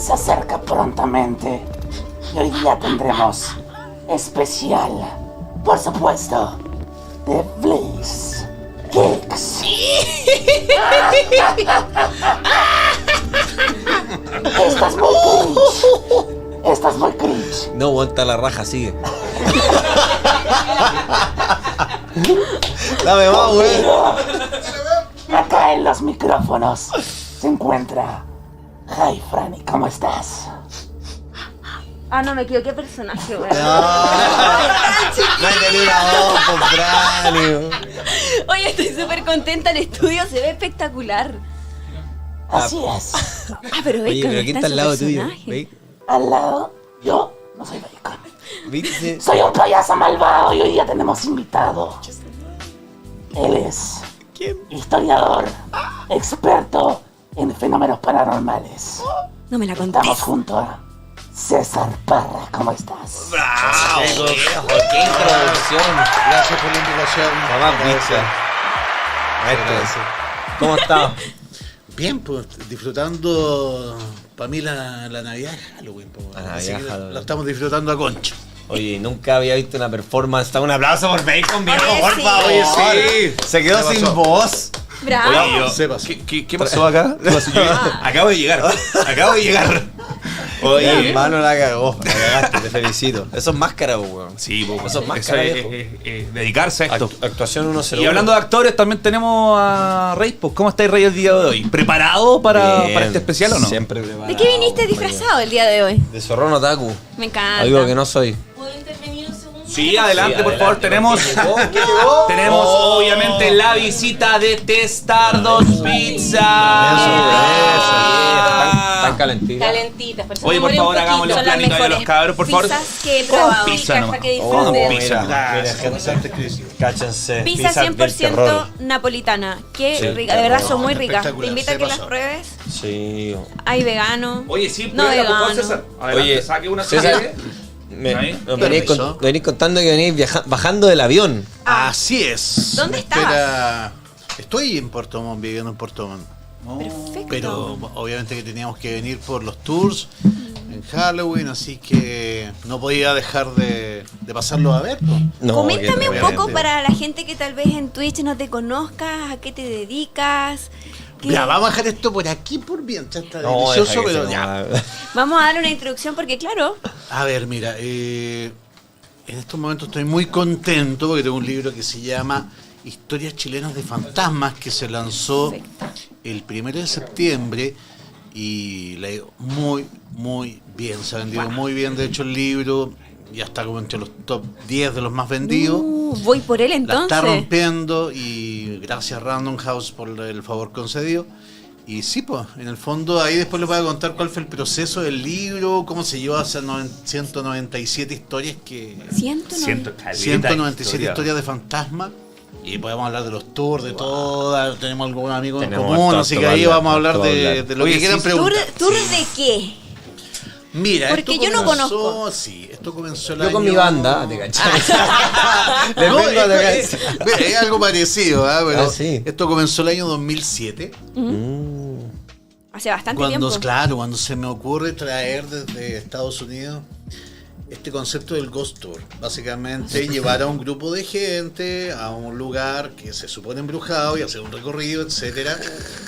se acerca prontamente. Y hoy día tendremos especial, por supuesto, de Blaze Kicks. Estás muy cringe. Estás muy cringe. No, aguanta la raja, sigue. Dame más, güey. Acá en los micrófonos se encuentra Hi Franny, ¿cómo estás? Ah, no, me equivoqué personaje, güey. Métele una voz, Franny. Oye, estoy súper contenta, el estudio se ve espectacular. Así es. Ah, pero Oye, Bacon pero ¿quién está al lado tuyo? personaje. Al lado, yo no soy Bacon. ¿Viste? Soy un payaso malvado y hoy día tenemos invitado. Él es historiador, experto en fenómenos paranormales. No me la contés. Estamos junto a César Parra, ¿cómo estás? ¡Bravo! ¡Qué introducción! Gracias por la invitación. Tomás pizza. Maestro, ¿cómo estás? Bien, pues disfrutando para mí la Navidad es Halloween. Pues, Navidad así que Halloween. la estamos disfrutando a concho. Oye, nunca había visto una performance. Un aplauso por Bacon, viejo, Oye, por sí. favor. Oye, sí. Se quedó ¿Qué sin pasó? voz. Bravo. Oye, yo- Se pasó. ¿Qué pasó acá? ¿Qué pasó? Acabo de llegar. Oye, Oye, hermano, la cagó. La cagaste, te felicito. Eso es máscara, weón. sí, po, Eso es más eso cara, es, viejo. dedicarse a esto. Actuación 101. Y hablando de actores, también tenemos a Rey. Pues, ¿cómo estáis, Rey, el día de hoy? ¿Preparado para este especial o no? Siempre preparado. ¿De qué viniste disfrazado el día de hoy? De zorrón otaku. Me encanta. Algo que no soy. ¿Puedo intervenir un segundo? Sí, adelante, Sí, por adelante. favor. Tenemos obviamente la visita de Testardos Pizza. Tan calentita. Calentitas, por Oye, por favor, hagámosle un planito ahí a los cabros, por favor. Pizzas que he probado. Pizza Caja nomás. que Con disfruten. pizza. Mira, Gracias, Cris. cáchense. Pizza Pizzas del 100% terror. napolitana. Qué Sí, rica, de verdad terror. son muy ricas. Te Espectacular, invito a se que las pasó. pruebes. Sí. Hay vegano. Oye, sí, No pruébala, por favor, vegano. César. Adelante, Oye, saque una César, serie. Ahí. Nos Permiso. venís contando que venís bajando del avión. Así es. ¿Dónde Me estabas? espera- Estoy en Puerto Montt, viviendo en Puerto Montt. Perfecto. Pero obviamente que teníamos que venir por los tours en Halloween, así que no podía dejar de pasarlo a ver. Pues. No, Coméntame que un obviamente. poco para la gente que tal vez en Twitch no te conozca, a qué te dedicas. qué- Ya, vamos a dejar esto por aquí por mientras está No, delicioso, deja que pero se ya. coma. Vamos a darle una introducción porque claro, A ver, mira, en estos momentos estoy muy contento porque tengo un libro que se llama Historias Chilenas de Fantasmas, que se lanzó Perfecto. el 1 de septiembre y le ha ido muy, muy bien. Se ha vendido muy bien, de hecho el libro ya está como entre los top 10 de los más vendidos. voy por él La está entonces. rompiendo y gracias Random House por el favor concedido. Y sí, pues, en el fondo ahí después les voy a contar cuál fue el proceso del libro, cómo se llevó a hacer 197 historias que... 197 historias de fantasmas. Y podemos hablar de los tours, de todas, tenemos algún amigo en Tenemos común, todo así esto que para ahí hablar, vamos a hablar todo de, hablar. de lo Oye, que quieran sí, ¿Tour, preguntar. tour Sí. de qué? Mira, Porque esto yo no comenzó- conozco. Sí, esto comenzó el Yo con año- mi banda, ¿te cachai? Le No, vengo a tocar. es algo parecido, ¿ah? Pero Ah, sí. esto comenzó el año 2007. Hace bastante Cuando, tiempo. claro, cuando se me ocurre traer desde Estados Unidos este concepto del Ghost Tour. Básicamente llevar a un grupo de gente a un lugar que se supone embrujado y hacer un recorrido, etcétera,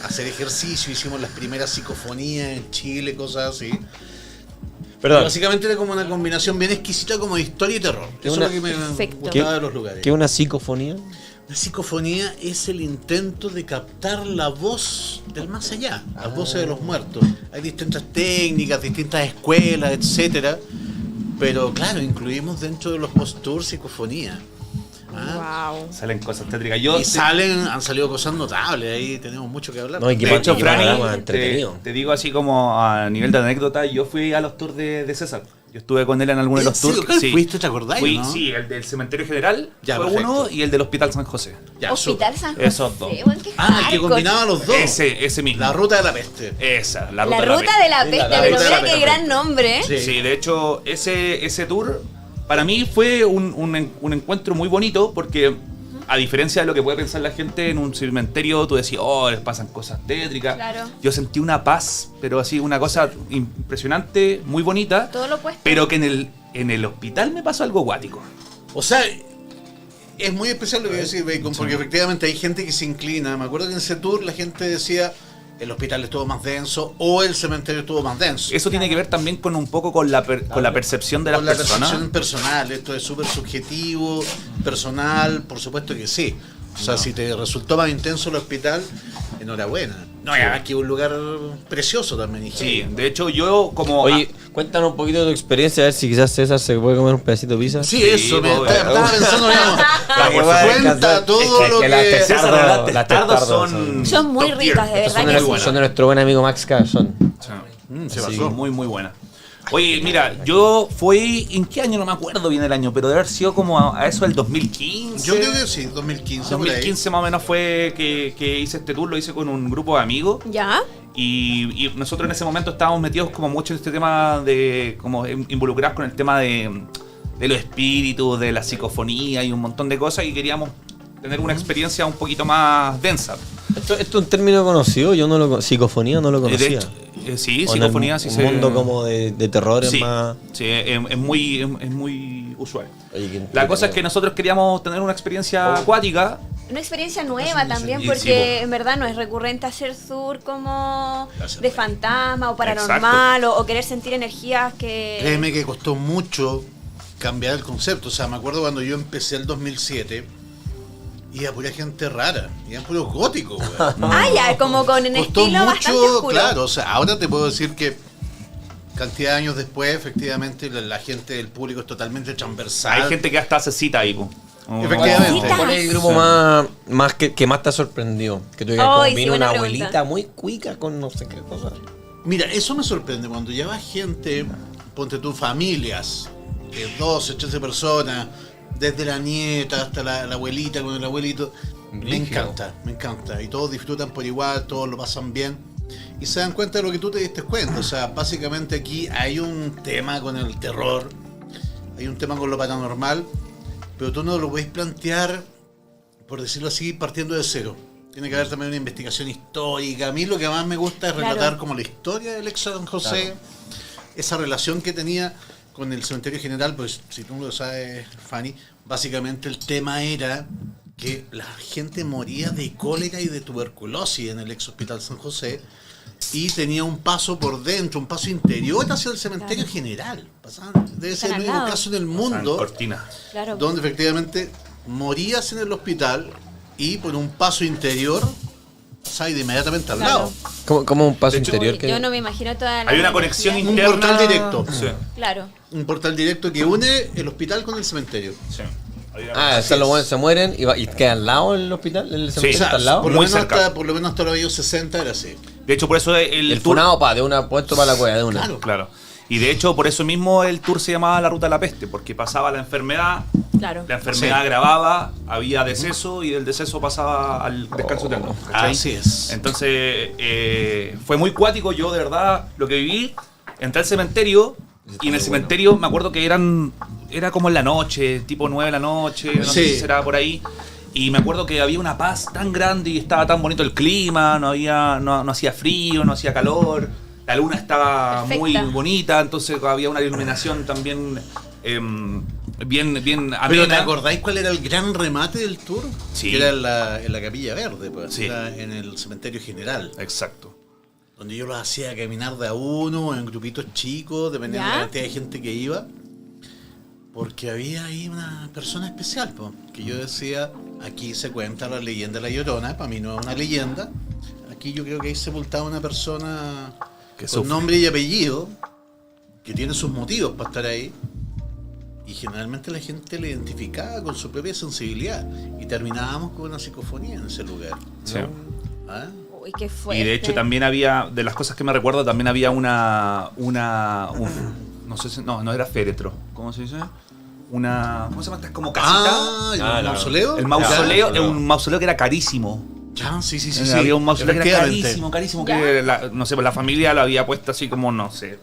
hacer ejercicio, hicimos las primeras psicofonías en Chile, cosas así. Perdón. Básicamente era como una combinación bien exquisita como de historia y terror. ¿Qué Eso una- es lo que me Perfecto. gustaba de los lugares. ¿Qué es una psicofonía? La psicofonía es el intento de captar la voz del más allá, las voces de los muertos. Hay distintas técnicas, distintas escuelas, etcétera, pero claro, incluimos dentro de los post tours psicofonía. ¿Ah? Wow. Salen cosas tétricas. Y han salido cosas notables, ahí tenemos mucho que hablar. No, y que De hecho, Franny, programa entretenido. te digo así como a nivel de anécdota, yo fui a los tours de César. Yo estuve con él en algunos de los ¿En serio? tours. ¿Cuál Sí. fuiste? ¿Te acordás, Fui, no? sí, el del Cementerio General Ya, fue perfecto. uno y el del Hospital San José. Ya, Hospital súper. San José. Esos dos. weón, qué Ah, el que hardcore. combinaba los dos. Ese mismo. La ruta de la peste. Esa, La la ruta, ruta de la peste, la pero ruta de la mira qué peste. gran nombre. Sí. Sí, de hecho, ese tour para mí fue un encuentro muy bonito porque a diferencia de lo que puede pensar la gente, en un cementerio tú decís, oh, les pasan cosas tétricas. Claro. Yo sentí una paz, pero así, una cosa impresionante, muy bonita. Todo lo opuesto. Pero que en el hospital me pasó algo guático. O sea, es muy especial lo que decís, Bacon, porque efectivamente hay gente que se inclina. Me acuerdo que en ese tour la gente decía el hospital estuvo más denso o el cementerio estuvo más denso. Eso tiene que ver también con un poco con la percepción de las Con la personas. percepción personal, esto es súper subjetivo, personal, por supuesto que sí. O sea, si te resultó más intenso el hospital, enhorabuena. No, ya aquí un lugar precioso también. Sí, de hecho yo como... Oye, cuéntanos un poquito de tu experiencia, a ver si quizás César se puede comer un pedacito de pizza. Sí, eso, me estaba pensando, cuenta todo lo que... Las testardos Son muy top ricas, tier. de verdad que sí. son de nuestro buen amigo Max Carson. Se Sí, pasó. muy muy buena. Oye, mira, yo fui, ¿en qué año? No me acuerdo bien el año, pero debe haber sido como a eso del 2015. Yo creo que sí, 2015. 2015 más o menos fue que hice este tour, lo hice con un grupo de amigos. ¿Ya? Y nosotros en ese momento estábamos metidos como mucho en este tema de, como involucrados con el tema de los espíritus, de la psicofonía y un montón de cosas, y queríamos tener una experiencia un poquito más densa. Esto es un término conocido, yo no lo psicofonía no lo De conocía. hecho, sí, O en psicofonía el sí un se... mundo como de terror Sí, es más... sí, es muy usual. Oye, qué La cosa es que entretenido. nosotros queríamos tener una experiencia acuática. Una experiencia nueva también, sí, porque sí, en verdad no es recurrente hacer tour como Hacer de reír. fantasma o paranormal o querer sentir energías que... Créeme que costó mucho cambiar el concepto. O sea, me acuerdo cuando yo empecé el 2007, iba pura gente rara, iban puros góticos, weón. Ah, ya, como con un Costó estilo bastante mucho, oscuro. claro. O sea, ahora te puedo decir que cantidad de años después, efectivamente, la gente del público es totalmente transversal. Hay gente que hasta hace cita ahí, po. Efectivamente. Cita. ¿Cuál es el grupo más que más te ha sorprendido? Que tú digas, Ay, como sí, vino buena una pregunta. abuelita muy cuica con no sé qué cosa. Mira, eso me sorprende cuando lleva gente, ponte tú, familias, de 12, 13 personas, desde la nieta hasta la abuelita con el abuelito. Me Brígido. me encanta. Y todos disfrutan por igual, todos lo pasan bien. Y se dan cuenta de lo que tú te diste cuenta. O sea, básicamente aquí hay un tema con el terror, hay un tema con lo paranormal, pero tú no lo puedes plantear, por decirlo así, partiendo de cero. Tiene que haber también una investigación histórica. A mí lo que más me gusta es relatar Claro. como la historia del ex San José, esa relación que tenía con el cementerio general, pues si tú lo sabes, Fanny, básicamente el tema era que la gente moría de cólera y de tuberculosis en el ex hospital San José y tenía un paso por dentro, un paso interior hacia el cementerio general. Debe ser el Están al único lado. caso en el En mundo Cortina. Claro. donde efectivamente morías en el hospital y por un paso interior pasabas inmediatamente al Claro. lado. Como un paso De hecho, interior que... Yo no me imagino toda la... Hay una energía. conexión Un interna. portal directo. Sí, Claro. Un portal directo que une el hospital con el cementerio. sí. Hay una- Ah, Así están los es. buenos, se mueren y queda al lado el hospital, el cementerio Sí. está al lado. por, lo Muy menos cerca. por lo menos hasta los años 60 era así. De hecho, por eso el El tour... funado de una puesto para la cueva de una. Claro. Claro. Y de hecho, por eso mismo el tour se llamaba La Ruta de la Peste, porque pasaba la enfermedad, Claro. la enfermedad agravaba, había deceso y del deceso pasaba al descanso eterno. ¿cachai? Así es. Entonces, fue muy cuático. Yo, de verdad, lo que viví, entré al cementerio y en el cementerio me acuerdo que era como en la noche, tipo 9 de la noche, no sé Sí. si será por ahí. Y me acuerdo que había una paz tan grande y estaba tan bonito el clima, no hacía frío, no hacía calor. La luna estaba muy Perfecta. bonita, entonces había una iluminación también bien Pero amena. ¿te acordáis cuál era el gran remate del tour? Sí. Que era en la Capilla Verde, pues, Sí. era en el cementerio general. Exacto. Donde yo los hacía caminar de a uno, en grupitos chicos, dependiendo de ¿Ya? la cantidad de gente que iba. Porque había ahí una persona especial, po, que yo decía, aquí se cuenta la leyenda de la Llorona, para mí no es una leyenda. Aquí yo creo que hay sepultada una persona Que con sufre. nombre y apellido, que tiene sus motivos para estar ahí. Y generalmente la gente le identificaba con su propia sensibilidad. Y terminábamos con una psicofonía en ese lugar. Sí. ¿Ah? Uy, qué fuerte. Y de hecho también había, de las cosas que me recuerdo, también había no sé si, no era féretro, ¿cómo se dice? ¿Cómo se llama? Esta es como casita. ¿El Ah, no. mausoleo? El mausoleo Ya, es un mausoleo que era carísimo. Ya, sí. Había un mausoleo que era Efectivamente. carísimo, que no sé, pues la familia lo había puesto así como, no sé,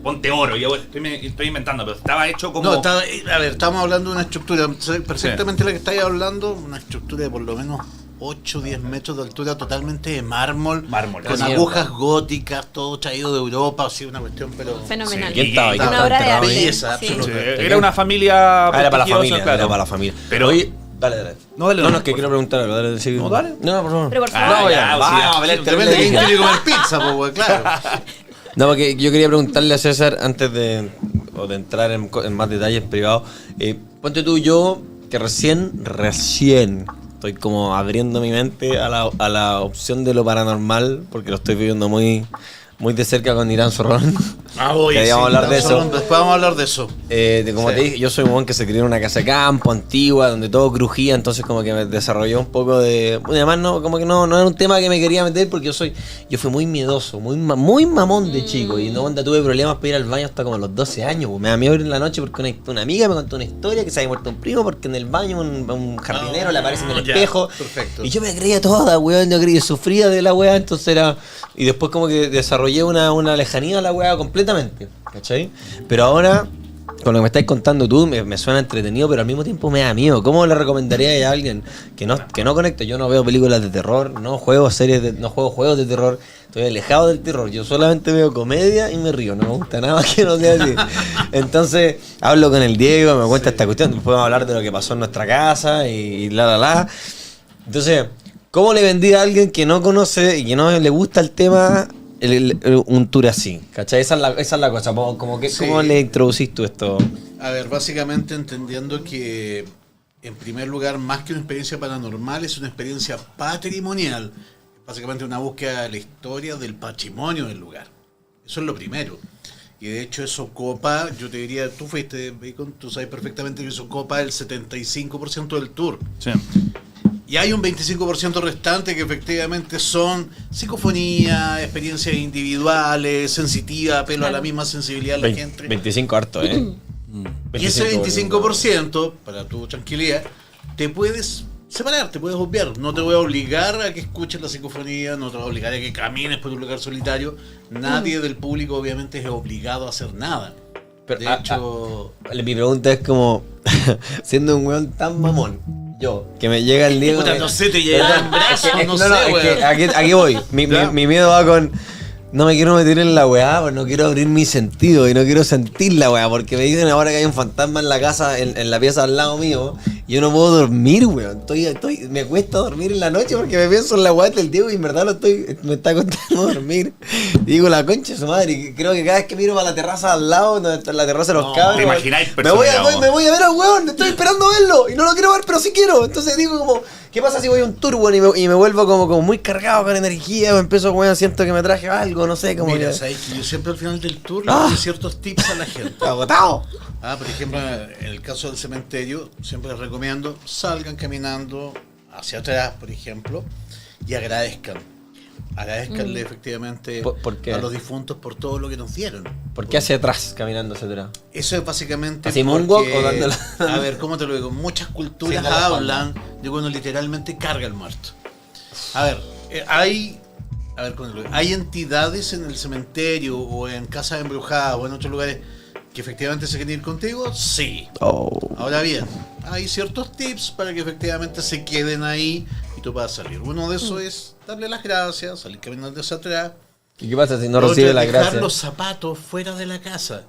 Ponte Oro, yo estoy inventando, pero estaba hecho como... No, a ver, estamos hablando de una estructura, perfectamente la que estáis hablando, una estructura de por lo menos 8 o 10 metros de altura, totalmente de mármol, con agujas góticas, todo traído de Europa, así una cuestión, pero... Fenomenal. ¿Quién estaba ahí? Una obra de arte. Belleza, Sí. absolutamente. Era una familia... Era para la familia, claro. era para la familia. Pero- Oye, dale. No, dale, No, es que quiero preguntar algo, dale. Sí. No, dale. No, por favor. Pero por Ah, favor. no, ya, Vamos, sí, Belén, Depende de quién termina. quiere comer pizza, pues, claro. No, porque yo quería preguntarle a César antes de entrar en más detalles privados. Ponte tú, yo que recién estoy como abriendo mi mente a la opción de lo paranormal, porque lo estoy viviendo muy de cerca con Irán Zorrón. Queríamos hablar de eso. Después vamos a hablar de eso. Como Sí. te dije, yo soy un buen que se crió en una casa de campo antigua, donde todo crujía, entonces como que me desarrolló un poco de... Además, como que no era un tema que me quería meter porque yo fui muy miedoso, muy mamón de chico, y no onda, tuve problemas para ir al baño hasta como a los 12 años. Me da miedo ir en la noche porque una amiga me contó una historia que se había muerto un primo porque en el baño un jardinero le aparece en el ya, espejo. perfecto. Y yo me creía toda, weón, sufría de la weá, entonces era... Y después como que desarrollé una lejanía a la weá completamente, ¿cachai? Pero ahora, con lo que me estáis contando tú, me suena entretenido, pero al mismo tiempo me da miedo. ¿Cómo le recomendaría a alguien que no conecte? Yo no veo películas de terror, no juego juegos de terror, estoy alejado del terror. Yo solamente veo comedia y me río, no me gusta nada más que no sea así. Entonces, hablo con el Diego, me cuenta esta cuestión, después vamos a hablar de lo que pasó en nuestra casa y la. Entonces, ¿cómo le vendí a alguien que no conoce y que no le gusta el tema un tour así? ¿Cachai? Esa es la cosa. Como que, Sí. ¿cómo le introducís tú esto? A ver, básicamente entendiendo que, en primer lugar, más que una experiencia paranormal, es una experiencia patrimonial. Básicamente una búsqueda de la historia del patrimonio del lugar. Eso es lo primero. Y de hecho eso copa, yo te diría, tú fuiste, Bacon, tú sabes perfectamente que eso copa el 75% del tour. Sí. Y hay un 25% restante que efectivamente son psicofonía, experiencias individuales, sensitiva, apelo a la misma sensibilidad de la gente. 25 harto, ¿eh? Y ese 25%, para tu tranquilidad, te puedes separar, te puedes obviar. No te voy a obligar a que escuches la psicofonía, no te voy a obligar a que camines por un lugar solitario. Nadie del público obviamente es obligado a hacer nada. Pero, De hecho... mi pregunta es como, siendo un weón tan mamón, yo, que me llega el Diego... Puta, no sé, te llega en brazos, no sé, es weón. que aquí voy. Mi miedo va con... No me quiero meter en la weá, pues no quiero abrir mi sentido y no quiero sentir la weá, porque me dicen ahora que hay un fantasma en la casa, en la pieza al lado mío, y yo no puedo dormir, weón. Me cuesta dormir en la noche porque me pienso en la weá del Diego y en verdad me está costando dormir. Y digo, la concha de su madre, y creo que cada vez que miro para la terraza al lado, donde está la terraza de los cabros, te imagináis me voy a ver al weón, estoy esperando verlo, y no lo quiero ver, pero sí quiero. Entonces digo como... ¿Qué pasa si voy a un tour, weón, y me vuelvo como muy cargado con energía? O empiezo, weón, siento que me traje algo, no sé, como Mira, que... ¿sabes que yo siempre al final del tour le doy ciertos tips a la gente? ¡Agotado! Por ejemplo, en el caso del cementerio, siempre les recomiendo salgan caminando hacia atrás, por ejemplo, y agradezcan. Agradezcanle efectivamente ¿Por qué? a los difuntos por todo lo que nos dieron. ¿Por qué hacia atrás, caminando hacia atrás? Eso es básicamente ¿Así porque, moonwalk o dándole? a ver, ¿cómo te lo digo? Muchas culturas Sí, dale la hablan de cuando literalmente carga el muerto. A ver, hay entidades en el cementerio o en casas embrujadas o en otros lugares que efectivamente se quieren ir contigo, sí. Ahora bien, hay ciertos tips para que efectivamente se queden ahí y tú puedas salir. Uno de esos es darle las gracias, salir caminando hacia atrás. ¿Y qué pasa si no Lo recibe otro la es dejar gracia? los zapatos fuera de la casa.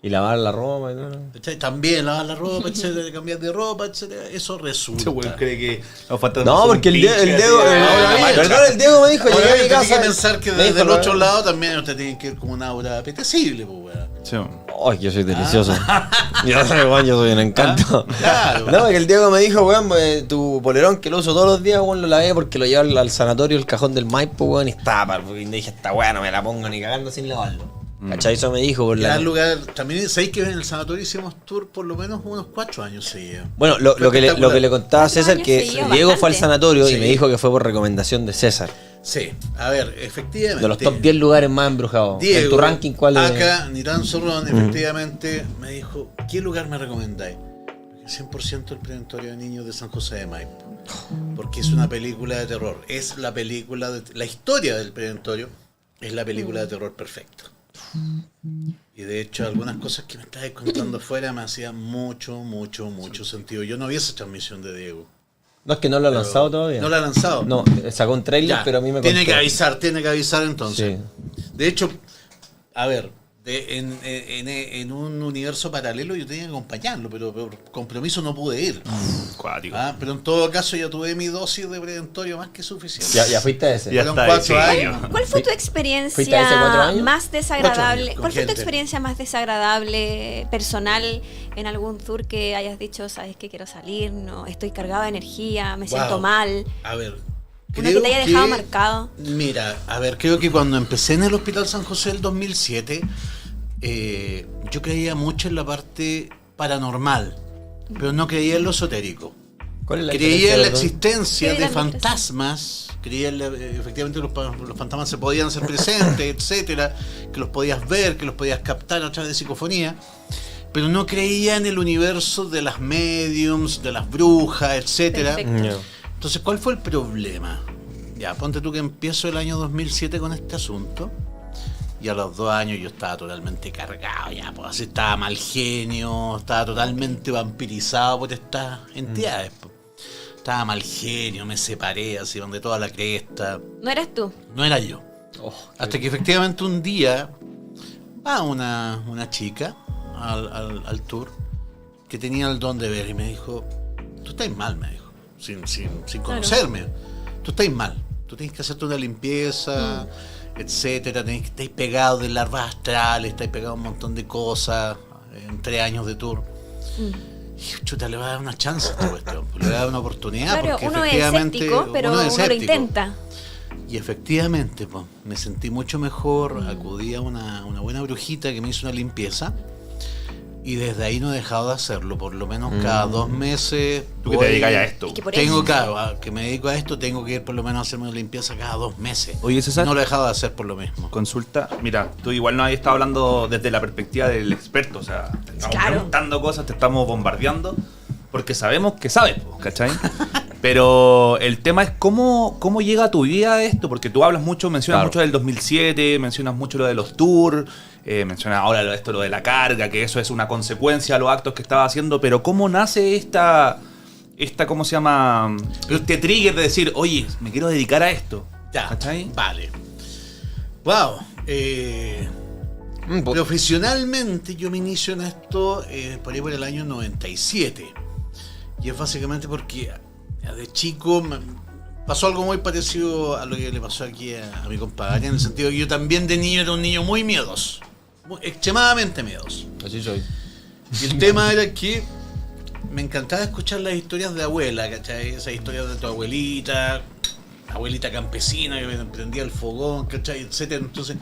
Y lavar la ropa y todo. ¿Cachai? También lavar la ropa, etcétera, cambiar de ropa, etcétera. Eso resulta. Este weón cree que los fantasmas No, son porque el Diego pinches, así. perdón, el Diego me dijo, llegué a Ahora mi tiene casa. que pensar que me desde dijo, el otro no, lado también usted tiene que ir como una aura apetecible, pues, weón. Sí. Ay, yo soy delicioso. Yo soy un encanto. Claro. No, que el Diego me dijo, weón, tu polerón que lo uso todos los días, weón, lo lavé porque lo llevo al sanatorio, el cajón del Maipo, weón, y estaba. Y dije, esta weá no me la pongo ni cagando sin lavarlo. ¿Cachai? Eso me dijo por Gran lugar. También sabéis que en el sanatorio hicimos tour por lo menos unos 4 años seguidos. Bueno, lo que le contaba a César, que años Diego fue al bastante. sanatorio y Sí. me dijo que fue por recomendación de César. Sí, a ver, efectivamente. De los top 10 lugares más embrujados. Diego, en tu ranking, ¿cuál es? Acá, Nirán Zorrón, efectivamente, me dijo, ¿qué lugar me recomendáis? 100% el Preventorio de Niños de San José de Maipo. Porque es una película de terror. Es la película, la historia del Preventorio es la película de terror perfecta. Y de hecho algunas cosas que me estabas contando fuera me hacían mucho sentido. Yo no vi esa transmisión de Diego. No, es que no lo ha lanzado todavía. ¿No la ha lanzado? No, sacó un trailer, Ya, pero a mí me tiene contó. tiene que avisar entonces. Sí. De hecho, a ver, en un universo paralelo yo tenía que acompañarlo, pero por compromiso no pude ir. Cuático. Pero en todo caso ya tuve mi dosis de preventorio más que suficiente. Ya fuiste a ese. Ya Fueron está, 4 sí, años. ¿Cuál fue tu ¿Fuiste a ese 4 experiencia años? más desagradable? 4 años, con ¿Cuál fue tu gente. experiencia más desagradable personal en algún tour que hayas dicho, sabes que quiero salir, no, estoy cargado de energía, me siento Wow. mal? A ver. Uno que te haya dejado marcado. Mira, a ver, creo que cuando empecé en el Hospital San José el 2007, yo creía mucho en la parte paranormal, pero no creía en lo esotérico. ¿Cuál es la Creía diferencia en la de los dos? Sí, existencia de la diferencia. fantasmas, creía en efectivamente los fantasmas se podían hacer presentes, etcétera, que los podías ver, que los podías captar a través de psicofonía, pero no creía en el universo de las mediums, de las brujas, etcétera. Perfecto. Ya. Entonces, ¿cuál fue el problema? Ya, ponte tú que empiezo el año 2007 con este asunto. Y a los 2 años yo estaba totalmente cargado, ya, pues así estaba mal genio, estaba totalmente vampirizado por estas entidades. Pues. Estaba mal genio, me separé así donde toda la cresta. No eras tú. No era yo. Hasta que efectivamente un día va una chica al tour que tenía el don de ver y me dijo, tú estás mal, me dijo, sin conocerme. Tú estás mal, tú tienes que hacerte una limpieza, etcétera, estáis pegado de larvas astrales, estáis pegado a un montón de cosas en 3 años de tour. Y yo, chuta, le va a dar una chance a esta cuestión, le va a dar una oportunidad. Claro, porque uno es efectivamente escéptico, pero uno uno es lo escéptico. intenta. Y efectivamente, pues, me sentí mucho mejor, acudí a una buena brujita que me hizo una limpieza. Y desde ahí no he dejado de hacerlo, por lo menos cada 2 meses. Tú que te dedicas a esto. Es que por Tengo, eso. claro, que me dedico a esto, tengo que ir por lo menos a hacerme una limpieza cada 2 meses. Oye, César. No lo he dejado de hacer por lo mismo. Consulta, mira, tú igual nos has estado hablando desde la perspectiva del experto, o sea, te estamos Claro. preguntando cosas, te estamos bombardeando, porque sabemos que sabes, po, ¿cachai? Pero el tema es cómo llega a tu vida esto, porque tú hablas mucho, mencionas Claro. mucho del 2007, mencionas mucho lo de los tours, mencionas ahora lo de la carga, que eso es una consecuencia a los actos que estaba haciendo, pero ¿cómo nace esta ¿cómo se llama? Este trigger de decir, oye, me quiero dedicar a esto. Ya, ¿Cachai? vale. Wow. Profesionalmente yo me inicio en esto por ahí por el año 97. Y es básicamente porque de chico pasó algo muy parecido a lo que le pasó aquí a mi compadre, en el sentido que yo también de niño era un niño muy miedoso, extremadamente miedoso. Así soy. Y el tema era que me encantaba escuchar las historias de abuela, ¿cachai? Esas historias de tu abuelita campesina que prendía el fogón, ¿cachai? Etcétera. Entonces,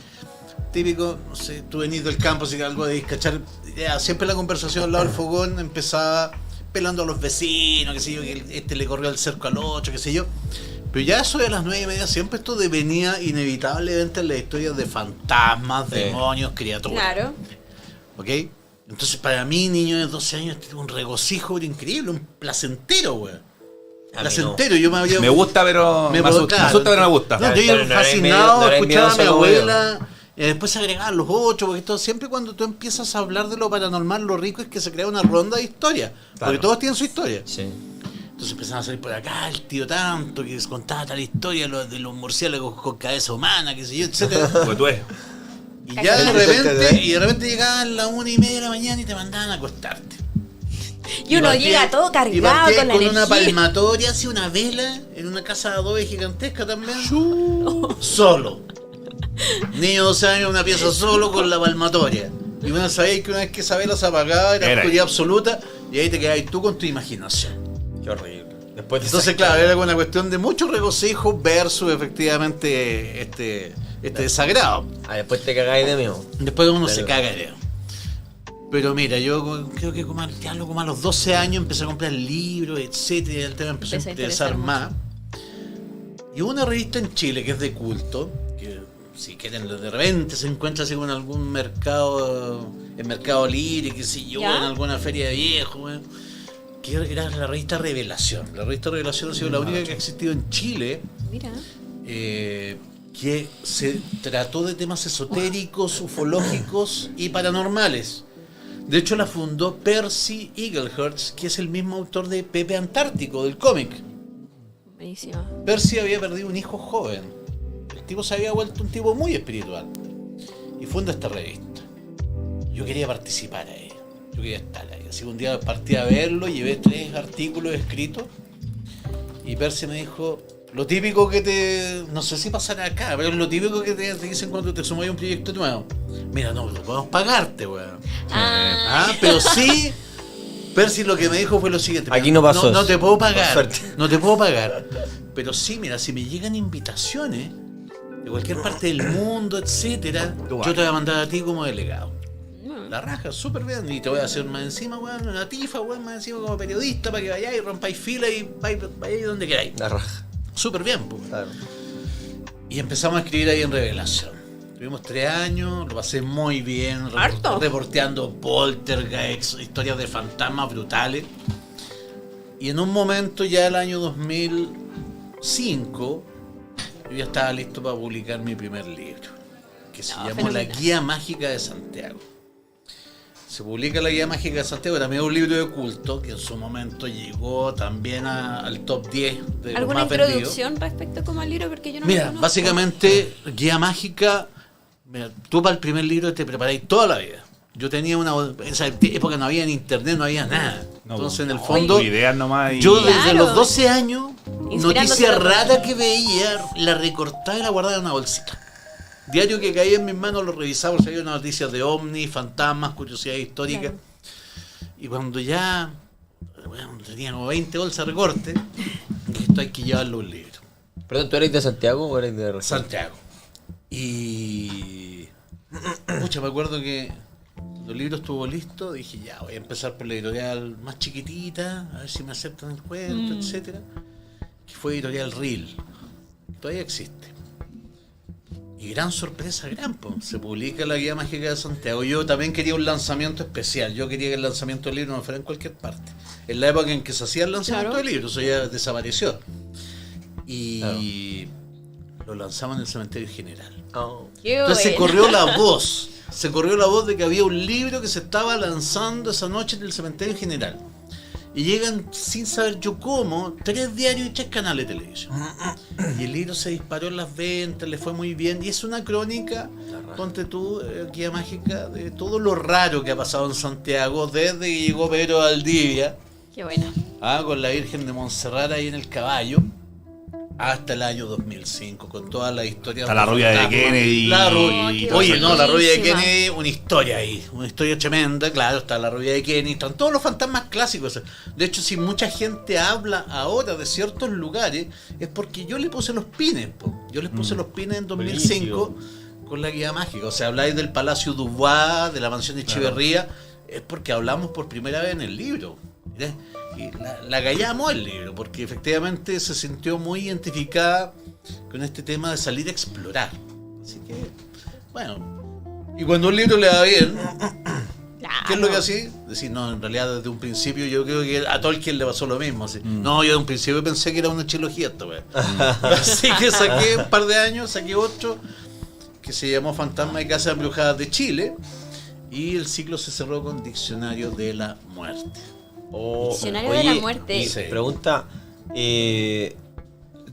típico, no sé, tú venís del campo, así que algo de ¿cachai? Ya, siempre la conversación al lado del fogón empezaba pelando a los vecinos, qué sé yo, que este le corrió el cerco al otro, qué sé yo. Pero ya eso de las 9:30 siempre esto devenía inevitablemente en las historias de fantasmas, Sí. demonios, criaturas. Claro. ¿Ok? Entonces para mí, niño de 12 años, tiene un regocijo increíble, un placentero, güey. A mí Placentero, yo me había... Me gusta, pero me asusta, pero no me gusta. No, yo Pero iba no eres fascinado, no eres escuchaba a mi miedoso como abuela, y después se agregaban los otros, porque esto, siempre cuando tú empiezas a hablar de lo paranormal, lo rico es que se crea una ronda de historia, porque Claro. todos tienen su historia. Sí. Entonces empezaban a salir por acá, el tío tanto, que contaba tal historia de los murciélagos con cabeza humana, qué sé yo, etcétera. Porque tú eres. Y ya de repente llegaban las 1:30 de la mañana y te mandaban a acostarte. Y uno partía- llega todo y cargado partía con la una energía. palmatoria, así una vela, en una casa de adobe gigantesca también. Solo. Niño de 12 años, una pieza solo con la palmatoria. Y uno sabía que una vez que esa vela se apagaba era Era. oscuridad absoluta y ahí te quedabas tú con tu imaginación. Qué horrible. Después de Entonces, claro, era una cuestión de mucho regocijo versus efectivamente este desagrado. después te cagáis de miedo. Después uno se Pero- caga, creo. Pero mira, yo creo que como a los 12 años empecé a comprar libros, etcétera, y el tema empezó a Empecé a interesar interesar más. Y hubo una revista en Chile que es de culto, que si quieren de repente se encuentra así como en algún mercado, en Mercado Libre, qué sé yo, ¿Ya? en alguna feria de viejos, weón, que era la revista Revelación. La revista Revelación ha sido la única que ha existido en Chile. Mira. que se trató de temas esotéricos, ufológicos y paranormales. De hecho, la fundó Percy Eaglehurst, que es el mismo autor de Pepe Antártico, del cómic. Buenísimo. Percy había perdido un hijo joven. El tipo se había vuelto un tipo muy espiritual. Y funda esta revista. Yo quería participar ahí. Yo quería estar ahí. Así que un día partí a verlo, llevé 3 artículos escritos. Y Percy me dijo, lo típico que te... No sé si pasará acá, pero es lo típico que te dicen cuando te sumas a un proyecto nuevo. Mira, no podemos pagarte, weón. Pero sí... Percy lo que me dijo fue lo siguiente. Aquí no pasó No eso. te puedo pagar. Por suerte. No te puedo pagar. Pero sí, mira, si me llegan invitaciones de cualquier parte del mundo, etcétera, yo te voy a mandar a ti como delegado. La raja, súper bien. Y te voy a hacer más encima, weón, una tifa, weón, más encima como periodista para que vayáis y rompáis fila y vayáis donde queráis. La raja. Súper bien, pues. Claro. Y empezamos a escribir ahí en Revelación. Tuvimos 3 años, lo pasé muy bien, ¿Harto? reporteando poltergeist, historias de fantasmas brutales. Y en un momento, ya el año 2005, yo ya estaba listo para publicar mi primer libro, que se llamó fenomenal. La Guía Mágica de Santiago. Se publica La Guía Mágica de Santiago, también es un libro de culto, que en su momento llegó también al top 10 de los ¿Alguna más vendidos. introducción respecto como al libro? Porque yo no lo Mira, conozco. básicamente, Guía Mágica, mira, tú para el primer libro te preparáis toda la vida. Yo tenía en esa época no había en internet, no había nada. No, Entonces, en el no, fondo, ideas nomás y... yo desde Claro. los 12 años, Inspirándote noticia de otro. rara que veía, la recortaba y la guardaba en una bolsita. Diario que caía en mis manos lo revisaba, porque había unas noticias de ovnis, fantasmas, curiosidades históricas. Claro. Y cuando ya, bueno, tenía como 20 bolsas de recorte, dije, esto hay que llevarlo a un libro. Perdón, ¿tú eres de Santiago o eres de región? Santiago. Y... Pucha, me acuerdo que cuando el libro estuvo listo, dije, ya, voy a empezar por la editorial más chiquitita, a ver si me aceptan el cuento, etcétera. Que fue Editorial Reel. Todavía existe. Y gran sorpresa, se publica La Guía Mágica de Santiago. Yo también quería un lanzamiento especial. Yo quería que el lanzamiento del libro no fuera en cualquier parte. En la época en que se hacía el lanzamiento Claro. del libro, eso ya desapareció. Y lo lanzamos en el Cementerio General. Oh. Qué Entonces se bueno. corrió la voz. Se corrió la voz de que había un libro que se estaba lanzando esa noche en el Cementerio General. Y llegan, sin saber yo cómo, 3 diarios y 3 canales de televisión. Y el libro se disparó en las ventas, le fue muy bien. Y es una crónica, ponte tú, Guía Mágica, de todo lo raro que ha pasado en Santiago desde que llegó Pedro Valdivia, Qué bueno. con la Virgen de Montserrat ahí en el caballo, hasta el año 2005, con todas las historias. Hasta la rubia de Kennedy. qué Oye, no, la rubia de buenísima. Kennedy, una historia ahí, una historia tremenda, claro, está la rubia de Kennedy, están todos los fantasmas clásicos. De hecho, si mucha gente habla ahora de ciertos lugares, es porque yo le puse los pines, po. Yo les puse los pines en 2005 con la Guía Mágica. O sea, habláis del Palacio Dubois, de la mansión de Echeverría, es porque hablamos por primera vez en el libro. ¿Mirá? Y la gallamos el libro, porque efectivamente se sintió muy identificada con este tema de salir a explorar. Así que, bueno, y cuando un libro le va bien, ¿qué es lo que así? Decir, no, en realidad desde un principio yo creo que a Tolkien le pasó lo mismo. Así. No, yo de un principio pensé que era una trilogía esta wea. Así que saqué un par de años, saqué otro que se llamó Fantasma de Casas Embrujadas de Chile, y el ciclo se cerró con Diccionario de la Muerte. Diccionario de la muerte. y Sí. pregunta,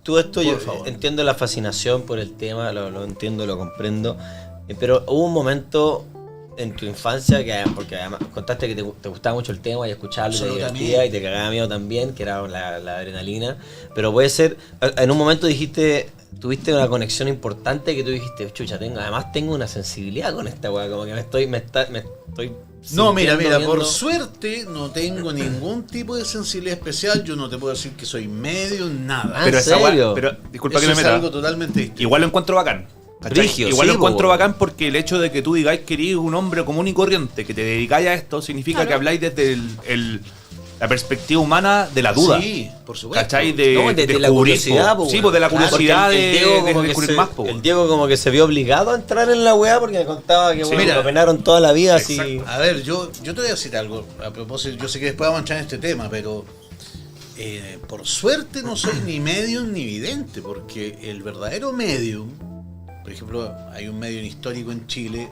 tú esto, yo Por favor. entiendo la fascinación por el tema, lo entiendo, lo comprendo, pero hubo un momento en tu infancia, porque además contaste que te gustaba mucho el tema y escucharlo, y te Absolutamente. divertía y te cagaba miedo también, que era la adrenalina, pero puede ser, en un momento tuviste una conexión importante que tú dijiste, chucha, además tengo una sensibilidad con esta weá, como que me estoy No, mira, sintiendo, por viendo- suerte no tengo ningún tipo de sensibilidad especial. Yo no te puedo decir que soy medio, nada. Ah, Pero ¿en esa weá- serio? pero disculpa Eso que es me meta. algo totalmente distinto. Igual lo encuentro bacán. ¿cachai? Brigio, Igual sí, lo encuentro po, bacán porque el hecho de que tú digáis que eres un hombre común y corriente, que te dedicáis a esto, significa Claro. que habláis desde la perspectiva humana de la duda. Sí, por supuesto. ¿Cachai? No, de la descubrir, curiosidad, po. po, Sí, weón. pues de la Claro, curiosidad porque el Diego de como que descubrir más, po. el Diego como que se vio obligado a entrar en la weá porque me contaba que Sí, bueno, mira. lo penaron toda la vida así. Exacto. A ver, yo te voy a decir algo. A propósito, yo sé que después vamos a entrar en este tema, pero por suerte no soy ni medium ni vidente, porque el verdadero medium Por ejemplo, hay un medio histórico en Chile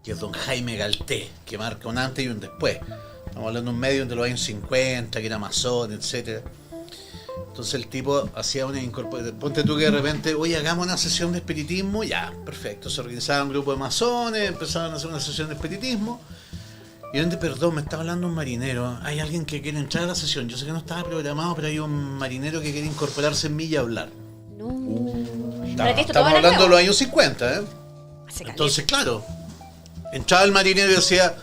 que es don Jaime Galté, que marca un antes y un después. Estamos hablando de un medio de los años 50, que era masón, etcétera. Entonces el tipo hacía una incorporación. Ponte tú que de repente, oye, hagamos una sesión de espiritismo. Ya, perfecto. Se organizaba un grupo de masones, empezaban a hacer una sesión de espiritismo. Y donde, perdón, me está hablando un marinero. Hay alguien que quiere entrar a la sesión. Yo sé que no estaba programado, pero hay un marinero que quiere incorporarse en mí y hablar. No. Pero que esto todo Estamos era hablando de nuevo. los años 50, ¿eh? Hace Entonces, claro, entraba el marinero y decía,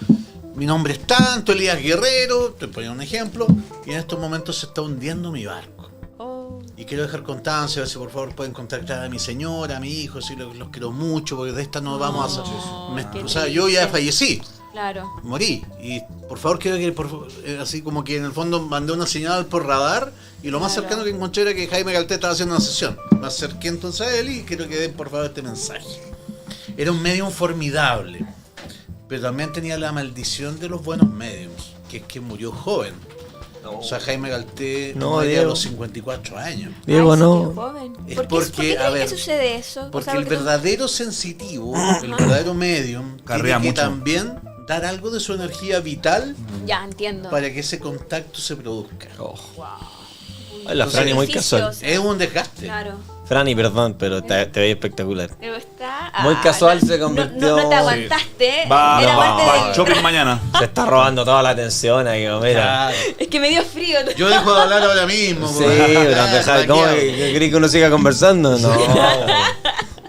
mi nombre es tanto, Elías Guerrero, te ponía un ejemplo, y en estos momentos se está hundiendo mi barco. Oh. Y quiero dejar constancia, a ver si por favor pueden contactar a mi señora, a mi hijo, si los quiero mucho, porque de esta no vamos a hacer. qué O sea, yo ya fallecí, Claro. morí, y por favor quiero que, así como que en el fondo mandé una señal por radar, y lo más Claro. cercano que encontré era que Jaime Galté estaba haciendo una sesión. Me acerqué entonces a él y quiero que den por favor este mensaje. Era un medium formidable, pero también tenía la maldición de los buenos mediums, que es que murió joven. O sea, Jaime Galté No, muere a Diego. los 54 años. Diego, Ay, sí, no. qué joven. Es ¿Por qué, porque, ¿por qué a crees ver, que sucede eso? O Porque sea, el porque verdadero sensitivo, el verdadero medium, Carrea tiene que mucho. también dar algo de su energía vital Ya, entiendo. para que ese contacto se produzca. Oh. Ay, la Franny muy Beneficios. casual. Es un desgaste. Claro. Franny, perdón, pero te veis espectacular. Pero está. Muy casual no, se convirtió- No te aguantaste. Va, Era va, parte va, de. shopping mañana. Se está robando toda la atención ahí, mira. Claro. Es que me dio frío. Yo dejo de hablar ahora mismo. Sí, porque- pero deja, ¿cómo Maquillado. que crees que uno siga conversando? No.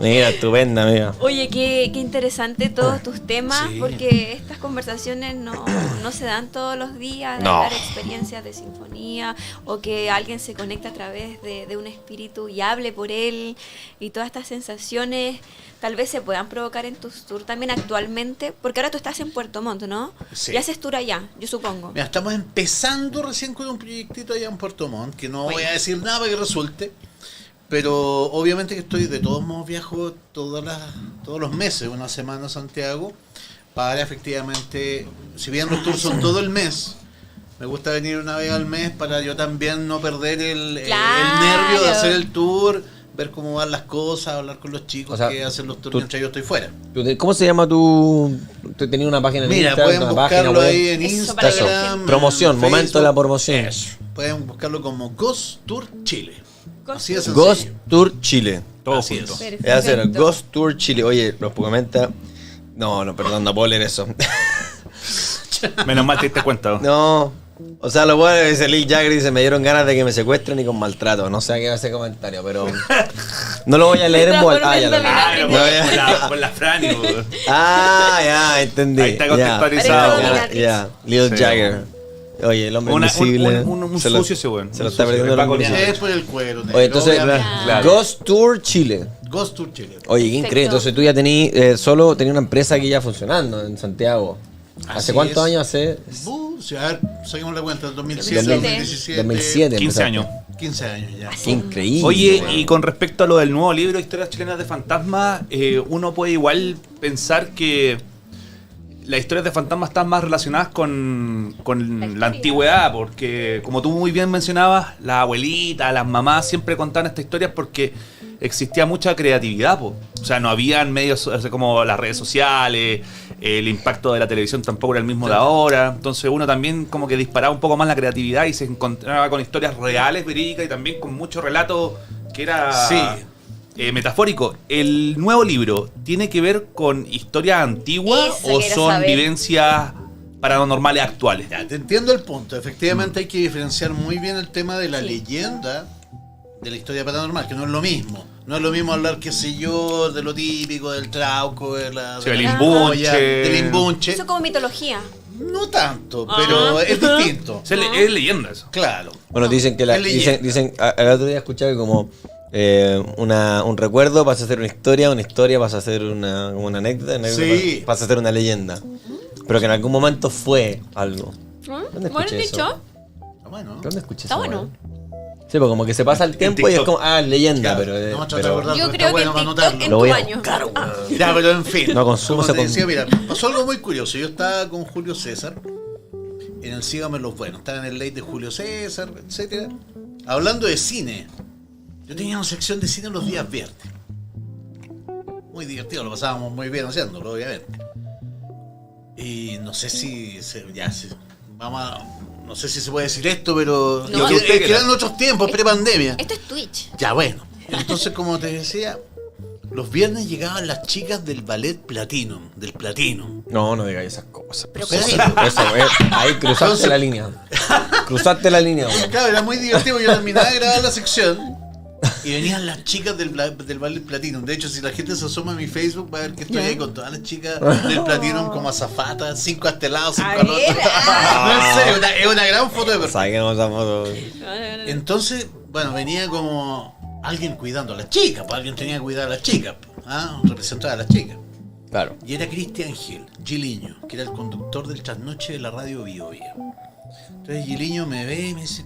Mira, estupenda, amiga. Oye, qué interesante todos tus temas, Sí. porque estas conversaciones no se dan todos los días, de No. dar experiencias de sinfonía, o que alguien se conecte a través de un espíritu y hable por él, y todas estas sensaciones tal vez se puedan provocar en tus tours también actualmente, porque ahora tú estás en Puerto Montt, ¿no? Sí. Y haces tour allá, yo supongo. Mira, estamos empezando recién con un proyectito allá en Puerto Montt, que no voy Bueno. a decir nada para que resulte, pero obviamente que estoy, de todos modos viajo todos los meses, una semana a Santiago, para efectivamente, si bien los tours son todo el mes, me gusta venir una vez al mes para yo también no perder el nervio de hacer el tour, ver cómo van las cosas, hablar con los chicos O sea, que hacen los tours tú- mientras yo estoy fuera. ¿Cómo se llama tu...? ¿Tú tenías una página en Mira, Instagram, pueden una página buscarlo web? ahí en Eso, para que la Instagram. gente- Promoción, en momento de la Facebook. promoción. Eso. Pueden buscarlo como Ghost Tour Chile. Ghost Así es Ghost Tour Chile. Todo Así junto. es. Perfecto. Es hacer Ghost Tour Chile. Oye, nos comenta... No, perdón, no puedo leer eso. Menos mal te diste cuenta. No. O sea, lo bueno es que Lil Jagger dice, me dieron ganas de que me secuestren y con maltrato. No sé a qué va ese comentario, pero... No lo voy a leer en voz alta. Ah, ya lo leí. Claro, No, ya. por la Franny, weón. Ah, ya, entendí. Ahí está Ya, contextualizado. Parece ya, dominatrix. ya. Lil Sí, Jagger. Oye, el hombre Un invisible. un se lo- sucio ese weón. Se lo Un está sucio, perdiendo el el Paco hombre Nieve. invisible. Es por el cuero negro. Oye, entonces, obviamente. Claro. Ghost Tour Chile. Ghost Tour Chile. Oye, qué increíble. Perfecto. Entonces tú ya tenías, solo tenías una empresa aquí ya funcionando en Santiago. ¿Hace Así cuántos es. años hace? Sí, a ver, saquemos la cuenta, 2007, 2017. 2007. 15 empezaste. años. 15 años ya. Qué increíble. Oye, y con respecto a lo del nuevo libro, Historias Chilenas de Fantasmas, uno puede igual pensar que las historias de fantasmas están más relacionadas con la antigüedad, porque como tú muy bien mencionabas, las abuelitas, las mamás siempre contaban estas historias porque existía mucha creatividad, po. O sea, no habían medios como las redes sociales, el impacto de la televisión tampoco era el mismo de ahora, entonces uno también como que disparaba un poco más la creatividad y se encontraba con historias reales, verídicas y también con mucho relato que era Sí. metafórico. ¿El nuevo libro tiene que ver con historias antiguas Eso o quiero son saber. vivencias paranormales actuales? Ya, te entiendo el punto. Efectivamente hay que diferenciar muy bien el tema de la Sí. leyenda de la historia paranormal, que no es lo mismo. No es lo mismo hablar, qué sé yo, de lo típico, del trauco, de la, Sí, de el la imbunche. joya, del imbunche. Eso como mitología. No tanto, pero es distinto. O sea, es leyenda eso. Claro. Bueno, dicen que es leyenda. dicen, el otro día escuchaba que como un recuerdo pasa a ser una historia pasa a ser como una anécdota Sí. pasa a ser una leyenda. Pero que en algún momento fue algo. ¿Dónde Bueno, escuché dicho. eso? Está bueno. ¿Dónde escuché Está eso? bueno. weón? Sí, pues como que se pasa el tiempo y es TikTok. como, leyenda, Claro, pero... vamos a tratar de pero- acordar. Yo Está creo que bueno en para TikTok anotarlo. en Lo tu voy a año. buscar, weón. Ya, pero en fin. No consumo Como ese te decía, con- mira, pasó algo muy curioso. Yo estaba con Julio César en el Sígame los Buenos. Estaba en el late de Julio César, etcétera, hablando de cine. Yo tenía una sección de cine los días viernes. muy divertido, lo pasábamos muy bien haciéndolo, obviamente. Y no sé si no sé si se puede decir esto, pero No. que eran otros tiempos, pre-pandemia. Esto es Twitch. Ya, bueno. Entonces, como te decía, los viernes llegaban las chicas del ballet Platinum, del Platinum. No, no digáis esas cosas. Pero Eso, ¿cómo? ahí cruzaste Entonces- la línea. Cruzaste la línea, weón. Claro, era muy divertido. Yo terminaba de grabar la sección y venían las chicas del ballet Platinum. De hecho, si la gente se asoma a mi Facebook va a ver que estoy ahí con todas las chicas del Platinum como azafatas, 5 a este lado, 5 A al otro. ver, No, en serio, es una gran foto de perfil. ¿Sabes que no esa foto? Entonces, bueno, venía como alguien cuidando a las chicas, pues alguien tenía que cuidar a las chicas, pues, representar a las chicas. Claro. Y era Cristian Giliño, que era el conductor del trasnoche de la radio Bio Bio. Entonces Giliño me ve y me dice,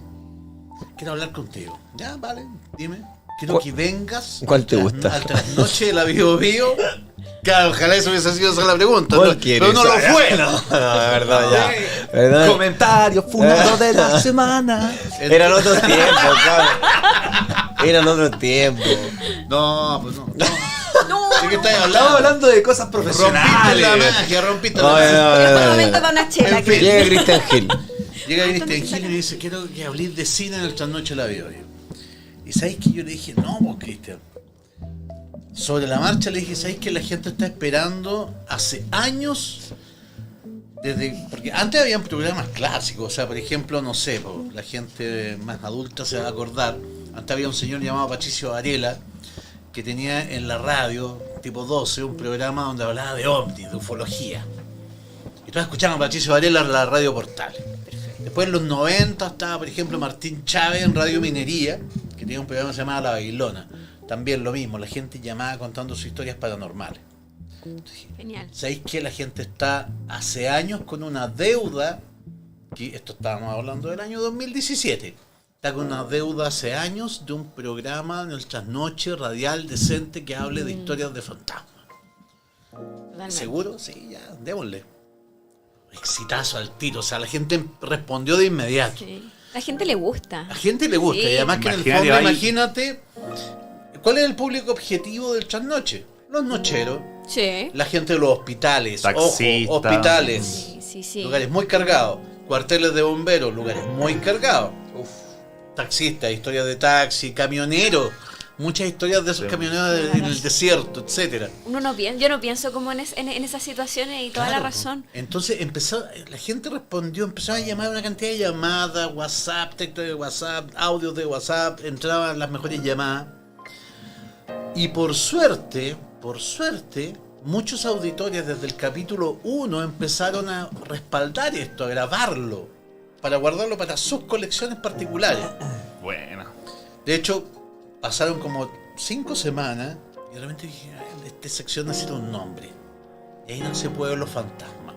quiero hablar contigo. Ya, vale, dime. Quiero que vengas ¿Cuál te gusta? al trasnoche de la Bio Bio. Claro, ojalá eso hubiese sido esa la pregunta. ¿Cuál ¿no? quieres? Pero no lo fue. No, de verdad, ya. ¿Verdad? Comentario funado de la semana. Eran otros tiempos, cabrón. Eran otros tiempos. No, pues no. No, ¿De qué estás Estamos hablando? hablando de cosas Rompiste profesionales. la magia, rompiste la No, magia. no, es no, un no, momento no. para una chela. En fin. Llega Christian Hill. Llega Cristian entonces Gil y me dice, quiero que hables de cine en el trasnoche de la Bio Bio. Y ¿sabes qué? Yo le dije, no, pues Cristian. Sobre la marcha le dije, ¿sabes que la gente está esperando hace años? Porque antes habían programas clásicos, o sea, por ejemplo, no sé, la gente más adulta se va a acordar. Antes había un señor llamado Patricio Varela que tenía en la radio, tipo 12, un programa donde hablaba de ovnis, de ufología. Y todos escuchaban a Patricio Varela en la radio Portal. Después en los 90 estaba, por ejemplo, Martín Chávez en Radio Minería, que tenía un programa que se llamaba La Babilona. También lo mismo, la gente llamaba contando sus historias paranormales. Genial. ¿Sabéis que la gente está hace años con una deuda? Que esto estábamos hablando del año 2017. Está con una deuda hace años de un programa en el trasnoche radial decente que hable de historias de fantasmas. Totalmente. ¿Seguro? Sí, ya, démosle. Exitazo al tiro, o sea, la gente respondió de inmediato. Sí. La gente le gusta. A la gente le gusta, Sí. y además que en el Imagínate, fondo, ahí- imagínate, ¿cuál es el público objetivo del trasnoche? Los nocheros, Sí. la gente de los hospitales, Taxistas. ojo, hospitales, Sí, sí, sí. lugares muy cargados, cuarteles de bomberos, lugares muy cargados, taxistas, historias de taxi, camioneros, muchas historias de esos Sí. camioneros en el desierto, etcétera. Yo no pienso como en esas situaciones y toda la Claro, razón. Entonces la gente respondió, empezó a llamar una cantidad de llamadas, WhatsApp, textos de WhatsApp, audios de WhatsApp, entraban las mejores llamadas. Y por suerte, muchos auditores desde el capítulo 1 empezaron a respaldar esto, a grabarlo, para guardarlo para sus colecciones particulares. Bueno. De hecho, pasaron como 5 semanas y de repente dije, "Ay, esta sección necesita un nombre". Y ahí nace Pueblo Fantasma,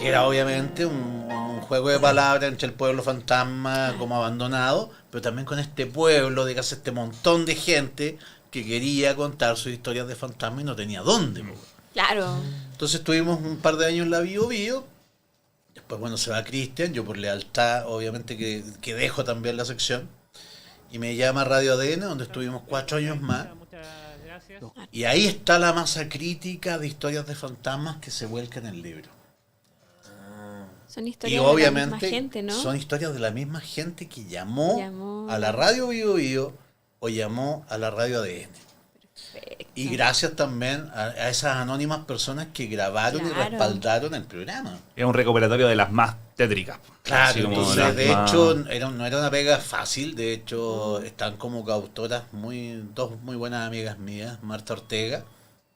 que era obviamente un juego de palabras entre el pueblo fantasma como abandonado, pero también con este pueblo, digamos, este montón de gente que quería contar sus historias de fantasma y no tenía dónde. Claro. Entonces estuvimos un par de años en la Bio Bio. Después, bueno, se va Cristian, yo por lealtad, obviamente que dejo también la sección. Y me llama Radio ADN, donde estuvimos 4 años más. Y ahí está la masa crítica de historias de fantasmas que se vuelca en el libro. Son Y historias de la obviamente misma gente, ¿no? son historias de la misma gente que llamó Llamó. a la Radio Bio Bio o llamó a la Radio ADN. Perfecto. Y gracias también a esas anónimas personas que grabaron y Claro. respaldaron el programa. Es un recopilatorio de las más tétricas. Claro, Así como entonces las de más- hecho no era una pega fácil, de hecho están como coautoras dos muy buenas amigas mías, Marta Ortega,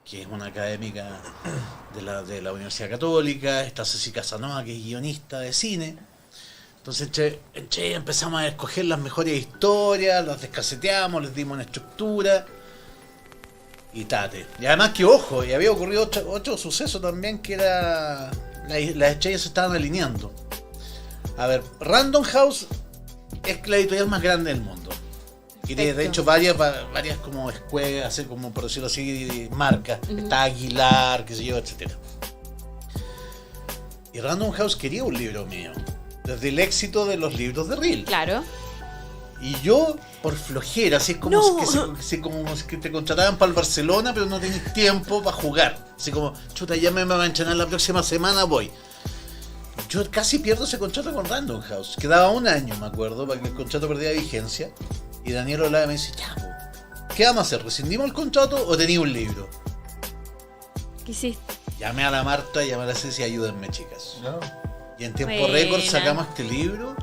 que es una académica de la Universidad Católica, está Ceci Casanova, que es guionista de cine. Entonces entre empezamos a escoger las mejores historias, las descaseteamos, les dimos una estructura y tate. Y además que ojo, y había ocurrido otro suceso también, que era las estrellas se estaban alineando. A ver, Random House es la editorial más grande del mundo. Y tiene, de Perfecto. hecho, varias como escuelas, así como por decirlo así, marcas. Está Aguilar, qué sé yo, etcétera. Y Random House quería un libro mío. Desde el éxito de los libros de Reel. Claro. Y yo, por flojera, así es como, como que te contrataban para el Barcelona, pero no tenés tiempo para jugar. Así como, chuta, ya me van a entrenar la próxima semana, voy. Yo casi pierdo ese contrato con Random House. Quedaba un año, me acuerdo, para que el contrato perdiera vigencia. Y Daniel Olave me dice, ya, ¿qué vamos a hacer? ¿Rescindimos el contrato o tenía un libro? ¿Qué hiciste? Llamé a la Marta, llamé a la Ceci, ayúdenme, chicas. No. Y en tiempo Buena. récord sacamos este libro.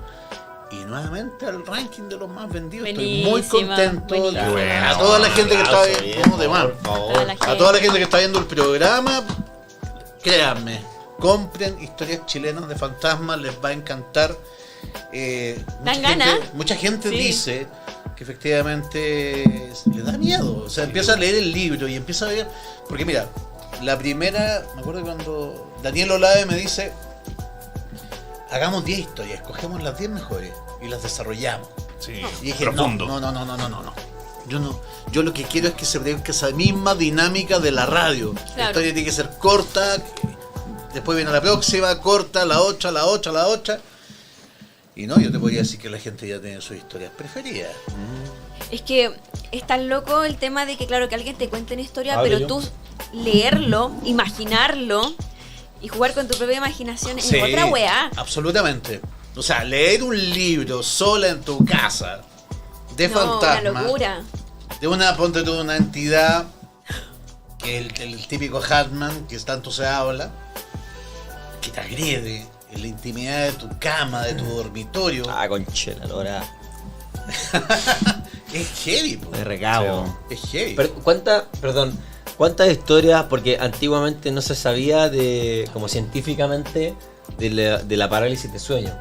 Y nuevamente al ranking de los más vendidos. Buenísima, Estoy muy contento. buenísima. Buena. A toda la gente que está Aplauso, viendo, de más. por favor. Toda la A toda la gente que está viendo el programa, créanme, compren historias chilenas de fantasmas, les va a encantar. ¿Dan ganas? Mucha gente Sí. dice que efectivamente le da miedo. O sea, empieza a leer el libro y empieza a ver. Porque mira, la primera, me acuerdo cuando Daniel Olave me dice: hagamos 10 historias, escogemos las 10 mejores y las desarrollamos. Sí, Y dije, profundo. no. Yo lo que quiero es que se produzca esa misma dinámica de la radio. La Claro. historia tiene que ser corta, después viene la próxima, corta, la otra. Y no, yo te podría decir que la gente ya tiene sus historias preferidas. Es que es tan loco el tema de que, claro, que alguien te cuente una historia, Hablo pero yo. tú leerlo, imaginarlo y jugar con tu propia imaginación es otra weá. Absolutamente. O sea, leer un libro sola en tu casa de No, una fantasma, locura. de ponte tú, una entidad que el típico Hatman que tanto se habla, que te agrede en la intimidad de tu cama, de tu dormitorio. Ah, conchela, lora. Es heavy, po. Me recago. Es heavy. ¿Cuántas historias? Porque antiguamente no se sabía como científicamente de la parálisis de sueño.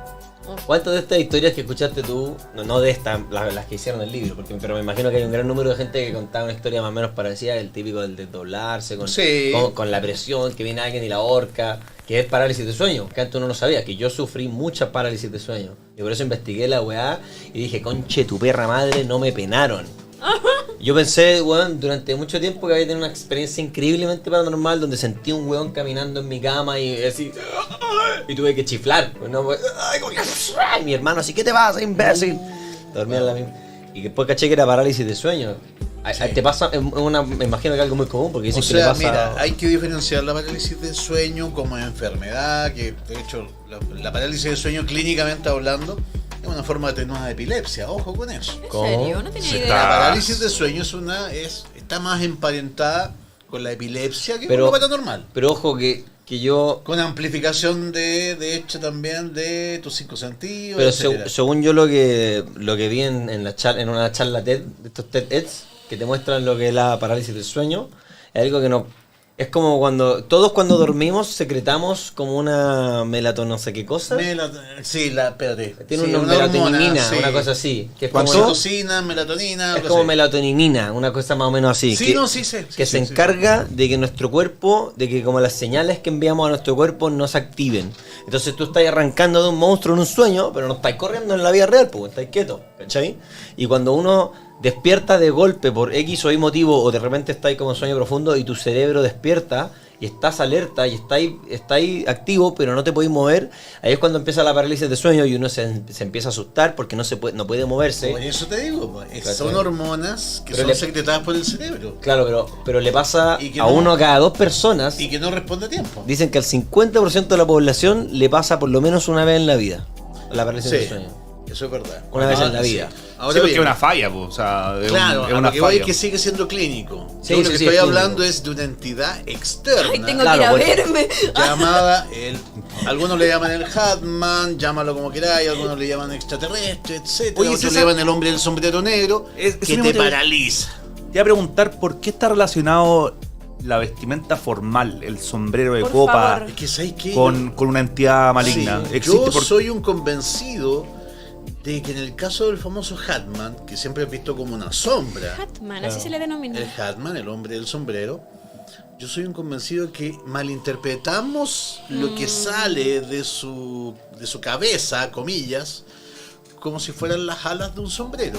¿Cuántas de estas historias que escuchaste tú, no de estas, las que hicieron el libro, pero me imagino que hay un gran número de gente que contaba una historia más o menos parecida, el típico del desdoblarse, Sí. con la presión, que viene alguien y la ahorca, que es parálisis de sueño, que antes uno no sabía, que yo sufrí mucha parálisis de sueño. Y por eso investigué la weá y dije, conche, tu perra madre, no me penaron. Yo pensé, weón, durante mucho tiempo que había tenido una experiencia increíblemente paranormal donde sentí un weón caminando en mi cama y así, y tuve que chiflar. ¿No? Y mi hermano así, ¿qué te pasa, imbécil? Dormía en la misma. Y después caché que era parálisis de sueño. ¿Te pasa? Me imagino que es algo muy común porque dicen O que le sea, pasa... mira, hay que diferenciar la parálisis del sueño como enfermedad, que de hecho la parálisis del sueño clínicamente hablando es una forma de tener una epilepsia, ojo con eso. ¿En ¿Cómo? serio? No tenía Sí, idea. La está. parálisis del sueño está más emparentada con la epilepsia que Pero- con lo paranormal. Pero ojo que yo... Con amplificación de hecho también de tus 5 sentidos, Pero etcétera. según yo lo que vi en una charla TED, de estos TED-Eds, que te muestran lo que es la parálisis del sueño, es algo que no... Es como cuando dormimos secretamos como una melatonina, no sé qué cosa. Espérate. Tiene Sí, una hormona, melatonina, sí. una cosa así. Que es como, Oxitocina, melatonina, es algo como así. melatonina, una cosa más o menos así. Sí, que, no, sí sé. que se encarga de que nuestro cuerpo, de que como las señales que enviamos a nuestro cuerpo no se activen. Entonces tú estás arrancando de un monstruo en un sueño, pero no estás corriendo en la vida real, pues estás quieto, ¿cachai? Y cuando uno despierta de golpe por X o Y motivo, o de repente estás como en sueño profundo y tu cerebro despierta y estás alerta y estás activo, pero no te podés mover, ahí es cuando empieza la parálisis de sueño y uno se empieza a asustar porque no puede moverse. Por eso te digo, pues, ¿Cachai? son hormonas que Pero son le- secretadas por el cerebro Claro, pero le pasa Y que a no- uno cada 2 personas. y que no responde a tiempo. Dicen que al 50% de la población le pasa por lo menos una vez en la vida la parálisis del Sí, sueño. eso es verdad. Una vez en Ahora la sí. vida. Ahora Sí, porque bien, es una falla, pues, o sea, es claro, es a una lo que voy falla. es que sigue siendo clínico. Sí, Yo lo sí, que sí, estoy es hablando clínico. es de una entidad externa. Ay, tengo Claro, que bueno. ir a verme. llamada algunos le llaman el Hatman, llámalo como queráis, algunos le llaman extraterrestre, etcétera, Oye, otros le César, llaman el hombre del sombrero negro, eso que mismo te te- paraliza. Te iba a preguntar por qué está relacionado la vestimenta formal, el sombrero de Por copa, favor. Es que ¿sabes qué? con una entidad maligna. Sí, Existe yo por... soy un convencido de que en el caso del famoso Hatman, que siempre he visto como una sombra, Hatman, así se le denomina. el Hatman, el hombre del sombrero, yo soy un convencido de que malinterpretamos lo que sale de su cabeza, comillas, como si fueran las alas de un sombrero.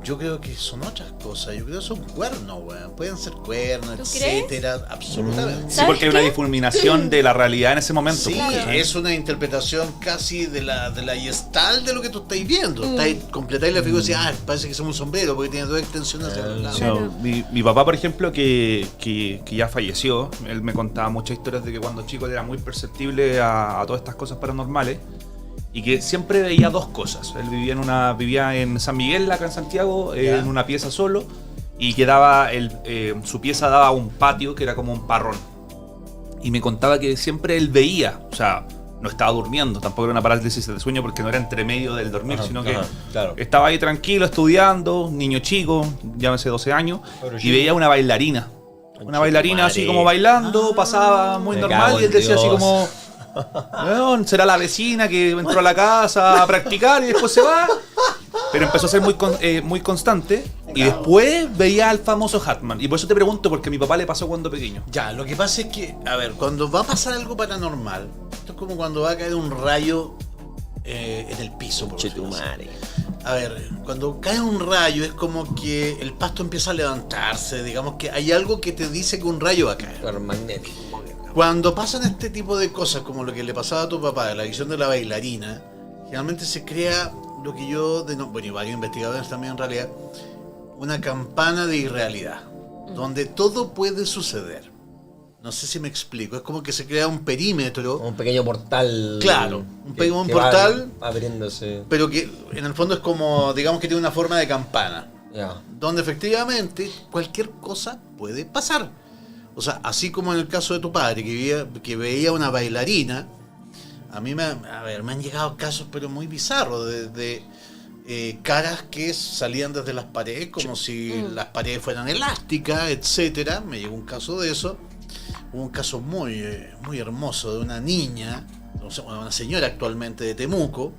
Yo creo que son otras cosas. Yo creo que son cuernos, weón. Pueden ser cuernos, ¿Tú etcétera. Absolutamente. Sí, ¿Sabes porque hay una qué? difuminación de la realidad en ese momento. Sí, ¿cachai? es una interpretación casi de la gestal de lo que tú estáis viendo. Estáis, completáis la figura y decís, parece que es un sombrero porque tiene dos extensiones hacia los lados. Sí, Claro. mi papá, por ejemplo, que ya falleció, él me contaba muchas historias de que cuando chico era muy perceptible a todas estas cosas paranormales y que siempre veía dos cosas. Él vivía en San Miguel, acá en Santiago, Ya. en una pieza solo, y que su pieza daba a un patio que era como un parrón. Y me contaba que siempre él veía, o sea, no estaba durmiendo, tampoco era una parálisis de sueño porque no era entre medio del dormir, Ajá, sino que claro. estaba ahí tranquilo estudiando, niño chico, llámese 12 años, y veía una bailarina. Una bailarina así como bailando, pasaba muy Me normal cago y él en decía así Dios. como, "Weón, será la vecina que entró a la casa a practicar y después se va". Pero empezó a ser muy constante y después veía al famoso Hatman. Y por eso te pregunto, porque a mi papá le pasó cuando pequeño. Ya, lo que pasa es que, a ver, cuando va a pasar algo paranormal, esto es como cuando va a caer un rayo en el piso, por decirlo así. Chetumare. A ver, cuando cae un rayo es como que el pasto empieza a levantarse, digamos que hay algo que te dice que un rayo va a caer. Claro, magnético. Cuando pasan este tipo de cosas, como lo que le pasaba a tu papá, la visión de la bailarina, generalmente se crea lo que bueno, y varios investigadores también en realidad, una campana de irrealidad, donde todo puede suceder. No sé si me explico, es como que se crea un perímetro, Un pequeño portal. Claro, un pequeño que portal. va abriéndose. pero que en el fondo es como, digamos que tiene una forma de campana, Ya. donde efectivamente cualquier cosa puede pasar. O sea, así como en el caso de tu padre, que veía una bailarina, a mí me han llegado casos pero muy bizarros, de caras que salían desde las paredes como si las paredes fueran elásticas, etcétera. Me llegó un caso de eso. Hubo un caso muy, muy hermoso de una niña, o sea, una señora actualmente de Temuco,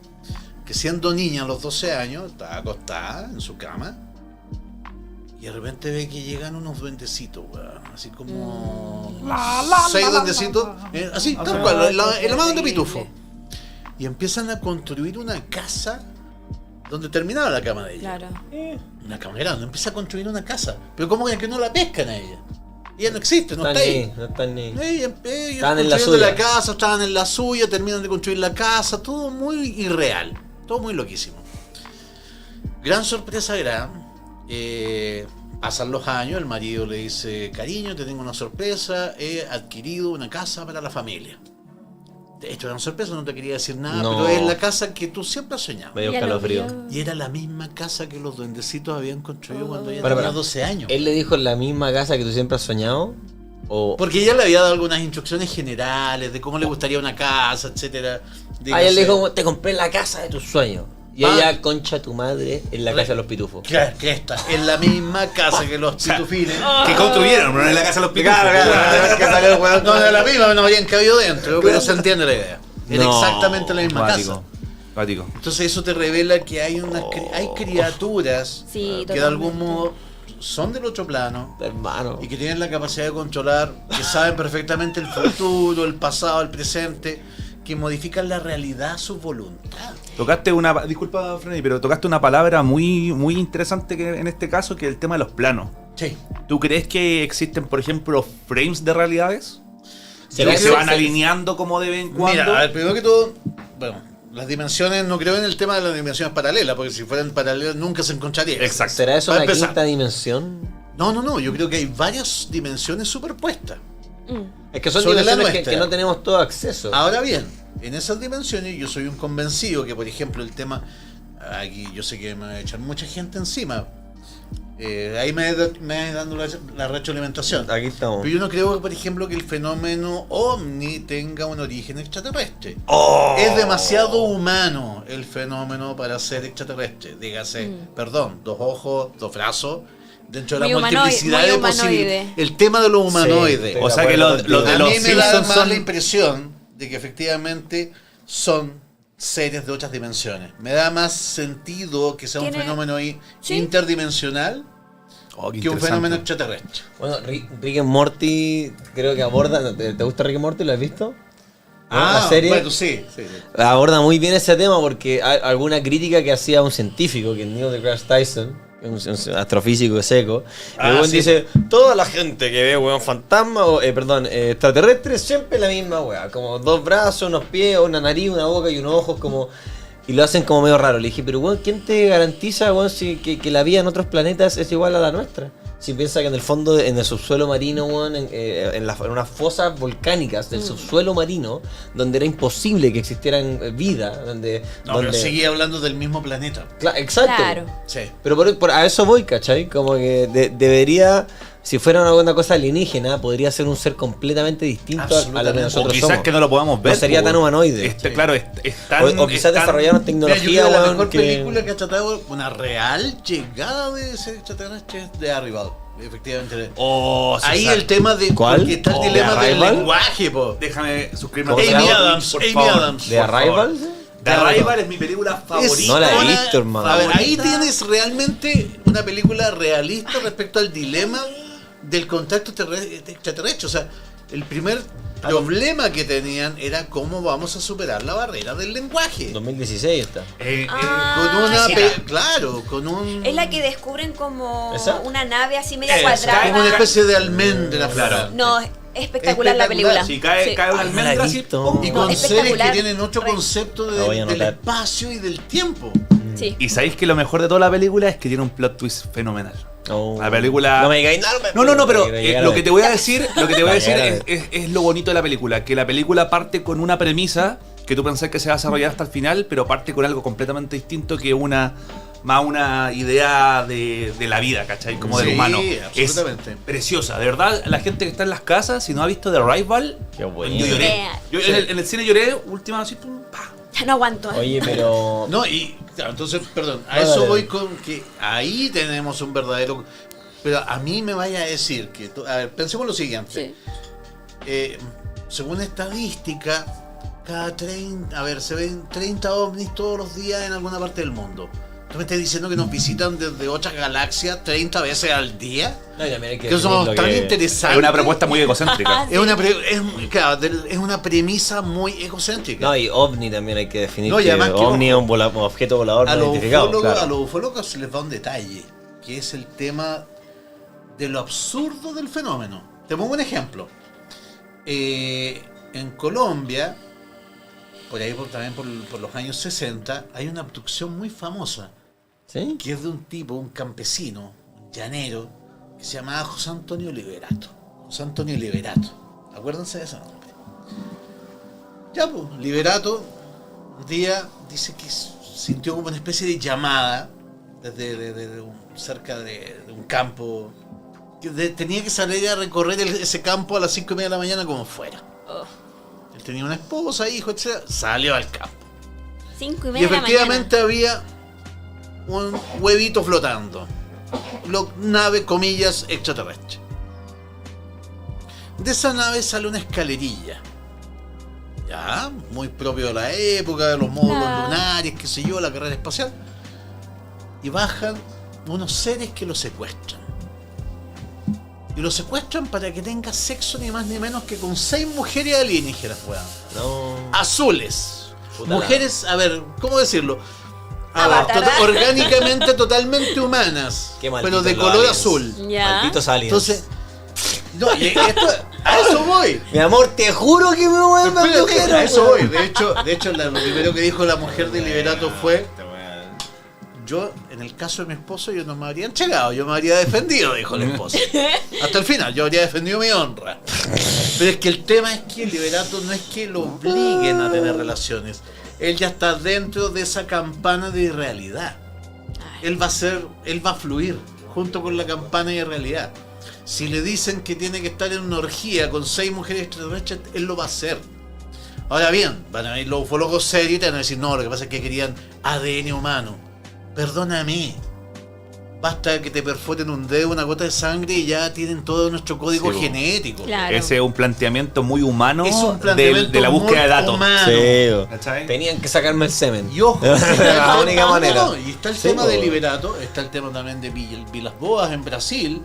que siendo niña a los 12 años, estaba acostada en su cama y de repente ve que llegan unos duendecitos, weón, así como 6 duendecitos, así, tal cual, el amado de Pitufo. Y empiezan a construir una casa donde terminaba la cama de ella. Claro. Una cama grande, empieza a construir una casa. Pero como que no la pescan a ella. Ella no existe, no está ahí. No están ni. Ellos Estaban en la construyendo suya. la casa, estaban en la suya, terminan de construir la casa, todo muy irreal, todo muy loquísimo. Gran sorpresa gran. Pasan los años, el marido le dice, cariño, te tengo una sorpresa, he adquirido una casa para la familia. De hecho, era una sorpresa, no te quería decir nada, No. pero es la casa que tú siempre has soñado. Me dio Ya lo escalofrío. vio. Y era la misma casa que los duendecitos habían construido cuando ella Para, tenía para. 12 años. ¿Él le dijo en la misma casa que tú siempre has soñado? ¿O Porque ella le había dado algunas instrucciones generales de cómo le gustaría una casa, etcétera. Ah, él le dijo, te compré la casa de tus sueños? Y Ah. ella, concha tu madre, en la casa de los pitufos. Claro, que esta es la misma casa que los pitufines. Que construyeron, pero no en la casa de los pitufos. Claro, que salió el hueón. No, era la misma, no habían cabido dentro, pero se entiende la idea. Era No. exactamente la misma Cuático, casa. cuático. Entonces eso te revela que hay hay criaturas Sí, que de algún totalmente. modo son del otro plano Hermano. y que tienen la capacidad de controlar, que saben perfectamente el futuro, el pasado, el presente, que modifican la realidad a su voluntad. Tocaste disculpa Freddy, pero tocaste una palabra muy, muy interesante que en este caso, que es el tema de los planos. Sí. ¿Tú crees que existen, por ejemplo, frames de realidades? ¿Será Que que se van se- alineando como de vez en cuando. Mira, a ver, primero que todo, bueno, las dimensiones, no creo en el tema de las dimensiones paralelas, porque si fueran paralelas nunca se encontrarían. Exacto. ¿Será eso Para una empezar. quinta dimensión? No, yo creo que hay varias dimensiones superpuestas. Es que son Sobre la dimensiones nuestra. que no tenemos todo acceso. Ahora bien, en esas dimensiones yo soy un convencido que, por ejemplo, el tema, aquí yo sé que me va a echar mucha gente encima, ahí me va dando la retroalimentación. Aquí estamos. Pero yo no creo, por ejemplo, que el fenómeno ovni tenga un origen extraterrestre. Es demasiado humano el fenómeno para ser extraterrestre. Dígase, perdón, 2 ojos, 2 brazos, dentro de Muy la multiplicidad muy de humanoide. posibilidades. El tema de lo humanoide. Sí, O sea de que acuerdo los de A los mí me da Simpsons más son... la impresión de que efectivamente son seres de otras dimensiones. Me da más sentido que sea un Tiene- fenómeno Sí. interdimensional Oh, qué que un interesante. fenómeno extraterrestre. Bueno, Rick and Morty creo que aborda. ¿Te gusta Rick and Morty? ¿Lo has visto? ¿No? La serie bueno, sí. aborda muy bien ese tema porque hay alguna crítica que hacía un científico, que es Neil deGrasse Tyson, un astrofísico seco. Ah, Y el weón sí. dice, toda la gente que ve, weón, fantasma, extraterrestres, siempre la misma weá. Como 2 brazos, unos pies, una nariz, una boca y unos ojos como... Y lo hacen como medio raro. Le dije, pero weón, ¿quién te garantiza, weón, que la vida en otros planetas es igual a la nuestra? Si piensa que en el fondo, en el subsuelo marino, weón, en unas fosas volcánicas del subsuelo marino, donde era imposible que existieran vida, donde... No, pero seguía hablando del mismo planeta. Exacto. Claro. Sí. Pero a eso voy, ¿cachai? Como que debería, si fuera una cosa alienígena, podría ser un ser completamente distinto a lo que Absolutamente. nosotros O quizás somos. que no lo podamos ver. No sería tan humanoide. Claro, O quizás desarrollaron Mira, yo tecnología, creo que la weón, mejor que... película que ha tratado una real llegada de ese extraterrestre es The Arrival. Efectivamente. Oh, Ahí César, el tema de... ¿Cuál? Porque está el Oh, dilema ¿The del Arrival? lenguaje, po. déjame suscribirme ¿Cómo se Amy llama? Adams, por Amy favor. Adams. ¿De Arrival? The Arrival es mi película favorita. No la he una- visto, hermano. A ver, ahí Favorita. tienes realmente una película realista respecto al dilema del contacto extraterrestre. O sea, el primer problema que tenían era cómo vamos a superar la barrera del lenguaje. 2016 está. Con una... claro, con un... Es la que descubren como ¿Esa? una nave así media Esa, cuadrada. como una especie de almendra. Claro. flotante. No, es espectacular la película. Si cae, Sí. cae una Ay, no la he almendra así, visto. ¡pum! Y No, con seres que espectacular. tienen otro Re- concepto La voy a del anotar. espacio y del tiempo. Sí. Y sabéis que lo mejor de toda la película es que tiene un plot twist fenomenal. Oh. La película... No me digáis nada. No, pero Para llegar a lo que ver. te voy a decir, Para es lo bonito de la película, que la película parte con una premisa que tú pensás que se va a desarrollar hasta el final, pero parte con algo completamente distinto que una idea de la vida, ¿cachai? Como del Sí, humano. absolutamente. Es preciosa, de verdad, la gente que está en las casas, si no ha visto The Arrival, Qué bueno. yo lloré. Vea. Yo en el cine lloré, última así, pum, pa. Ya no aguanto. Oye, pero... No, y claro, entonces, perdón, a No, eso dale. voy con que ahí tenemos un verdadero... Pero a mí me vaya a decir que... A ver, pensemos lo siguiente. Sí. Según estadística, cada 30... A ver, se ven 30 ovnis todos los días en alguna parte del mundo. ¿Tú me estás diciendo que nos visitan desde otras galaxias 30 veces al día? No, y también hay Que somos definir lo tan que- interesantes. Es una propuesta muy egocéntrica. Es claro, es una premisa muy egocéntrica. No, y ovni también hay que definir. No, y que además que, ovni es ojo, un objeto volador a no los identificado. ufólogos, Claro. a los ufólogos se les da un detalle, que es el tema de lo absurdo del fenómeno. Te pongo un ejemplo. En Colombia, por ahí también por los años 60, hay una abducción muy famosa, ¿Sí? que es de un tipo, un campesino, un llanero, que se llamaba José Antonio Liberato. José Antonio Liberato. Acuérdense de ese nombre. Ya, pues, Liberato, un día dice que sintió como una especie de llamada desde cerca de un campo. Que tenía que salir a recorrer ese campo a las 5:30 de la mañana como fuera. Oh. Él tenía una esposa, hijo, etc. Salió al campo. 5:30 Y de la efectivamente había un huevito flotando. Nave, comillas, extraterrestre. De esa nave sale una escalerilla. Ya, muy propio de la época, de los módulos Claro. lunares, qué sé yo, la carrera espacial. Y bajan unos seres que lo secuestran. Y lo secuestran para que tenga sexo ni más ni menos que con 6 mujeres alienígenas, weón. No. Azules. Puta Mujeres, a ver, ¿cómo decirlo? A ver, Avatar. orgánicamente totalmente humanas, Qué pero malditos de los color aliens. azul. Ya. Malditos aliens. Entonces, no, y a eso voy. Mi amor, te juro que me voy a dar Espérate, a eso voy. De hecho, lo primero que dijo la mujer de Liberato fue: yo, en el caso de mi esposo, yo no me habría entregado, yo me habría defendido, dijo la esposa. Hasta el final, yo habría defendido mi honra. Pero es que el tema es que el Liberato no es que lo obliguen a tener relaciones. Él ya está dentro de esa campana de irrealidad. Él va a fluir junto con la campana de irrealidad. Si le dicen que tiene que estar en una orgía con 6 mujeres extraterrestres, él lo va a hacer. Ahora bien, van a venir los ufólogos serios y te van a decir: no, lo que pasa es que querían ADN humano. Perdóname. Basta que te perforen un dedo, una gota de sangre y ya tienen todo nuestro código Sí, genético. Claro. Ese es un planteamiento muy humano Es un planteamiento de la búsqueda muy de datos. humano. Sí, ¿Cachai? tenían que sacarme el semen. Y ojo, La única manera. y está el Sí, tema po. de Liberato, está el tema también de Vilas Boas en Brasil.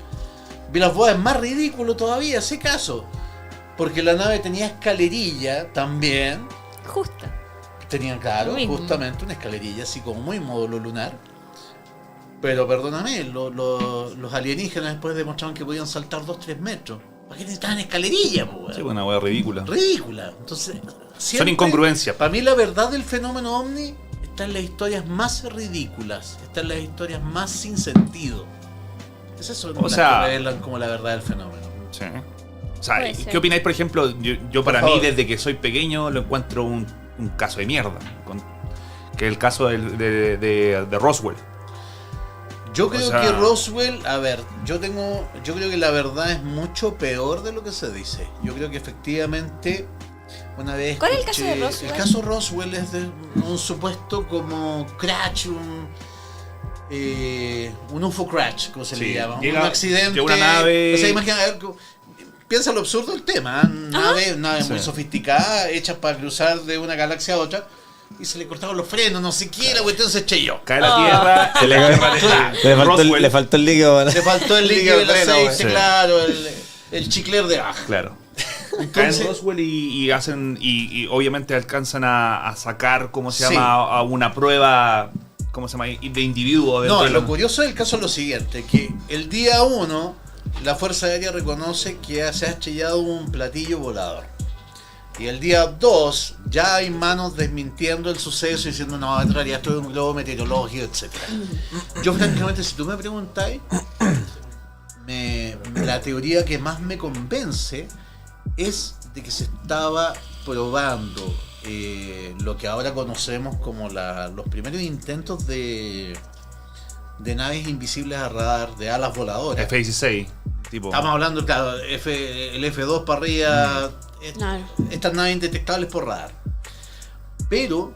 Vilas Boas es más ridículo todavía, ese caso. Porque la nave tenía escalerilla también. Justo. Tenían, claro, Lo mismo. justamente una escalerilla, así como muy módulo lunar. Pero perdóname, los alienígenas después demostraron que podían saltar 2-3 metros. ¿Para qué necesitaban escalerillas, po, weón? Sí, una hueá ridícula. Ridícula. Entonces, Son incongruencias. Para mí la verdad del fenómeno ovni está en las historias más ridículas, está en las historias más sin sentido. Esas son las que revelan como la verdad del fenómeno. Sí. O sea, Puede ser. ¿qué opináis, por ejemplo? Yo para Por mí, favor. desde que soy pequeño, lo encuentro un caso de mierda. Que es el caso de Roswell. Yo creo O sea, que Roswell, a ver, yo creo que la verdad es mucho peor de lo que se dice. Yo creo que efectivamente una vez ¿Cuál es el caso de escuché- Roswell? El caso Roswell es de un supuesto como crash, un UFO crash, como se le Sí, llama, llega- un accidente. llega una nave- O sea, imagina, a ver, piensa lo absurdo del tema, nave muy Sí. sofisticada, hecha para cruzar de una galaxia a otra. Y se le cortaron los frenos, no sé qué, la cuestión se estrelló. Cae la tierra. Se le- la tierra Le faltó el líquido. Le faltó el líquido del freno, aceite, sí. claro, el chicler de baja. Claro. Caen Entonces, en Roswell y hacen y obviamente alcanzan a sacar, ¿cómo se Sí. llama? A una prueba, ¿cómo se llama? De individuo. dentro no, de lo la- curioso del caso es lo siguiente, que el día 1 la Fuerza Aérea reconoce que se ha estrellado un platillo volador. Y el día 2 ya hay manos desmintiendo el suceso y diciendo no, en realidad esto es un globo meteorológico, etc. Yo francamente, si tú me preguntáis, la teoría que más me convence es de que se estaba probando lo que ahora conocemos como los primeros intentos de naves invisibles a radar, de alas voladoras. F-16. Tipo. Estamos hablando, claro, el F2 para arriba, Claro. estas naves indetectables por radar. Pero,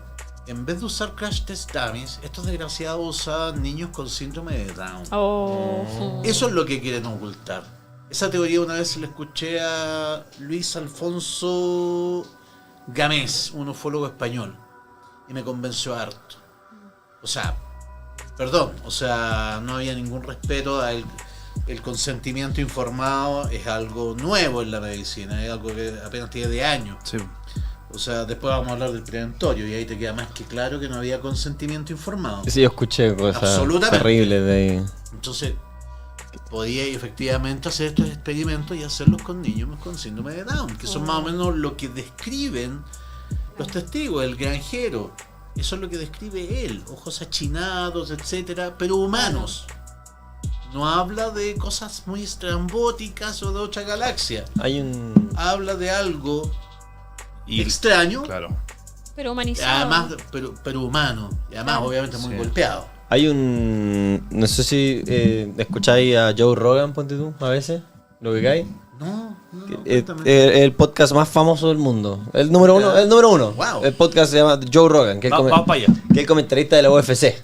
en vez de usar crash test dummies, estos desgraciados usaban niños con síndrome de Down. Oh. Eso es lo que quieren ocultar. Esa teoría una vez se la escuché a Luis Alfonso Gamés, un ufólogo español, y me convenció harto. O sea, no había ningún respeto a el consentimiento informado. Es algo nuevo en la medicina, es algo que apenas tiene de años. Sí. O sea, después vamos a hablar del preventorio y ahí te queda más que claro que no había consentimiento informado. Sí, yo escuché cosas Absolutamente. terribles de ahí. Entonces, podía efectivamente hacer estos experimentos y hacerlos con niños con síndrome de Down, que son más o menos lo que describen los testigos, el granjero. Eso es lo que describe él, ojos achinados, etcétera, pero humanos. No habla de cosas muy estrambóticas o de otra galaxia. Hay un... Habla de algo Y, extraño, Claro. Pero humanizado. además, pero humano, y además Claro. obviamente muy Sí. golpeado. Hay un... No sé si escucháis a Joe Rogan, ponte tú, a veces. ¿Lo ubicáis? No, cuéntame. El podcast más famoso del mundo. El número uno. Wow. El podcast se llama Joe Rogan, que es Vamos para allá. que es el comentarista de la UFC.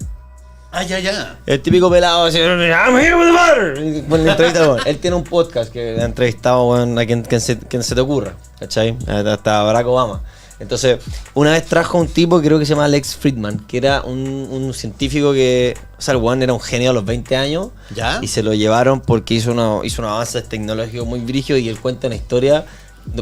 Ya. El típico pelado así, I'm here with the butter. Y pone la entrevista, bueno. Él tiene un podcast que ha entrevistado, bueno, a quien se te ocurra, ¿cachai? Hasta Barack Obama. Entonces, una vez trajo un tipo, creo que se llama Lex Friedman, que era un científico que, o sea, el weón era un genio a los 20 años. ¿Ya? Y se lo llevaron porque hizo unos avances tecnológicos muy brígidos y él cuenta una historia,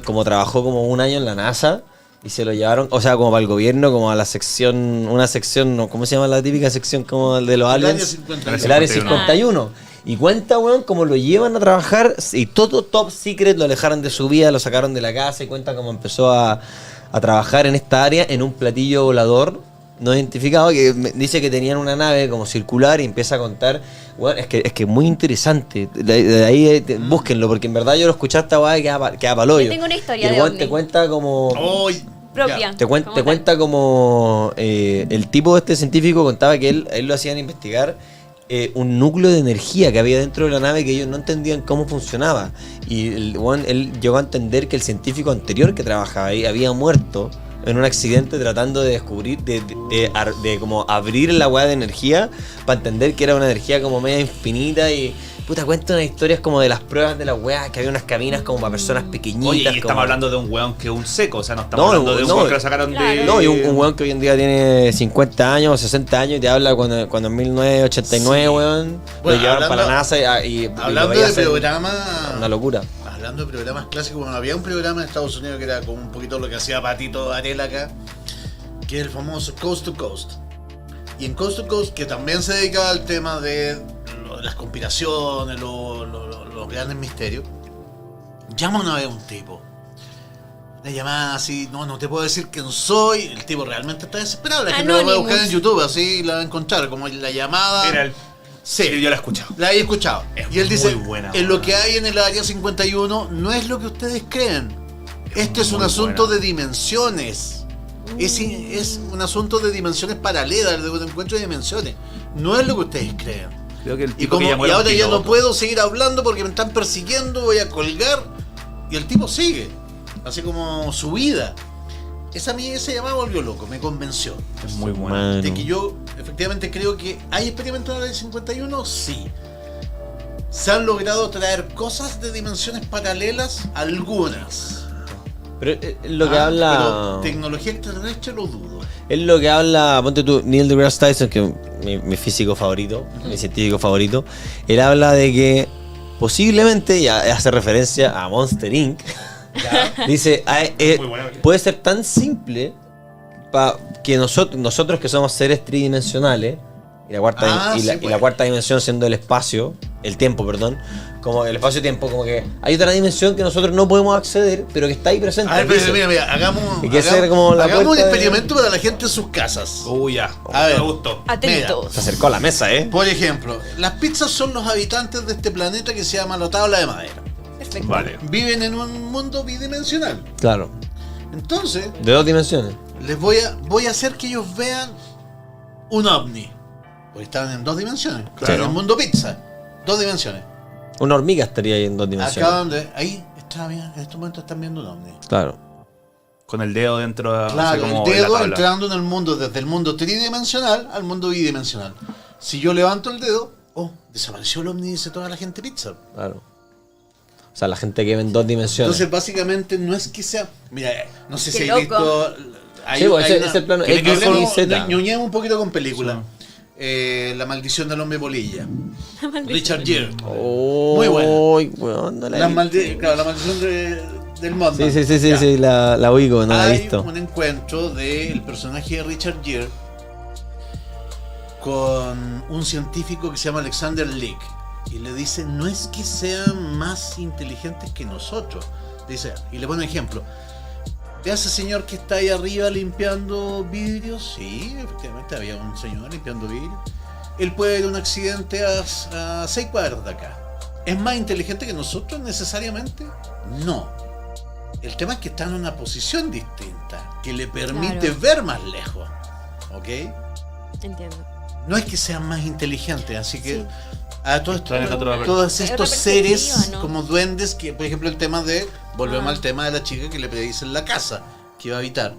como trabajó como un año en la NASA. Y se lo llevaron, o sea, como para el gobierno, como a la sección, una sección, ¿no? ¿Cómo se llama la típica sección como de los El área aliens? 51. El área 51. Y cuenta, weón, cómo lo llevan a trabajar y todo top secret, lo alejaron de su vida, lo sacaron de la casa y cuenta cómo empezó a trabajar en esta área en un platillo volador no identificado que dice que tenían una nave como circular y empieza a contar. Weón, es que es muy interesante. De ahí búsquenlo, porque en verdad yo lo escuché hasta weón, queda pa'l hoyo. Yo tengo una historia Y el de weón ovni. te cuenta como... Ay, Propia. ya. Te Como tal. cuenta como el tipo de este científico contaba que él lo hacían investigar un núcleo de energía que había dentro de la nave que ellos no entendían cómo funcionaba. Y él llegó a entender que el científico anterior que trabajaba ahí había muerto en un accidente tratando de descubrir, de como abrir la hueá de energía para entender que era una energía como media infinita y... Puta, cuenta unas historias como de las pruebas de las weas, que había unas cabinas como para personas pequeñitas. Oye, y como- estamos hablando de un weón que es un seco, o sea, no estamos No, hablando de un no, weón que lo sacaron claro. de... No, y un weón que hoy en día tiene 50 años, 60 años y te habla cuando en 1989, Sí. weón, Bueno, lo llevaron hablando- para la NASA y lo Hablando veía de hacer programa. una locura. Hablando de programas clásicos, bueno, había un programa en Estados Unidos que era como un poquito lo que hacía Patito Varela acá, que es el famoso Coast to Coast. Y en Coast to Coast, que también se dedicaba al tema de las conspiraciones, los grandes misterios, llama una vez a un tipo. La llamada así, no te puedo decir quién soy. El tipo realmente está desesperado. La gente lo puede buscar en YouTube, así la va a encontrar. Como la llamada. Era el... Sí, yo la he escuchado. La he escuchado. Y él dice, muy buena, en lo que hay en el área 51 no es lo que ustedes creen. Este es un asunto de dimensiones. Es un asunto de dimensiones paralelas, de un encuentro de dimensiones. No es lo que ustedes creen. Creo que el Y, tipo como, que llamó y era un ahora ya no piloto. puedo seguir hablando porque me están persiguiendo, voy a colgar. Y el tipo sigue. Así como su vida. Ese llamado volvió loco, me convenció. Es muy bueno. Mano. De que yo efectivamente creo que hay experimentos en el 51, sí. Se han logrado traer cosas de dimensiones paralelas, algunas. Pero lo que habla. Pero tecnología extraterrestre lo dudo. Es lo que habla, ponte tú, Neil deGrasse Tyson, que es mi físico favorito, mi científico favorito. Él habla de que posiblemente, y hace referencia a Monster Inc. Dice, Muy bueno. puede ser tan simple que nosotros que somos seres tridimensionales, y la cuarta, sí, y la cuarta dimensión siendo el espacio, el tiempo, perdón, como el espacio-tiempo, como que hay otra dimensión que nosotros no podemos acceder, pero que está ahí presente. A ver, Dice. mira, hagamos, Y que esa era como la hagamos un puerta de- experimento para la gente en sus casas. Ya. A ver. Me gustó. Atentos. Se acercó a la mesa, ¿eh? Por ejemplo, las pizzas son los habitantes de este planeta que se llama la tabla de madera. Perfecto. Vale. Viven en un mundo bidimensional. Claro, Entonces, de 2 dimensiones. les voy a hacer que ellos vean un ovni. Porque estaban en 2 dimensiones. Claro. En el mundo pizza. 2 dimensiones. Una hormiga estaría ahí en 2 dimensiones. Acá donde. Ahí está bien. En este momento están viendo un ovni. Claro. Con el dedo dentro de Claro, como el en la dedo tabla. entrando en el mundo, desde el mundo tridimensional al mundo bidimensional. Si yo levanto el dedo, desapareció el ovni, dice toda la gente pizza. Claro. O sea, la gente que ve en 2 dimensiones. Entonces, básicamente, no es que sea. Mira, no sé Qué si loco. hay visto. Sí, pues, ese es el plano que X, hablemos- Y, Z. ñoñemos un poquito con películas. La maldición del hombre polilla. Richard Gere. Oh, Muy buena. Weón, no la he La, visto. claro, la maldición del Mothman. Sí, Ya. sí, la ubico, no la he Hay visto. un encuentro del personaje de Richard Gere con un científico que se llama Alexander Leak. Y le dice, no es que sean más inteligentes que nosotros. Dice, y le pone un ejemplo. ¿Ve a ese señor que está ahí arriba limpiando vidrios? Sí, efectivamente había un señor limpiando vidrios. Él puede ir a un accidente a 6 cuadras de acá. ¿Es más inteligente que nosotros necesariamente? No. El tema es que está en una posición distinta, que le permite Claro. ver más lejos. ¿Ok? Entiendo. No es que sean más inteligentes, así que Sí. a todos Está en otra- todos Es estos otra seres perspectiva, ¿no? como duendes, que por ejemplo el tema de, volvemos Ah. al tema de la chica que le predicen la casa que iba a habitar.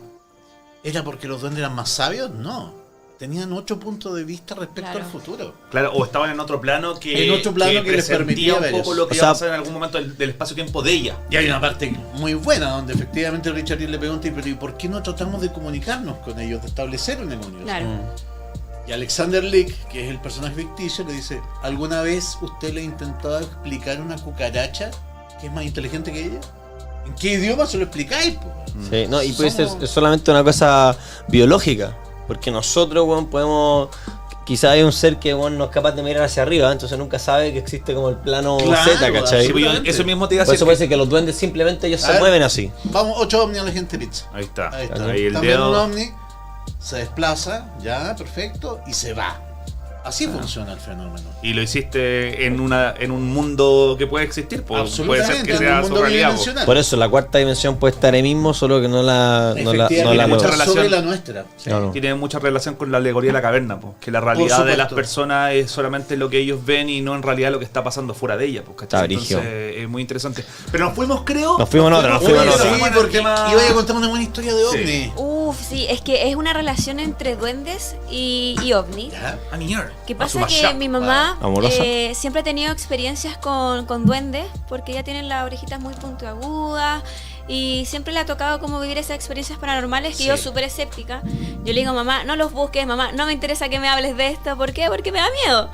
¿Era porque los duendes eran más sabios? No. Tenían otro punto de vista respecto Claro. al futuro. Claro, o estaban en otro plano que, En otro plano que les presentía permitía un ver poco eso. lo que O iba a sea, pasar en algún momento del espacio-tiempo de ella. Y hay una parte muy buena donde efectivamente Richard Gere le pregunta, ¿pero y por qué no tratamos de comunicarnos con ellos, de establecer un universo? Claro. Y Alexander Leak, que es el personaje ficticio, le dice, ¿alguna vez usted le ha intentado explicar a una cucaracha que es más inteligente que ella? ¿En qué idioma se lo explicáis? Po? Sí, no, y puede ser Somos- solamente una cosa biológica. Porque nosotros, weón, podemos. Quizá hay un ser que weón, no es capaz de mirar hacia arriba, entonces nunca sabe que existe como el plano Claro, Z, ¿cachai? Sí, pues yo Absolutamente. eso mismo te iba a Por decir. eso parece que los duendes simplemente ellos A se ver. mueven así. Vamos, 8 ovnis a la gente pizza. Ahí está. Ahí está. Ahí el También un dedo. ovni se desplaza, ya, perfecto, y se va. Así funciona el fenómeno. Y lo hiciste en un mundo que puede existir. Pues, puede ser que en sea un su mundo realidad. pues. bidimensional. Por eso la cuarta dimensión puede estar ahí mismo, solo que no la Efectivamente, no la mucha logra. relación. sobre la nuestra. Sí. Claro. Tiene mucha relación con la alegoría de la caverna, pues, que la realidad de las supuesto. personas es solamente lo que ellos ven y no en realidad lo que está pasando fuera de ellas. Pues, ¿cachai? Está brígido. Entonces es muy interesante. Pero nos fuimos, creo. Nos fuimos en otra, nos fuimos en Oye, otra. sí, Bueno, porque el tema- iba a contar una buena historia de Sí. ovni. Uf, sí, es que es una relación entre duendes y ovnis. Ya. A Nier. ¿Qué A pasa? su Que mashup. mi mamá Amorosa. siempre ha tenido experiencias con duendes, porque ella tiene las orejitas muy puntiagudas y siempre le ha tocado como vivir esas experiencias paranormales que Sí. yo súper escéptica. Yo le digo, mamá, no los busques, mamá, no me interesa que me hables de esto. ¿Por qué? Porque me da miedo.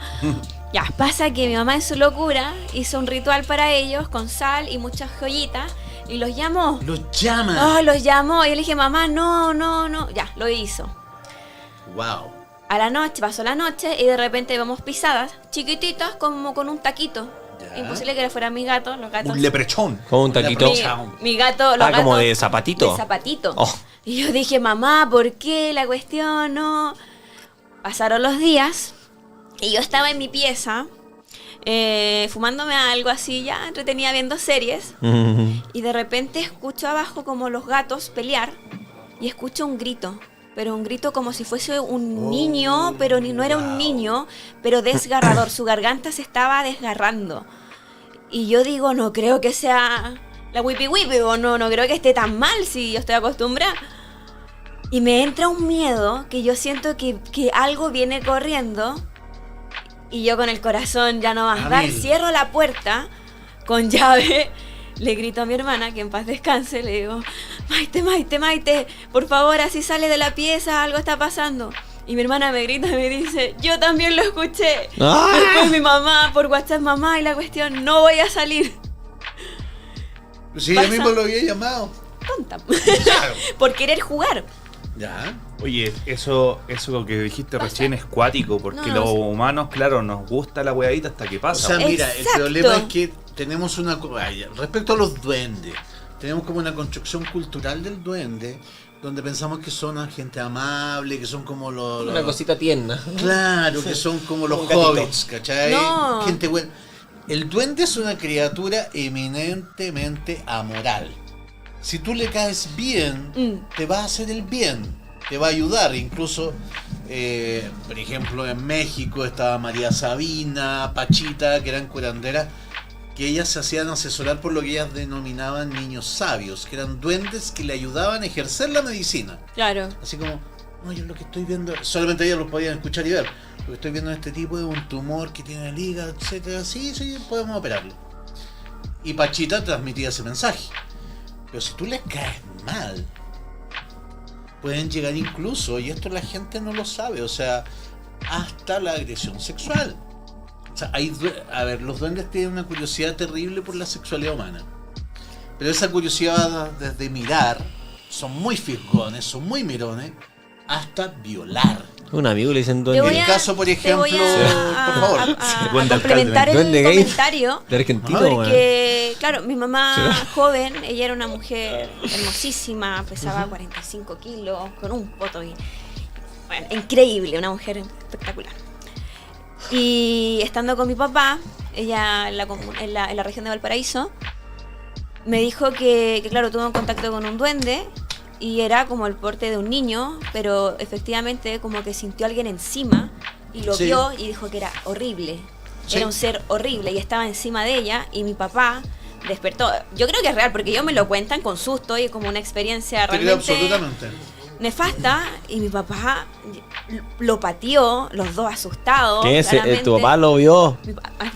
Ya, pasa que mi mamá en su locura hizo un ritual para ellos con sal y muchas joyitas y los llamó. Los llama. Oh, los llamó y yo le dije, mamá, no. Ya, lo hizo. Wow. A la noche, pasó la noche y de repente vemos pisadas chiquititas como con un taquito. Ya. Imposible que fueran mis gatos, los gatos. Un leprechón. Como un taquito. Mi gato, los Como gatos de zapatito. de zapatito. Oh. Y yo dije, mamá, ¿por qué la cuestión? No. Pasaron los días y yo estaba en mi pieza fumándome algo así, ya entretenida viendo series. Y de repente escucho abajo como los gatos pelear y escucho un grito. Pero un grito como si fuese un niño, pero no era un niño, pero desgarrador. Su garganta se estaba desgarrando. Y yo digo, no creo que sea la wipi wipi, o no creo que esté tan mal si yo estoy acostumbrada. Y me entra un miedo que yo siento que algo viene corriendo. Y yo con el corazón ya no vas a dar, cierro la puerta con llave. Le grito a mi hermana, que en paz descanse, le digo, Maite, por favor, así sale de la pieza, algo está pasando. Y mi hermana me grita y me dice, yo también lo escuché. ¡Ah! Después mi mamá, por WhatsApp, mamá, y la cuestión, no voy a salir. Si ella mismo lo había llamado. Tonta. Claro. Por querer jugar. Ya. Oye, eso que dijiste recién es cuático, porque No, los sí. humanos, claro, nos gusta la hueadita hasta que O pasa. sea, mira, el Exacto. problema es que tenemos respecto a los duendes, tenemos como una construcción cultural del duende, donde pensamos que son gente amable, que son como los... Una cosita tierna. Claro, que son como los Un gatito. hobbits, ¿cachai? No. Gente buena. El duende es una criatura eminentemente amoral. Si tú le caes bien, te va a hacer el bien, te va a ayudar. Incluso, por ejemplo, en México estaba María Sabina, Pachita, que eran curanderas, que ellas se hacían asesorar por lo que ellas denominaban niños sabios, que eran duendes que le ayudaban a ejercer la medicina. Claro. Así como, no, yo lo que estoy viendo, solamente ellos lo podían escuchar y ver. Lo que estoy viendo en este tipo es un tumor que tiene el hígado, etcétera. Sí, podemos operarlo. Y Pachita transmitía ese mensaje. Pero si tú les caes mal, pueden llegar incluso, y esto la gente no lo sabe, o sea, hasta la agresión sexual. O sea, los duendes tienen una curiosidad terrible por la sexualidad humana. Pero esa curiosidad va desde mirar, son muy fisgones, son muy mirones, hasta violar. Un amigo le dicen Te duende. voy El a- caso, por te ejemplo, voy a- por favor. a Duende complementar alcalde, el duende gay. comentario. De Argentina, Porque, claro, mi mamá ¿Será? joven, ella era una mujer hermosísima, pesaba 45 kilos, con un poto y, bueno, increíble, una mujer espectacular. Y estando con mi papá, ella en la región de Valparaíso, me dijo que, claro, tuvo un contacto con un duende y era como el porte de un niño, pero efectivamente como que sintió a alguien encima y lo Sí. vio y dijo que era horrible. Sí. Era un ser horrible y estaba encima de ella y mi papá despertó. Yo creo que es real porque ellos me lo cuentan con susto y como una experiencia Te creo realmente absolutamente. nefasta y mi papá lo pateó, los dos asustados. ¿Qué es? claramente. ¿Tu papá lo vio?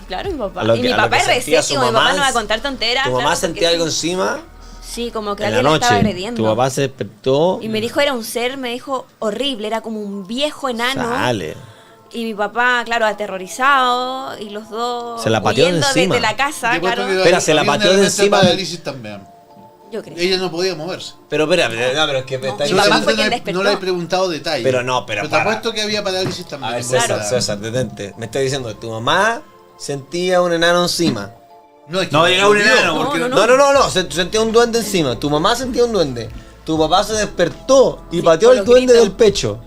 Claro, mi papá. A lo Y que- mi a lo papá que es sentía su recético, mi papá mamá, no va a contar tonteras. ¿Tu mamá claro, sentía porque algo sí. encima? Sí, como que En la alguien la estaba noche. agrediendo. Tu papá se despertó. Y me dijo, era un ser, me dijo, horrible, era como un viejo enano. Sale. Y mi papá, claro, aterrorizado, y los dos Se la pateó huyendo encima. de la casa, Te cuento claro. que Espera, se la había un pateó de elemento encima del- parálisis también. Yo creo. Ella no podía moverse. Pero espera, no, pero es que me No, está mi papá diciendo. fue quien no, despertó. no le he preguntado detalles. Pero no, pero te para. apuesto que había parálisis también. A ver, involucrada. César, detente. Me está diciendo que tu mamá sentía un enano encima. No, es que No llegaba un vio. enano, No, porque no, No, sentía un duende encima. Tu mamá sentía un duende. Tu papá se despertó y Sí, pateó por el los duende gritos. del pecho.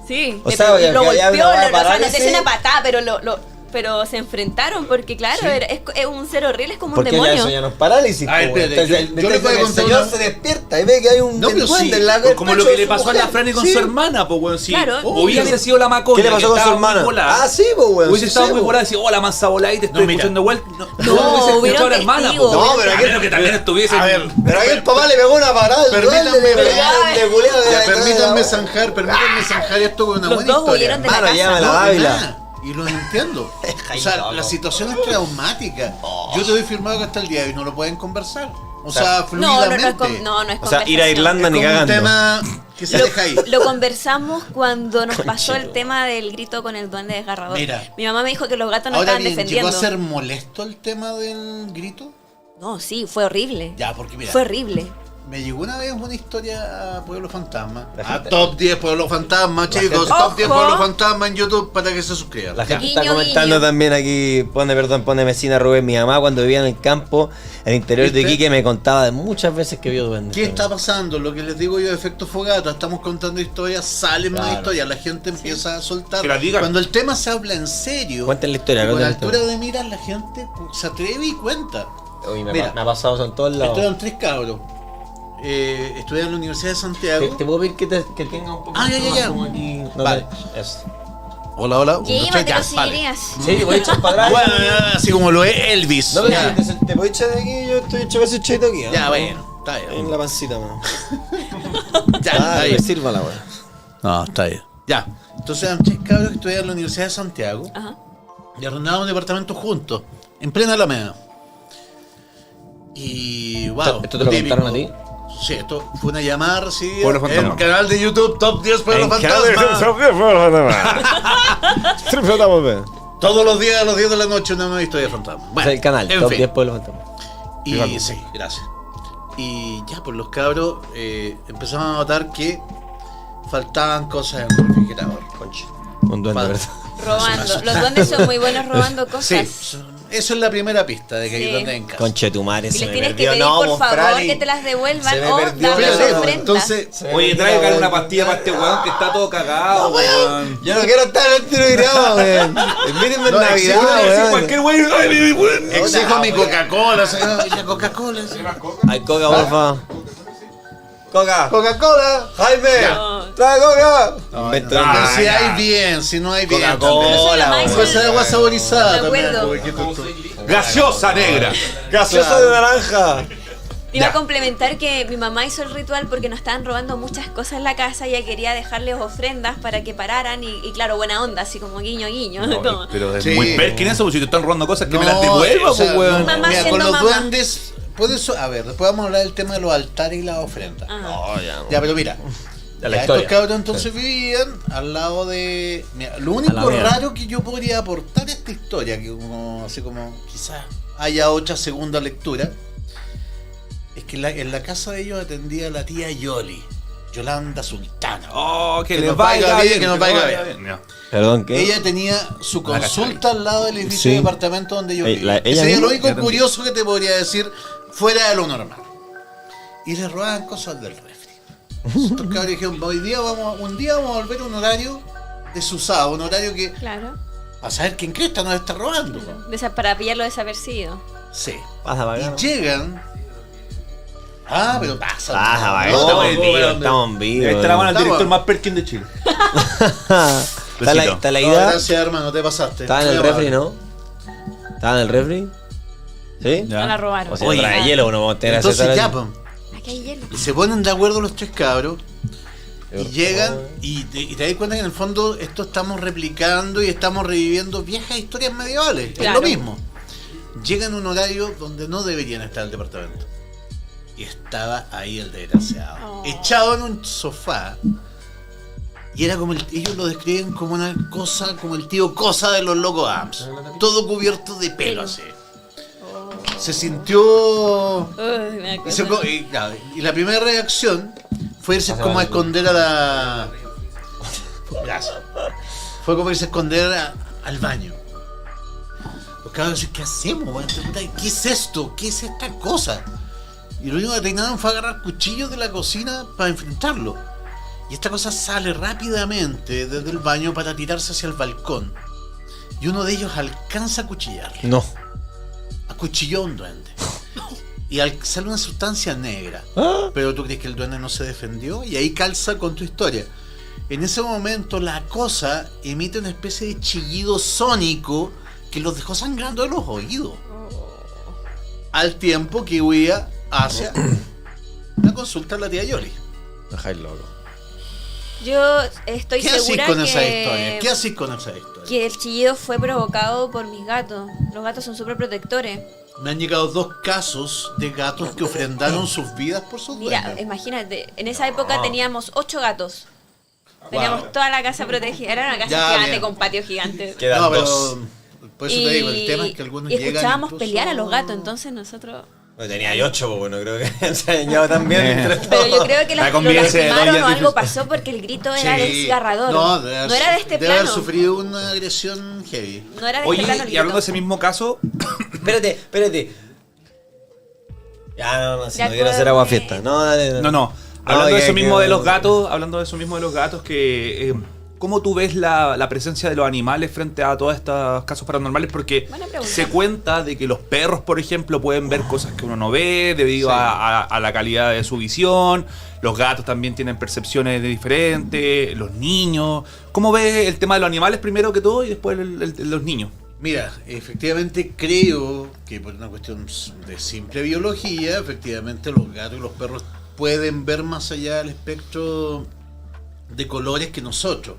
Sí, O sea, y lo que golpeó, había una o sea, no parálisis. te hice una patada, pero se enfrentaron porque, claro, Sí. es un ser horrible, es como un Porque ya demonio. eso ya no es parálisis. A ver, po, espérate, entonces, yo me le está puedo diciendo que contar el señor una- se despierta y ve que hay un No, pero duende sí, en la como lo pecho que de le su pasó a mujer. la Franny con Sí. su hermana, pues weón. Si Claro. hubiese sido la Macoña. ¿Qué le pasó que con su estaba muy hermana? volada, Ah, sí, pues, weón. Hubiese sí estado sé, muy po. volada y decir, hola, mansa volada y te estoy mira. escuchando de vuelta. No, No, hubiese escuchado hubieron a la hermana, testigos. pues. No, pero A aquí- menos que también estuviese. A ver, pero aquí el papá le pegó una parada al Permítanme, duende, le permítanme. pegaron de culeo de Ya, la- permítanme zanjar esto con una Los buena dos historia. huyeron de la Mano, casa. llámala. No, Dávila. nada. Y lo entiendo. O sea, loco. la situación es traumática. Yo te doy firmado que hasta el día de hoy no lo pueden conversar. O sea, sea, No, fluidamente. no es O sea, ir a conversación. Irlanda Es ni como un cagando. tema que se deja ahí. Lo conversamos cuando nos pasó el Conchetumare. tema del grito con el duende desgarrador. Mira. Mi mamá me dijo que los gatos no Ahora estaban bien, defendiendo. ¿llegó a ser molesto el tema del grito? No, sí, fue horrible. Ya, porque mira, Fue horrible. Me llegó una vez una historia a Pueblo Fantasma. La A gente- Top 10 Pueblo Fantasma, chicos. gente- Top 10 ¡Ojo! Pueblo Fantasma en YouTube para que se suscriban. La gente Guiño, está comentando guiño. también aquí, pone Mesina Rubén, mi mamá cuando vivía en el campo, al interior de ¿Viste? Iquique, me contaba de muchas veces que vio duendes. ¿Qué está pasando? Lo que les digo yo, efecto fogata. Estamos contando historias, salen más Claro. historias, la gente empieza a soltar. Que la digan. Cuando el tema se habla en serio, Cuenten la historia, y con cuenten la altura historia. de miras, la gente se atreve y cuenta. Uy, Mira, me ha pasado eso en todos lados. estudian 3 cabros. Estudian en la Universidad de Santiago. ¿Te puedo pedir que tenga un poco Ah, ya. como aquí? No Vale. Eso. Hola, hola. Llévate Ya, los vale. seguirías. Sí, voy a echar para atrás. Bueno, así como lo es Elvis. No, pero ya, te puedo echar de aquí, yo estoy hecho casi echadito aquí. ya, bueno, está bien. En la pancita, man. Ya, está bien. sirva la weá. No, está bien. Ya. Entonces eran 3 cabros que estudiaban en la Universidad de Santiago Ajá. y arrendaban un departamento juntos, en plena Alameda. Y wow. ¿Esto te lo típico. contaron a ti? Sí, esto fue una llamada recibida Pueblo en Fantasma. el canal de YouTube Top 10 Pueblo Fantasma. Todos los días a las 10 de la noche una nueva historia de fantasma. Es el canal, en Top fin. 10 Pueblos Fantasmas. Y sí, gracias. Y ya, pues los cabros empezaron a notar que faltaban cosas en el refrigerador. Concha. Un duende, Vale. ¿verdad? Robando. Los duendes son muy buenos robando cosas. Sí, eso es la primera pista de que hay Sí. duendes en casa. Conche tu madre, Y se les me tienes que perdió. pedir No, por favor Frani. que te las Se devuelvan me o perdió. darles Fíjate, pues, ofrenda. entonces, Oye, traigan una pastilla para este weón que está todo cagado, weón. Yo no quiero estar en este programa, weón. Invítenme en No, Navidad, exijo weón. Cualquier weón. Ay, weón. exijo mi Coca-Cola, señor. La Coca-Cola. Hay coca, porfa. Coca. Coca-Cola. Jaime. No. Trae coca. Invento no. de- Si hay bien, si no hay bien. Coca-Cola, Incluso la weón. maíz Cosa de agua saborizada. Me también, acuerdo. porque tú- Gaseosa negra. Gaseosa de naranja. Iba a Ya. complementar que mi mamá hizo el ritual porque nos estaban robando muchas cosas en la casa y ella quería dejarles ofrendas para que pararan y claro, buena onda, así como guiño guiño. como- Pero es Sí. muy perkin eso, porque si te están robando cosas que me No, las devuelva, o sea, pues, weón. Mamá mira, con siendo los mamá. duendes, a ver, después vamos a hablar del tema de los altares y las ofrendas. Ajá. Oh, ya. Ya, pero mira, De la ya, historia. estos cabros entonces vivían al lado de... Mira, lo único Alameda. raro que yo podría aportar a esta historia, que como, así como quizás haya otra segunda lectura, es que en la casa de ellos atendía la tía Yolanda Sultana. Oh, que Que les nos vaya vaya bien, bien, que nos vaya bien. Ya. Perdón, ¿qué? Ella tenía su consulta al lado del edificio Sí. de departamento donde yo Ey, vivía. ella Sería misma. lo único curioso que te podría decir fuera de lo normal. Y le robaban cosas del refri. Estos cabros dijeron, un día vamos a volver a un horario desusado, un horario que Claro. a saber quién cresta nos está robando. Para pillarlo desapercibido. Sí. Pasa para acá. Y llegan. Ah, pero pasa. Pasa para No, acá. no, Estamos en no, vivo, no, estamos en vivo. Esta la mano al Estamos. director más perkin de Chile. Está la no, idea. gracias, hermano, te pasaste. Estaba en el Muy refri, amable. ¿no? ¿Estaba en el refri? ¿Sí? Ya. No la robaron. O si Oye, no trae hielo, no vamos a tener Entonces acceso a ya, la- pues, Aquí hay hielo. y se ponen de acuerdo los 3 cabros. Y llegan y te das cuenta que en el fondo esto estamos replicando y estamos reviviendo viejas historias medievales. Claro. Es lo mismo. Llegan a un horario donde no deberían estar en el departamento. Y estaba ahí el desgraciado. Oh. Echado en un sofá. Y era como ellos lo describen como una cosa, como el tío Cosa de los Locos Amps. Todo cubierto de pelo así. Se sintió Uy, me da y, se cosa. co- y, claro, y la primera reacción fue irse como a esconder a la. Gracias. Fue como irse a esconder al baño. Los cabros dicen, ¿qué hacemos, weón? ¿Qué es esto? ¿Qué es esta cosa? Y lo único que atinaron fue agarrar cuchillos de la cocina para enfrentarlo. Y esta cosa sale rápidamente desde el baño para tirarse hacia el balcón. Y uno de ellos alcanza a cuchillarle. No. Acuchilló a un duende. Y sale una sustancia negra. ¿Ah? Pero tú crees que el duende no se defendió y ahí calza con tu historia. En ese momento la cosa emite una especie de chillido sónico que los dejó sangrando de los oídos. Al tiempo que huía hacia la consulta de la tía Yoli. Dejáis loco. Yo estoy ¿Qué hacís segura con esa que, historia? ¿Qué hacís con esa historia? que el chillido fue provocado por mis gatos. Los gatos son súper protectores. Me han llegado 2 casos de gatos que ofrendaron sus vidas por sus Mira, duendes. imagínate, en esa época teníamos 8 gatos. Teníamos toda la casa protegida. Era una casa Ya, gigante bien. con patio gigante. Quedan No, dos. pero por eso te digo, el tema es que algunos y llegan escuchábamos incluso- pelear a los gatos, entonces nosotros No, tenía 8, bueno, creo que se han llevado tan bien entre todos. Pero yo creo que La lo convivencia de lastimaron doña o algo difícil. pasó porque el grito era Sí. desgarrador. No, No era de este debe haber plano. sufrido una agresión heavy. No era de Oye, este plano el y hablando de grito. ese mismo caso, Espérate. Ya, no, si Ya no quiero hacer agua acuérdame. fiesta. No, dale. no. Hablando de que- eso mismo que- de los gatos, que ¿cómo tú ves la presencia de los animales frente a todos estos casos paranormales? Porque Buena pregunta. se cuenta de que los perros, por ejemplo, pueden ver cosas que uno no ve debido Sí. a la calidad de su visión. Los gatos también tienen percepciones diferentes. Los niños. ¿Cómo ves el tema de los animales primero que todo y después los niños? Mira, efectivamente creo que por una cuestión de simple biología, efectivamente los gatos y los perros pueden ver más allá del espectro de colores que nosotros.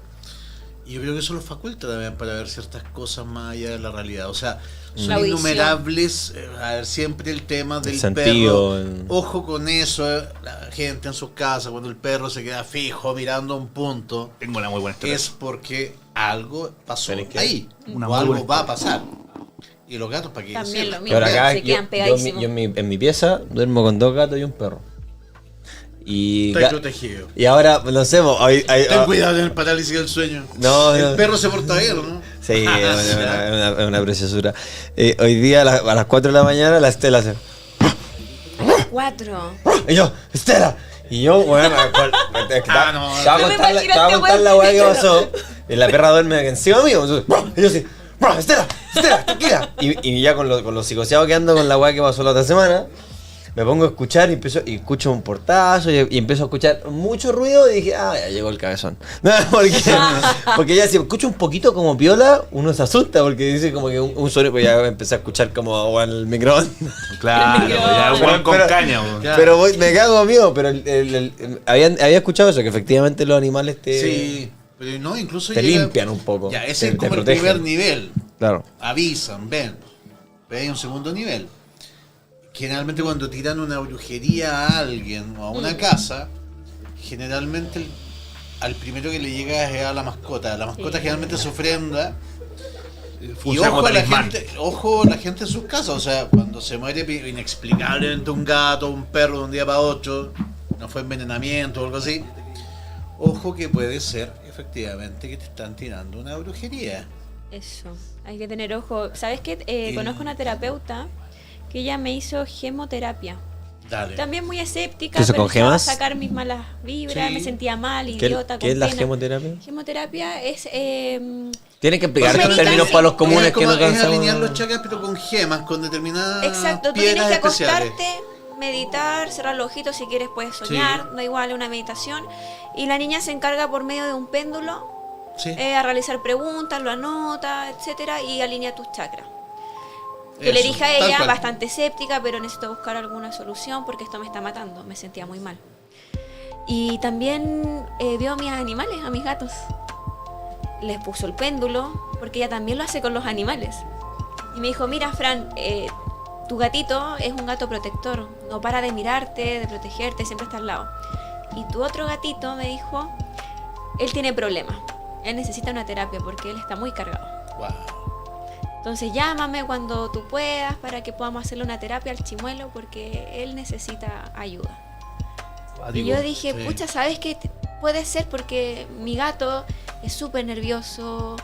Y yo creo que eso los faculta también para ver ciertas cosas más allá de la realidad. O sea, son La audición. innumerables. A ver, siempre el tema del sentido, perro. Ojo con eso, la gente en sus casas, cuando el perro se queda fijo mirando a un punto, Tengo una muy buena historia. es porque algo pasó Tenés que- ahí. Una O muy algo buena va a pasar. Y los gatos, ¿para qué También decirlo? lo mismo. Pero acá se quedan yo pegadísimos. en mi pieza duermo con 2 gatos y un perro. Y, Está protegido. y ahora, no sé, Ten cuidado en el parálisis del sueño. No, el no. perro se porta bien, ¿no? Sí, es una preciosura. Hoy día a las 4 de la mañana la Estela hace. 4. Y yo, Estela. Y yo, bueno, te voy a No me contar imagino la este weá que weón. pasó. Y la perra duerme encima mío. Y yo así, Estela, tranquila. Y ya con los psicoseados que ando con la weá que pasó la otra semana, me pongo a escuchar y escucho un portazo y empiezo a escuchar mucho ruido y dije, ya llegó el cabezón. No, porque ya si escucho un poquito como piola, uno se asusta porque dice como que un sonido, pues ya empecé a escuchar como agua en el microondas. Claro, ya un Pero- buen con pero- caña. weón. Claro. Pero me cago mío, pero había escuchado eso, que efectivamente los animales te, Sí, pero no, incluso te llega- limpian un poco. Ya, ese te es como el protegen. primer nivel. Claro. Avisan, ven. Pero hay un segundo nivel. Generalmente cuando tiran una brujería a alguien o a una casa, generalmente al primero que le llega es a la mascota. La mascota generalmente se ofrenda. Y Funciona como talismán. ojo a la gente en sus casas. O sea, cuando se muere inexplicablemente un gato, un perro de un día para otro, no fue envenenamiento o algo así. Ojo que puede ser efectivamente que te están tirando una brujería. Eso, hay que tener ojo. ¿Sabes qué? Conozco una terapeuta que ella me hizo gemoterapia. Dale. También muy escéptica, ¿Qué eso, pero con necesitaba gemas? sacar mis malas vibras, Sí. me sentía mal, ¿Qué, idiota, qué con es la pena. gemoterapia? Gemoterapia es... Tienes que explicar Pues los términos meditar, para los sí. comunes es que no es cansamos. alinear los chakras pero con gemas, con determinadas Exacto, tú piedras tienes que especiales. acostarte, meditar, cerrar los ojitos si quieres, puedes soñar, da igual, es una meditación. Y la niña se encarga por medio de un péndulo Sí. a realizar preguntas, lo anota, etcétera, y alinea tus chakras. Yo le Eso, dije a tal ella, cual. bastante escéptica, pero necesito buscar alguna solución porque esto me está matando, me sentía muy mal. Y también vio a mis animales, a mis gatos. Les puso el péndulo, porque ella también lo hace con los animales. Y me dijo, mira Fran, tu gatito es un gato protector, no para de mirarte, de protegerte, siempre está al lado. Y tu otro gatito, me dijo, él tiene problemas, él necesita una terapia porque él está muy cargado. Wow. Entonces llámame cuando tú puedas para que podamos hacerle una terapia al chimuelo porque él necesita ayuda. Y yo dije, Sí. pucha, ¿sabes qué? Puede ser porque mi gato es súper nervioso,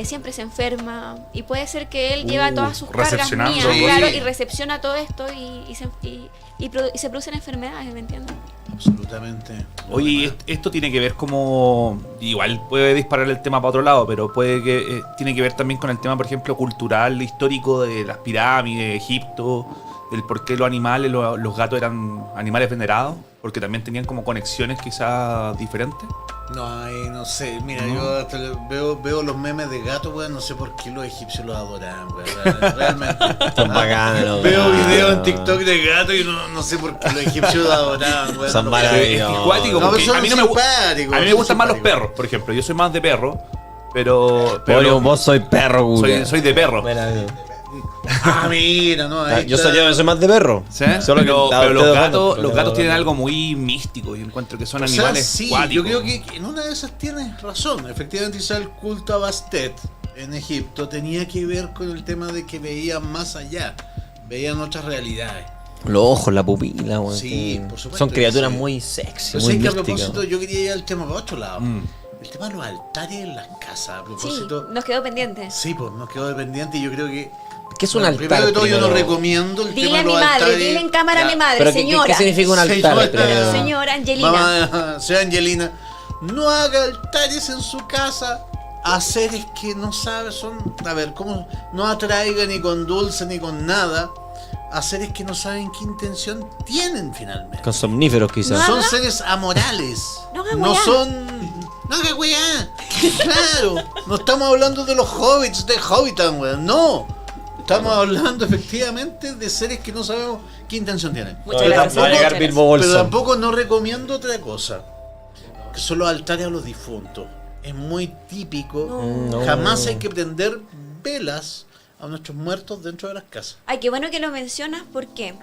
siempre se enferma y puede ser que él lleva todas sus cargas recepcionando mías, todo. claro, Sí. y recepciona todo esto y se producen enfermedades, ¿me entiendes? Absolutamente. Oye, esto tiene que ver como... Igual puede disparar el tema para otro lado, pero puede que tiene que ver también con el tema, por ejemplo, cultural, histórico de las pirámides, Egipto, del por qué los animales, los gatos eran animales venerados, porque también tenían como conexiones quizás diferentes. No sé, mira, yo hasta veo los memes de gatos, weón, no sé por qué los egipcios los adoran, weón, realmente. Son bacanos los Veo gatos. videos en TikTok de gatos y no sé por qué los egipcios los adoraban, weón. Son no maravillosos. Es que cuático, No, porque son a mí no me, simpáticos, a mí me son gustan más los simpáticos. perros, por ejemplo. Yo soy más de perro, pero Vos soy perro, güey. soy de perro. Ah, mira, no, ahí Yo está. soy más de perro. ¿Sí? Solo que pero ustedes los dos gatos, no, los gatos no, tienen no. algo muy místico. Yo encuentro que son O sea, animales sí, cuáticos. yo creo que en una de esas tienes razón. Efectivamente, quizá el culto a Bastet en Egipto tenía que ver con el tema de que veían más allá, veían otras realidades. Los ojos, la pupila, weón. Sí, por supuesto Son que criaturas sí. muy sexy, Pero muy sé que a místicas. propósito, yo quería ir al tema para otro lado. Mm. El tema de los altares en las casas. A Sí, propósito. nos quedó pendiente. Sí, pues nos quedó dependiente y yo creo que. ¿Qué es un Bueno, altar? Primero de todo, yo no primero? recomiendo el Dile tema a de mi los madre, altares. dile en cámara a mi madre, Pero señora. ¿qué significa un altar? Señora. primero? Señora Angelina. Mamá, sea Angelina, no haga altares en su casa a seres que no sabe, son, a ver, cómo no atraiga ni con dulce ni con nada a seres que no saben qué intención tienen finalmente. Con somníferos quizás. No. Son haga- seres amorales. No haga No weá. son. No haga weá. Claro. No estamos hablando de los hobbits de Hobbiton, weón. No. Estamos hablando efectivamente de seres que no sabemos qué intención tienen. Muchas No, gracias. va a llegar muchas Bilbo Pero Bolsón. tampoco no recomiendo otra cosa. Que son los altares a los difuntos. Es muy típico. No. Jamás hay que prender velas a nuestros muertos dentro de las casas. Ay, qué bueno que lo mencionas, ¿por qué?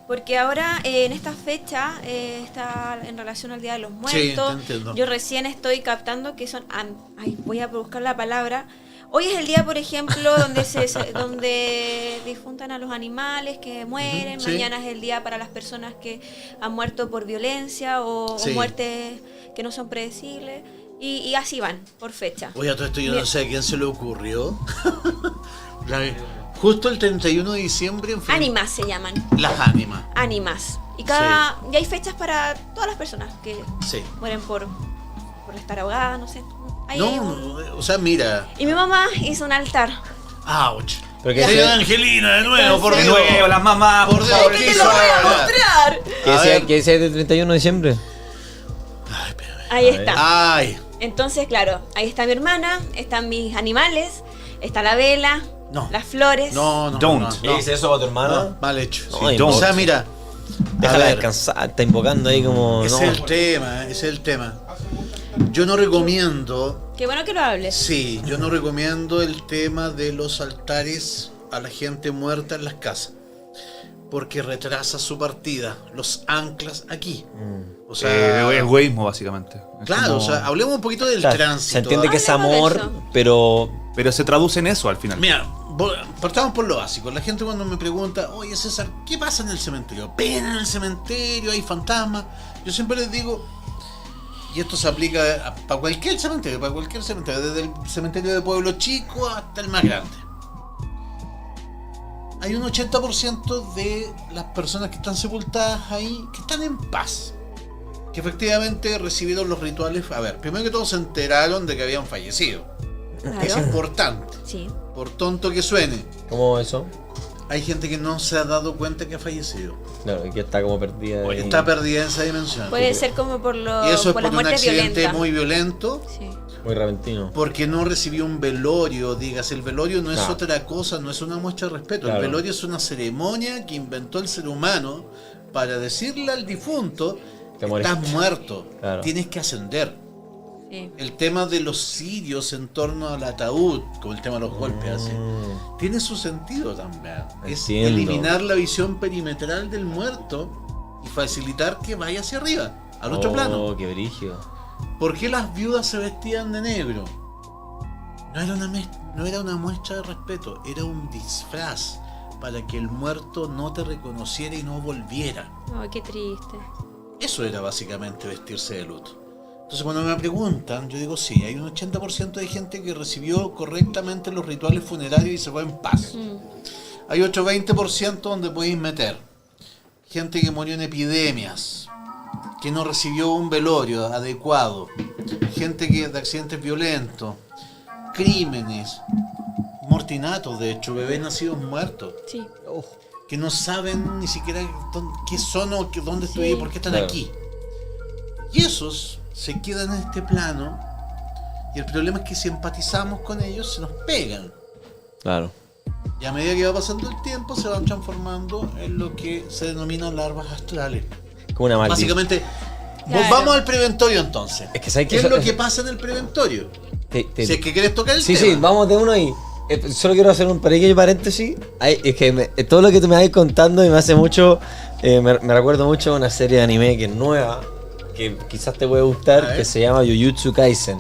Porque ahora en esta fecha está en relación al Día de los Muertos. te entiendo. Yo recién estoy captando que son... Ay, voy a buscar la palabra. Hoy es el día, por ejemplo, donde difuntan a los animales que mueren. sí. Mañana es el día para las personas que han muerto por violencia o Sí. muertes que no son predecibles. Y así van, por fecha. Oye, a todo esto yo Bien. no sé a quién se le ocurrió. Justo el 31 de diciembre, en fin. Ánimas se llaman. Las ánimas. Ánimas. Y hay fechas para todas las personas que Sí. mueren por estar ahogadas, no sé. Hay No, un- o sea, mira. Y mi mamá hizo un altar. Ouch. Pero que Señora decía- Angelina, de nuevo, por De Dios. nuevo, las mamás, Por por Dios, favor. ¿qué ¡Te hizo lo voy a ahora? mostrar! ¿Qué A decía, ver. ¿Qué decía el 31 de diciembre? Ay, espérame. Ahí está. Ay. Entonces, claro, ahí está mi hermana, están mis animales, está la vela, No. las flores. No, no, Don't. no, ¿Qué no. dice eso para tu hermana? No, mal hecho. No, Sí, o sea, don't. mira. Déjala a ver, descansar, está invocando ahí como... ese no. es el tema, ese es el tema. Yo no recomiendo, Qué bueno que lo hables. sí, yo no recomiendo el tema de los altares a la gente muerta en las casas. Porque retrasa su partida, los anclas aquí. O sea, egoísmo, básicamente. Es claro, como- o sea, hablemos un poquito del Claro, tránsito. se entiende que es Hablemos de amor, eso. pero... Pero se traduce en eso al final. Mira, partamos por lo básico. La gente cuando me pregunta, oye César, ¿qué pasa en el cementerio? Pena en el cementerio, hay fantasmas. Yo siempre les digo, y esto se aplica para cualquier cementerio, desde el cementerio de pueblo chico hasta el más grande. Hay un 80% de las personas que están sepultadas ahí que están en paz. Que efectivamente recibieron los rituales. A ver, primero que todo se enteraron de que habían fallecido. Es Claro. importante. Sí. Por tonto que suene, ¿Cómo eso? hay gente que no se ha dado cuenta que ha fallecido. Claro, y que está como perdida. ahí. Está perdida en esa dimensión. Puede ser como por, Y eso es por por las un muertes accidente violentas. muy violento, Sí. Muy repentino. porque no recibió un velorio. Digas, el velorio no es Claro. otra cosa, no es una muestra de respeto. Claro. El velorio es una ceremonia que inventó el ser humano para decirle al difunto: Te moriste. estás muerto, Claro. tienes que ascender. Sí. El tema de los cirios en torno al ataúd, como el tema de los golpes, así, tiene su sentido también. Es Entiendo. eliminar la visión perimetral del muerto y facilitar que vaya hacia arriba, al otro plano. Oh, qué brígido. ¿Por qué las viudas se vestían de negro? No era una muestra de respeto, era un disfraz para que el muerto no te reconociera y no volviera. Ay, qué triste. Eso era básicamente vestirse de luto. Entonces cuando me preguntan, yo digo sí, hay un 80% de gente que recibió correctamente los rituales funerarios y se fue en paz. Hay otro 20% donde podéis meter gente que murió en epidemias, que no recibió un velorio adecuado, gente que de accidentes violentos, crímenes, mortinatos, de hecho, bebés nacidos muertos, Sí. que no saben ni siquiera qué son o dónde Sí. estoy y por qué están Claro. aquí. Y esos se quedan en este plano y el problema es que si empatizamos con ellos se nos pegan. Claro. Y a medida que va pasando el tiempo se van transformando en lo que se denomina larvas astrales. Como una maldición. Básicamente, Claro. vamos al preventorio entonces. Es que sabes que ¿Qué es eso- lo que pasa en el preventorio? Si es que quieres tocar el Sí, tema. sí, vamos de uno ahí. Solo quiero hacer un pequeño paréntesis. Es que todo lo que tú me vas contando y me hace mucho. Me recuerdo mucho a una serie de anime que es nueva, que quizás te puede A gustar, ver. que se llama Jujutsu Kaisen.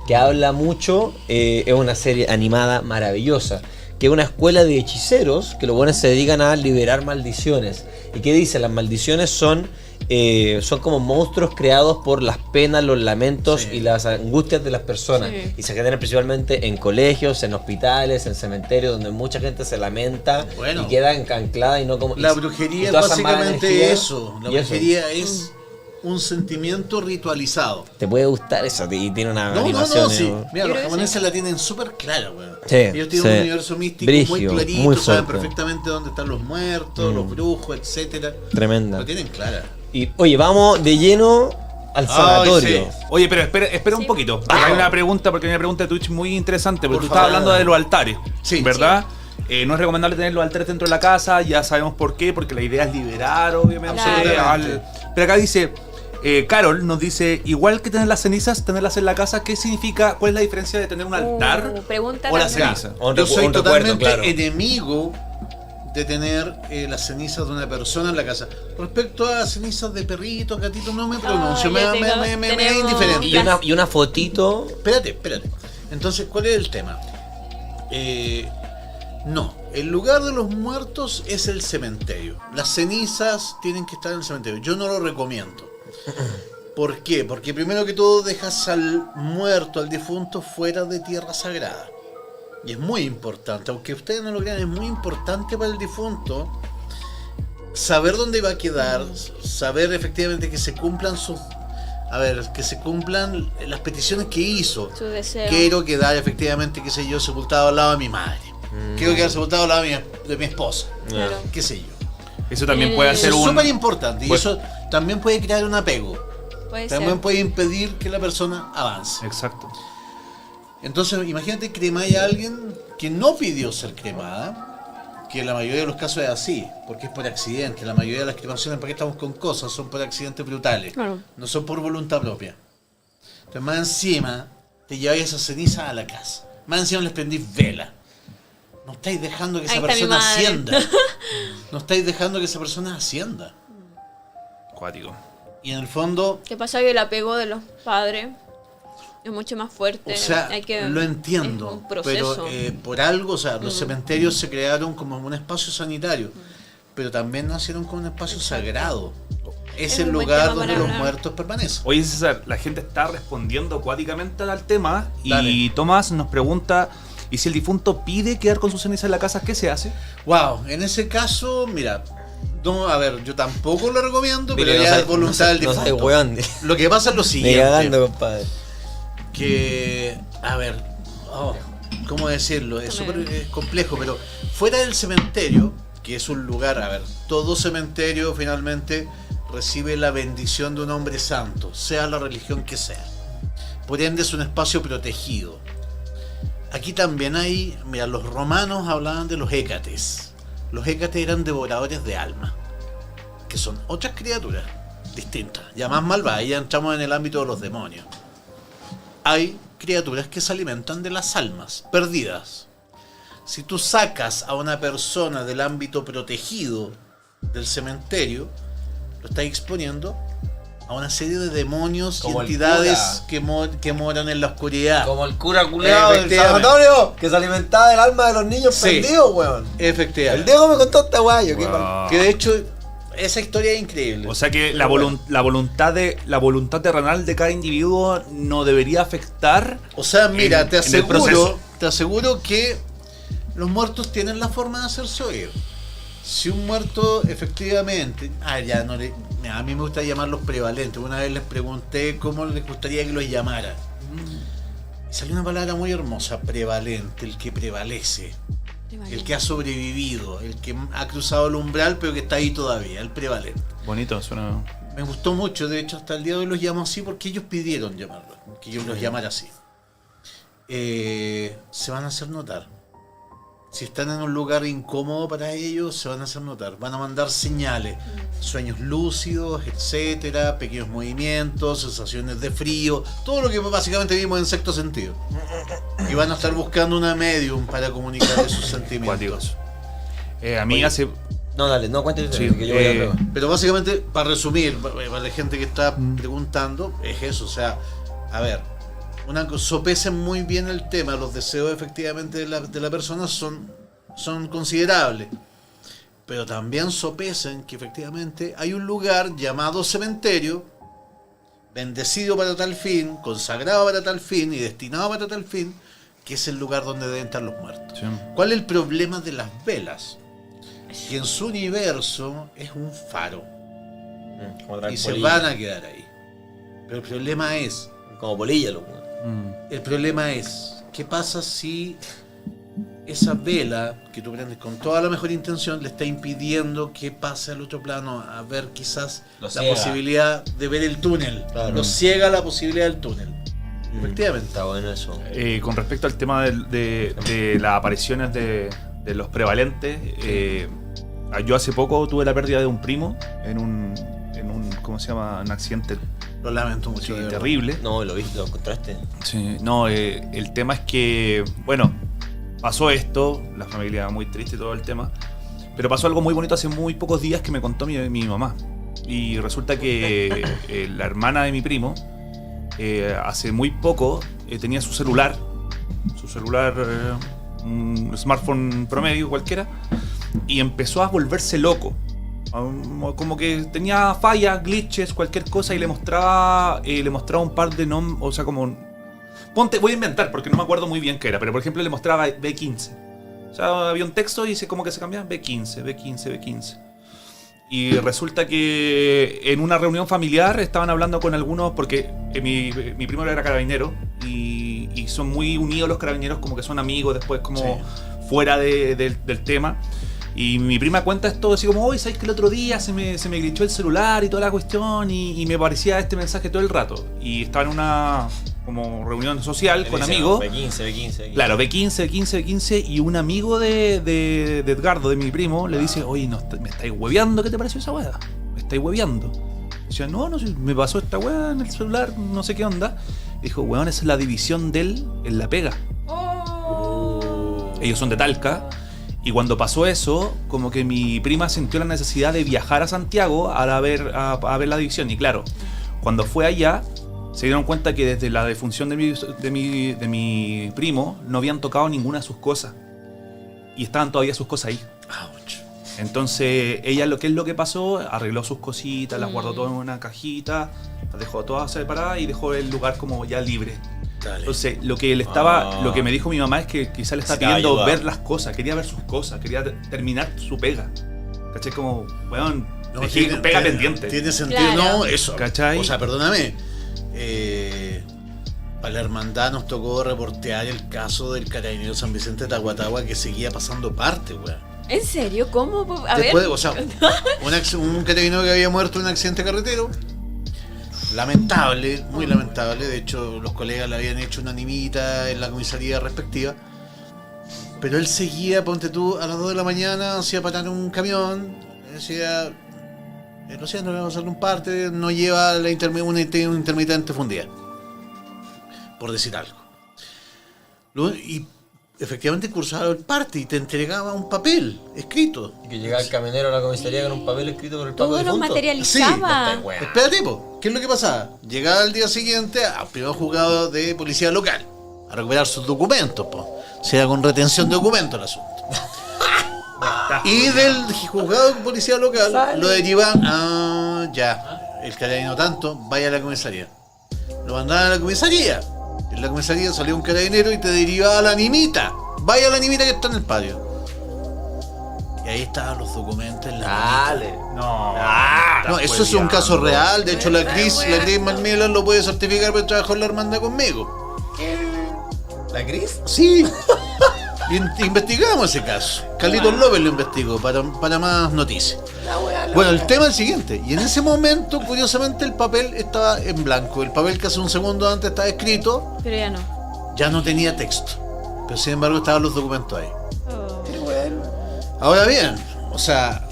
Que habla mucho, es una serie animada maravillosa, que es una escuela de hechiceros, que los buenos se dedican a liberar maldiciones. ¿Y qué dicen? Las maldiciones son como monstruos creados por las penas, los lamentos y las angustias de las personas. Sí. Y se generan principalmente en colegios, en hospitales, en cementerios, donde mucha gente se lamenta y queda anclada y no como... La brujería es básicamente eso. La brujería es un sentimiento ritualizado. ¿Te puede gustar eso? Y tiene una animación. Sí. Mira, los japoneses la tienen súper clara, weón. Sí, ellos tienen un universo místico muy clarito, muy saben fuerte. perfectamente dónde están los muertos, los brujos, etcétera. Tremenda. Lo tienen clara. Y oye, vamos de lleno al sanatorio. Sí. Oye, pero espera un poquito. Porque hay una pregunta de Twitch muy interesante. Porque tú estabas hablando de los altares, ¿verdad? No es recomendable tener los altares dentro de la casa, ya sabemos por qué, porque la idea es liberar, obviamente. Pero acá dice, Carol nos dice, igual que tener las cenizas, tenerlas en la casa, ¿qué significa? ¿Cuál es la diferencia de tener un altar o la ceniza? Yo soy totalmente enemigo de tener las cenizas de una persona en la casa. Respecto a cenizas de perritos, gatitos, no me pronuncio, me es indiferente. Y una fotito. Espérate. Entonces, ¿cuál es el tema? No, el lugar de los muertos es el cementerio. Las cenizas tienen que estar en el cementerio. Yo no lo recomiendo. ¿Por qué? Porque primero que todo dejas al muerto, al difunto, fuera de tierra sagrada. Y es muy importante, aunque ustedes no lo crean, es muy importante para el difunto saber dónde va a quedar, saber efectivamente que se cumplan que se cumplan las peticiones que hizo. Su deseo. Quiero quedar efectivamente, qué sé yo, sepultado al lado de mi madre. Quiero quedar sepultado al lado de mi esposa. Claro. Qué sé yo. Eso también puede hacer Eso es súper importante y eso también puede crear un apego. Puede impedir que la persona avance. Exacto. Entonces, imagínate cremáis a alguien que no pidió ser cremada, que en la mayoría de los casos es así, porque es por accidente. La mayoría de las cremaciones, ¿para qué estamos con cosas? Son por accidentes brutales, no son por voluntad propia. Entonces, más encima, te lleváis esas cenizas a la casa. Más encima les prendís vela. No estáis dejando que esa persona ascienda. No estáis dejando que esa persona ascienda. Cuático. Y en el fondo... ¿Qué pasa? Que el apego de los padres es mucho más fuerte. O sea, lo entiendo, es un proceso. pero por algo, o sea, los cementerios se crearon como un espacio sanitario, pero también nacieron como un espacio sagrado. Es el lugar donde los muertos permanecen. Oye, César, la gente está respondiendo acuáticamente al tema y Tomás nos pregunta, ¿y si el difunto pide quedar con sus cenizas en la casa, qué se hace? Wow, en ese caso, mira... No, a ver, yo tampoco lo recomiendo, Mire, pero ya es voluntad del difunto. Lo que pasa es lo siguiente. Cagando, compadre. Que, a ver, ¿cómo decirlo? Es súper complejo, pero fuera del cementerio, que es un lugar, a ver, todo cementerio finalmente recibe la bendición de un hombre santo, sea la religión que sea. Por ende es un espacio protegido. Aquí también hay, mira, los romanos hablaban de los hécates. Los hécates eran devoradores de alma, que son otras criaturas distintas, ya más malvadas, ya entramos en el ámbito de los demonios. Hay criaturas que se alimentan de las almas perdidas. Si tú sacas a una persona del ámbito protegido del cementerio, lo estás exponiendo a una serie de demonios como y entidades que moran en la oscuridad. Como el cura culeado del sanatorio que se alimentaba del alma de los niños perdidos, weón. Efectivamente. El Diego me contó esta guayo. Que de hecho, esa historia es increíble. O sea que la voluntad terrenal de cada individuo no debería afectar. O sea, mira, te aseguro que los muertos tienen la forma de hacerse oír. Si un muerto efectivamente, a mí me gusta llamarlos prevalentes. Una vez les pregunté cómo les gustaría que los llamaran. Y salió una palabra muy hermosa, prevalente, el que prevalece, el que ha sobrevivido, el que ha cruzado el umbral pero que está ahí todavía, el prevalente. Bonito, suena. Me gustó mucho, de hecho hasta el día de hoy los llamo así porque ellos pidieron llamarlo, que yo los llamara así. Se van a hacer notar. Si están en un lugar incómodo para ellos, se van a hacer notar. Van a mandar señales, sueños lúcidos, etcétera, pequeños movimientos, sensaciones de frío, todo lo que básicamente vimos en sexto sentido. Y van a estar buscando una medium para comunicar esos sentimientos. A mí hace... No, dale, no cuéntese, sí, que yo voy a prueba. Pero básicamente, para resumir, para la gente que está preguntando, es eso, o sea, a ver, sopesen muy bien el tema. Los deseos efectivamente de la persona son son considerables. Pero también sopesen que efectivamente hay un lugar llamado cementerio, bendecido para tal fin, consagrado para tal fin y destinado para tal fin, que es el lugar donde deben estar los muertos. Sí. ¿Cuál es el problema de las velas? Que en su universo es un faro y se van a quedar ahí. Pero el problema es, Como polilla, loco. ¿qué pasa si esa vela que tú prendes con toda la mejor intención le está impidiendo que pase al otro plano a ver quizás Lo la ciega. posibilidad de ver el túnel? Claro. Lo ciega la posibilidad del túnel. Efectivamente. Está bueno eso. Con respecto al tema de las apariciones de los prevalentes, yo hace poco tuve la pérdida de un primo en un ¿cómo se llama? Un accidente Lo lamento mucho. de verdad. terrible. No, lo viste, lo encontraste. Sí, no, el tema es que, bueno, pasó esto, la familia muy triste y todo el tema, pero pasó algo muy bonito hace muy pocos días que me contó mi mamá. Y resulta que la hermana de mi primo, hace muy poco, tenía su celular, un smartphone promedio cualquiera, y empezó a volverse loco. Como que tenía fallas, glitches, cualquier cosa, y le mostraba un par de nombres, o sea, como... voy a inventar porque no me acuerdo muy bien qué era, pero por ejemplo le mostraba B15. O sea, había un texto y como que se cambiaba B15. Y resulta que en una reunión familiar estaban hablando con algunos, porque mi primo era carabinero y son muy unidos los carabineros, como que son amigos después, como Sí. fuera del tema. Y mi prima cuenta esto así como, oye, ¿sabes que el otro día se me glitchó el celular y toda la cuestión? Y me aparecía este mensaje todo el rato. Y estaba en una como reunión social con amigos. B15. Claro, B15, y un amigo de Edgardo, de mi primo, le dice, oye, no, ¿me estáis hueveando? ¿Qué te pareció esa weá? ¿Me estáis hueveando? Decía, no, sí, me pasó esta weá en el celular, no sé qué onda. Dijo, weón, esa es la división de él en La Pega. Ellos son de Talca. Y cuando pasó eso, como que mi prima sintió la necesidad de viajar a Santiago a ver la división. Y claro, cuando fue allá, se dieron cuenta que desde la defunción de mi primo no habían tocado ninguna de sus cosas. Y estaban todavía sus cosas ahí. Ouch. Entonces, ella lo que pasó, arregló sus cositas, las guardó todas en una cajita, las dejó todas separadas y dejó el lugar como ya libre. Dale. Entonces, lo que me dijo mi mamá es que quizá le está Necesitaba pidiendo ayuda. ver las cosas, quería ver sus cosas, quería terminar su pega. ¿Cachai? Como, weón, No, dejé pega pendiente. Tiene sentido, Claro. no, eso. ¿Cachai? O sea, perdóname. Para la hermandad nos tocó reportear el caso del carabinero San Vicente de Tahuatahua que seguía pasando parte, weón. ¿En serio? ¿Cómo? A Después, ver. o sea, un carabinero que había muerto en un accidente carretero. Lamentable, muy lamentable. De hecho, los colegas le habían hecho una animita en la comisaría respectiva. Pero él seguía, ponte tú, a las 2 de la mañana, hacía parar un camión, decía, lo siento, le vamos a hacer un parte, no lleva un intermitente fundida. Por decir algo. Y efectivamente cursaba el parte y te entregaba un papel escrito. Y que llegaba el camionero a la comisaría con un papel escrito por el Todo Paco lo difunto. materializaba. Sí, weá. Espérate, po. ¿Qué es lo que pasaba? Llegaba al día siguiente al primer juzgado de policía local a recuperar sus documentos, po. Se era con retención de documentos el asunto. Y del juzgado de policía local lo derivan ya, el carabinero tanto, vaya a la comisaría. Lo mandaban a la comisaría. En la comisaría salía un carabinero y te derivaba a la animita. Vaya a la animita que está en el patio. Y ahí estaban los documentos en la animita. No, No, eso es un caso real. De hecho, la Cris Macmillan lo puede certificar porque trabajó en la hermandad conmigo. ¿La Cris? Sí. Investigamos ese caso. Carlitos López lo investigó para más noticias. Bueno, el tema es el siguiente. Y en ese momento, curiosamente, el papel estaba en blanco. El papel que hace un segundo antes estaba escrito, Pero ya no. ya no tenía texto. Pero sin embargo estaban los documentos ahí. Oh. Ahora bien, o sea,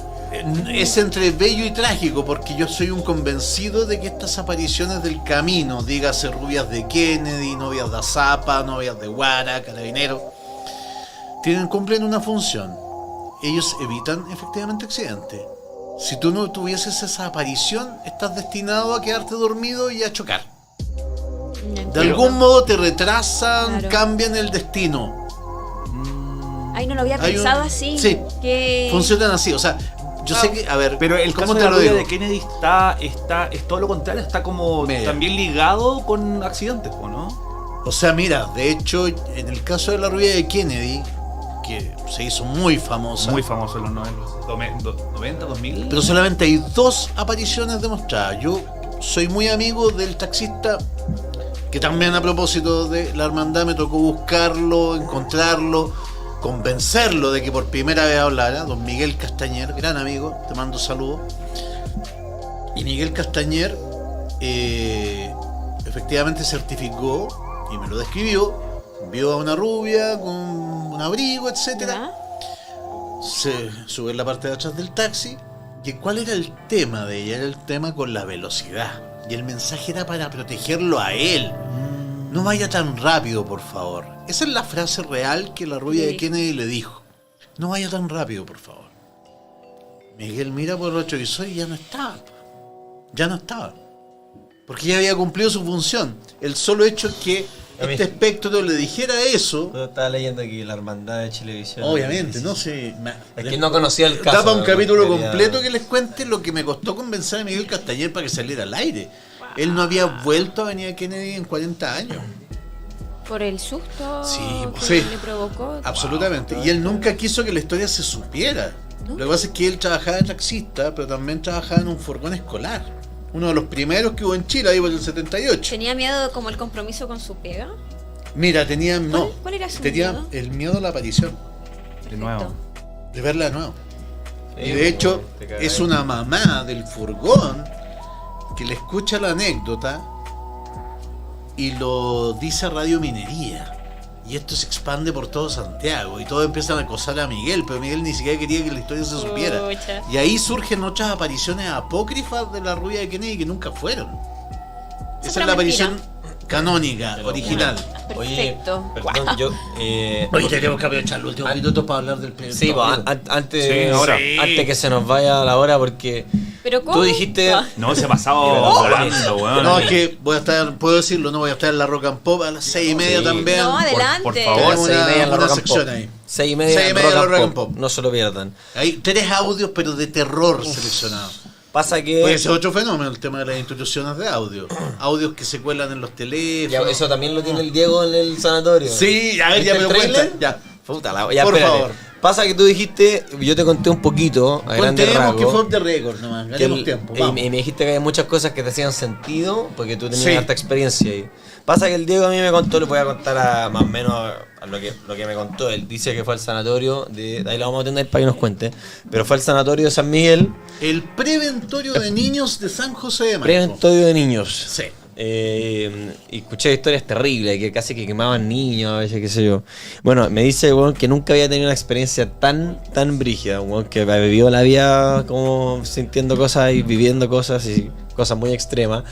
es entre bello y trágico, porque yo soy un convencido de que estas apariciones del camino, dígase rubias de Kennedy, novias de Azapa, novias de Guara, Carabinero, cumplen una función. Ellos evitan efectivamente accidentes. Si tú no tuvieses esa aparición, estás destinado a quedarte dormido y a chocar. De algún modo te retrasan, Claro. cambian el destino. Ay, no lo había Hay pensado así. Sí, que... funcionan así. O sea, yo sé que, a ver, Pero el ¿cómo caso te de la lo rubia digo? de Kennedy es todo lo contrario, está como Media. también ligado con accidentes, ¿o no? O sea, mira, de hecho, en el caso de la rubia de Kennedy, que se hizo muy famosa, Muy famoso en los 90, 2000. pero solamente hay 2 apariciones demostradas. Yo soy muy amigo del taxista, que también a propósito de la hermandad me tocó buscarlo, encontrarlo, convencerlo de que por primera vez hablara, don Miguel Castañer, gran amigo, te mando saludos. Y Miguel Castañer efectivamente certificó y me lo describió, vio a una rubia con un abrigo, etcétera. Se sube en la parte de atrás del taxi. ¿Y cuál era el tema de ella? Era el tema con la velocidad. Y el mensaje era para protegerlo a él. No vaya tan rápido, por favor. Esa es la frase real que la rubia de Kennedy le dijo. No vaya tan rápido, por favor. Miguel mira por el retrovisor y ya no estaba. Ya no estaba. Porque ya había cumplido su función. El solo hecho que este espectro le dijera eso... Yo estaba leyendo aquí la hermandad de Chilevisión. Obviamente, no sé. Es que no conocía el caso. Da para un capítulo quería- completo que les cuente lo que me costó convencer a Miguel Castañer para que saliera al aire. Él no había vuelto a Avenida Kennedy en 40 años. Por el susto Sí, que sí. le provocó. Absolutamente. Y él nunca quiso que la historia se supiera. Lo que pasa es que él trabajaba de taxista, pero también trabajaba en un furgón escolar. Uno de los primeros que hubo en Chile, ahí por el 78. ¿Tenía miedo como el compromiso con su pega? Mira, tenía... No, ¿Cuál era su tenía miedo? el miedo a la aparición. De nuevo. De verla de nuevo. Sí, Y de hecho, te cagáis. es una mamá del furgón que le escucha la anécdota y lo dice a Radio Minería. Y esto se expande por todo Santiago y todos empiezan a acosar a Miguel, pero Miguel ni siquiera quería que la historia se supiera. Pucha. Y ahí surgen otras apariciones apócrifas de la rubia de Kennedy que nunca fueron. Esa Esa fue es la mentira. aparición canónica, original. Perfecto. Perdón, Guau. yo... Oye, tenemos que aprovechar los últimos minutos para hablar del primer Sí, pues, partido. antes, Sí, ahora. antes que se nos vaya la hora, porque ¿Pero cómo? tú dijiste... Ah. No, se ha pasado Oh, volando, weón. No, es que voy a estar, puedo decirlo, no voy a estar en la Rock and Pop a las 6:30 Sí. también. No, adelante. por favor. Tenemos 6:30 en la una Rock and sección Pop. ahí. 6:30 6:30 en Rock and Rock and Pop. Pop. No se lo pierdan. Hay 3 audios, pero de terror seleccionados. Pasa que... Puede ser otro fenómeno el tema de las instituciones de audio. Audios que se cuelan en los Ya, teléfonos. eso también lo tiene el Diego en el sanatorio. Sí, a ver, ya ¿Viste me el lo cuenta. tráiler? Ya. Puta la... Ya, Por espérate. favor. Pasa que tú dijiste, yo te conté un poquito, a grandes Contemos que rasgos, fue off the record nomás. que Ganemos el- tiempo. y Vamos. me dijiste que hay muchas cosas que te hacían sentido, porque tú tenías Sí. harta experiencia ahí. Pasa que el Diego a mí me contó, le voy a contar a, más o menos a lo que me contó. Él dice que fue al sanatorio, de ahí lo vamos a tener para que nos cuente, pero fue al sanatorio de San Miguel, El preventorio de niños de San José de Maipo. preventorio de niños. Sí. Y escuché historias terribles, que casi que quemaban niños, a veces, qué sé yo. Bueno, me dice weón, que nunca había tenido una experiencia tan brígida, weón, que había vivido la vida como sintiendo cosas y viviendo cosas y cosas muy extremas.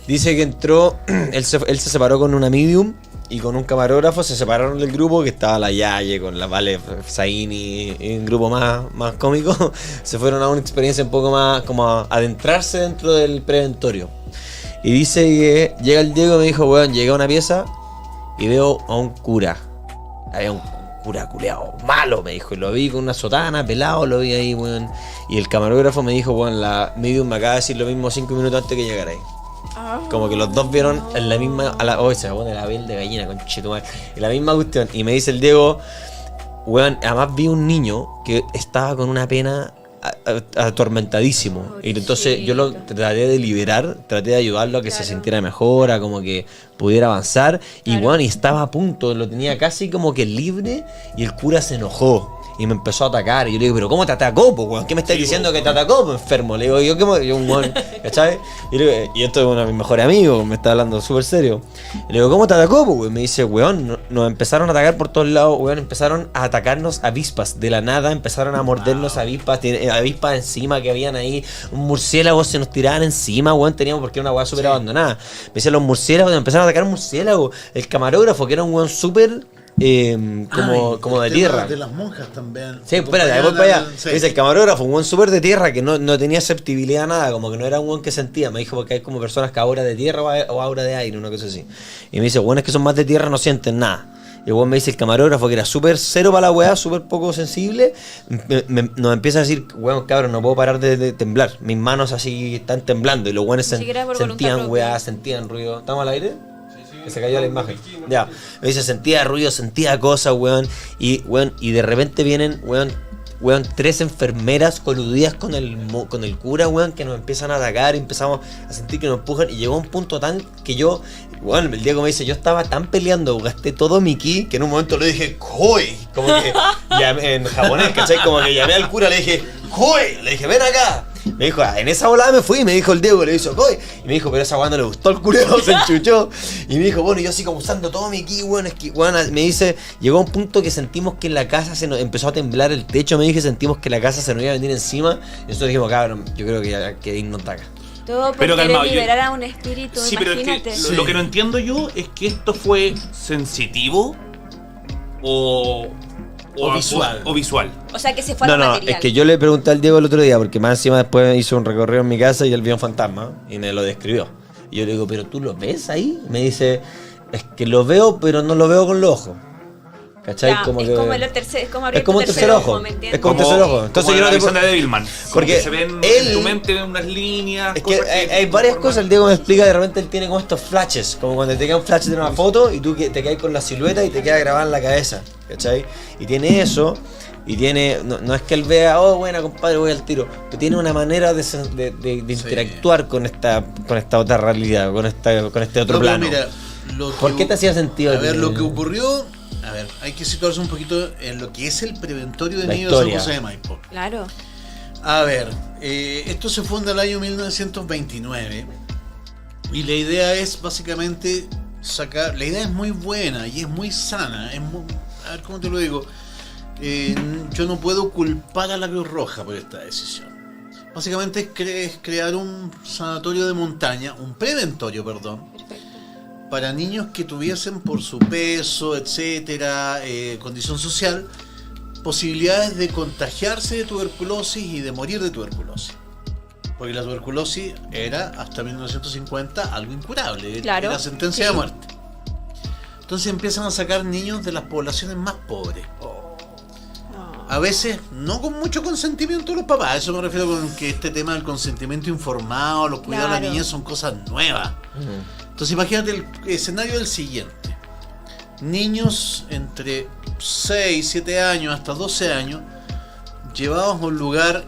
Dice que entró, él se separó con una medium y con un camarógrafo, se separaron del grupo, que estaba la Yaye con la Vale Zaini y un grupo más cómico. Se fueron a una experiencia un poco más como a adentrarse dentro del preventorio. Y dice que llega el Diego y me dijo, weón, llegué a una pieza y veo a un cura. Había un cura culeado, malo, me dijo. Y lo vi con una sotana, pelado, lo vi ahí, weón. Y el camarógrafo me dijo, weón, la medium me acaba de decir lo mismo 5 minutos antes que llegara ahí. Como que los dos vieron en la misma... se me pone la piel de gallina, conchetumal. En la misma cuestión. Y me dice el Diego, weón, además vi un niño que estaba con una pena atormentadísimo. Y entonces yo lo traté de liberar, traté de ayudarlo a que se sintiera mejor, a como que pudiera avanzar. Y bueno, y estaba a punto, lo tenía casi como que libre y el cura se enojó. Y me empezó a atacar. Y yo le digo, ¿pero cómo te atacó, po, weón? ¿Qué me estás diciendo que te atacó, po, enfermo? Le digo, yo un weón, ¿cachai? Y esto es uno de mis mejores amigos, me está hablando súper serio. Y le digo, ¿cómo te atacó, po? Y me dice, weón, nos empezaron a atacar por todos lados, weón, empezaron a atacarnos avispas. De la nada empezaron a mordernos avispas, avispas encima que habían ahí. Un murciélago se nos tiraban encima, weón, teníamos porque era una weá súper abandonada. Me dicen, los murciélagos, nos empezaron a atacar murciélagos. El camarógrafo, que era un weón súper... como de el tema tierra. De las monjas también. Sí, espérate, voy para allá. Sí. Dice el camarógrafo, un buen súper de tierra que no tenía aceptabilidad a nada, como que no era un buen que sentía. Me dijo porque hay como personas que aura de tierra o aura de aire, una cosa así. Y me dice, bueno, es que son más de tierra, no sienten nada. Y el weón me dice el camarógrafo, que era súper cero para la weá, súper poco sensible, nos empieza a decir, weón, cabrón, no puedo parar de temblar. Mis manos así están temblando. Y los weones Ni siquiera por voluntad sentían propia. weá, sentían ruido. ¿Estamos al aire? Que se cayó la imagen. Ya. Me dice, sentía ruido, sentía cosas, weón. Y de repente vienen, weón, 3 enfermeras coludidas con el cura, weón, que nos empiezan a atacar, y empezamos a sentir que nos empujan, y llegó a un punto tan que yo, weón, el Diego me dice, yo estaba tan peleando, gasté todo mi ki, que en un momento le dije, ¡Koi! Como que, en japonés, ¿cachai? Como que llamé al cura, le dije, ¡Koi! Le dije, ven acá. Me dijo, en esa volada me fui, me dijo el Diego, le hizo ¡Koi! Y me dijo, pero esa weá no le gustó al culero, se enchuchó. Y me dijo, bueno, yo así como usando todo mi ki, weón, es que, weón, me dice, llegó a un punto que sentimos que en la casa se nos empezó a temblar el techo, me dije, sentimos que la casa se nos iba a venir encima, y nosotros dijimos, cabrón, yo creo que hay que irnos de acá. Todo por Pero querer calmado, liberar a un espíritu, Sí, pero es imagínate. que lo que no entiendo yo es que esto fue sensitivo o visual. O visual. O sea, que se fue a lo No, material. es que yo le pregunté al Diego el otro día, porque más encima después hizo un recorrido en mi casa y él vio un fantasma y me lo describió. Y yo le digo, ¿pero tú lo ves ahí? Me dice, es que lo veo, pero no lo veo con los ojos. ¿Cachai? Ya, es como es como un tercer ojo. ¿me entiendes? Es como un tercer ojo. Entonces como yo no la te visión de Devilman. Porque se ven él- en tu mente unas líneas. Es que cosas hay varias cosas, el Diego me explica, de repente él tiene como estos flashes, como cuando te queda un flash de una foto y tú te quedas con la silueta y te queda grabada en la cabeza, ¿cachai? Y tiene eso, y tiene, no es que él vea, oh, buena compadre, voy al tiro, pero tiene una manera de interactuar con esta otra realidad, con este otro No, pero plano. mira, ¿Por qué te hacía sentido? A ver, que- lo que ocurrió, a ver, hay que situarse un poquito en lo que es el preventorio de La niños de San historia. José de Maipo. Claro. A ver, esto se funda el año 1929 y la idea es básicamente sacar, la idea es muy buena y es muy sana, a ver cómo te lo digo, yo no puedo culpar a la Cruz Roja por esta decisión. Básicamente es crear un sanatorio de montaña, un preventorio, perdón, Perfecto. para niños que tuviesen por su peso, etcétera, condición social, posibilidades de contagiarse de tuberculosis y de morir de tuberculosis. Porque la tuberculosis era, hasta 1950, algo incurable, Claro, era sentencia sí. de muerte. Entonces empiezan a sacar niños de las poblaciones más pobres. A veces no con mucho consentimiento de los papás, a eso me refiero con que este tema del consentimiento informado, los cuidados de la Claro. niñez son cosas nuevas. Entonces imagínate el escenario del siguiente. Niños entre 6, 7 años hasta 12 años llevados a un lugar,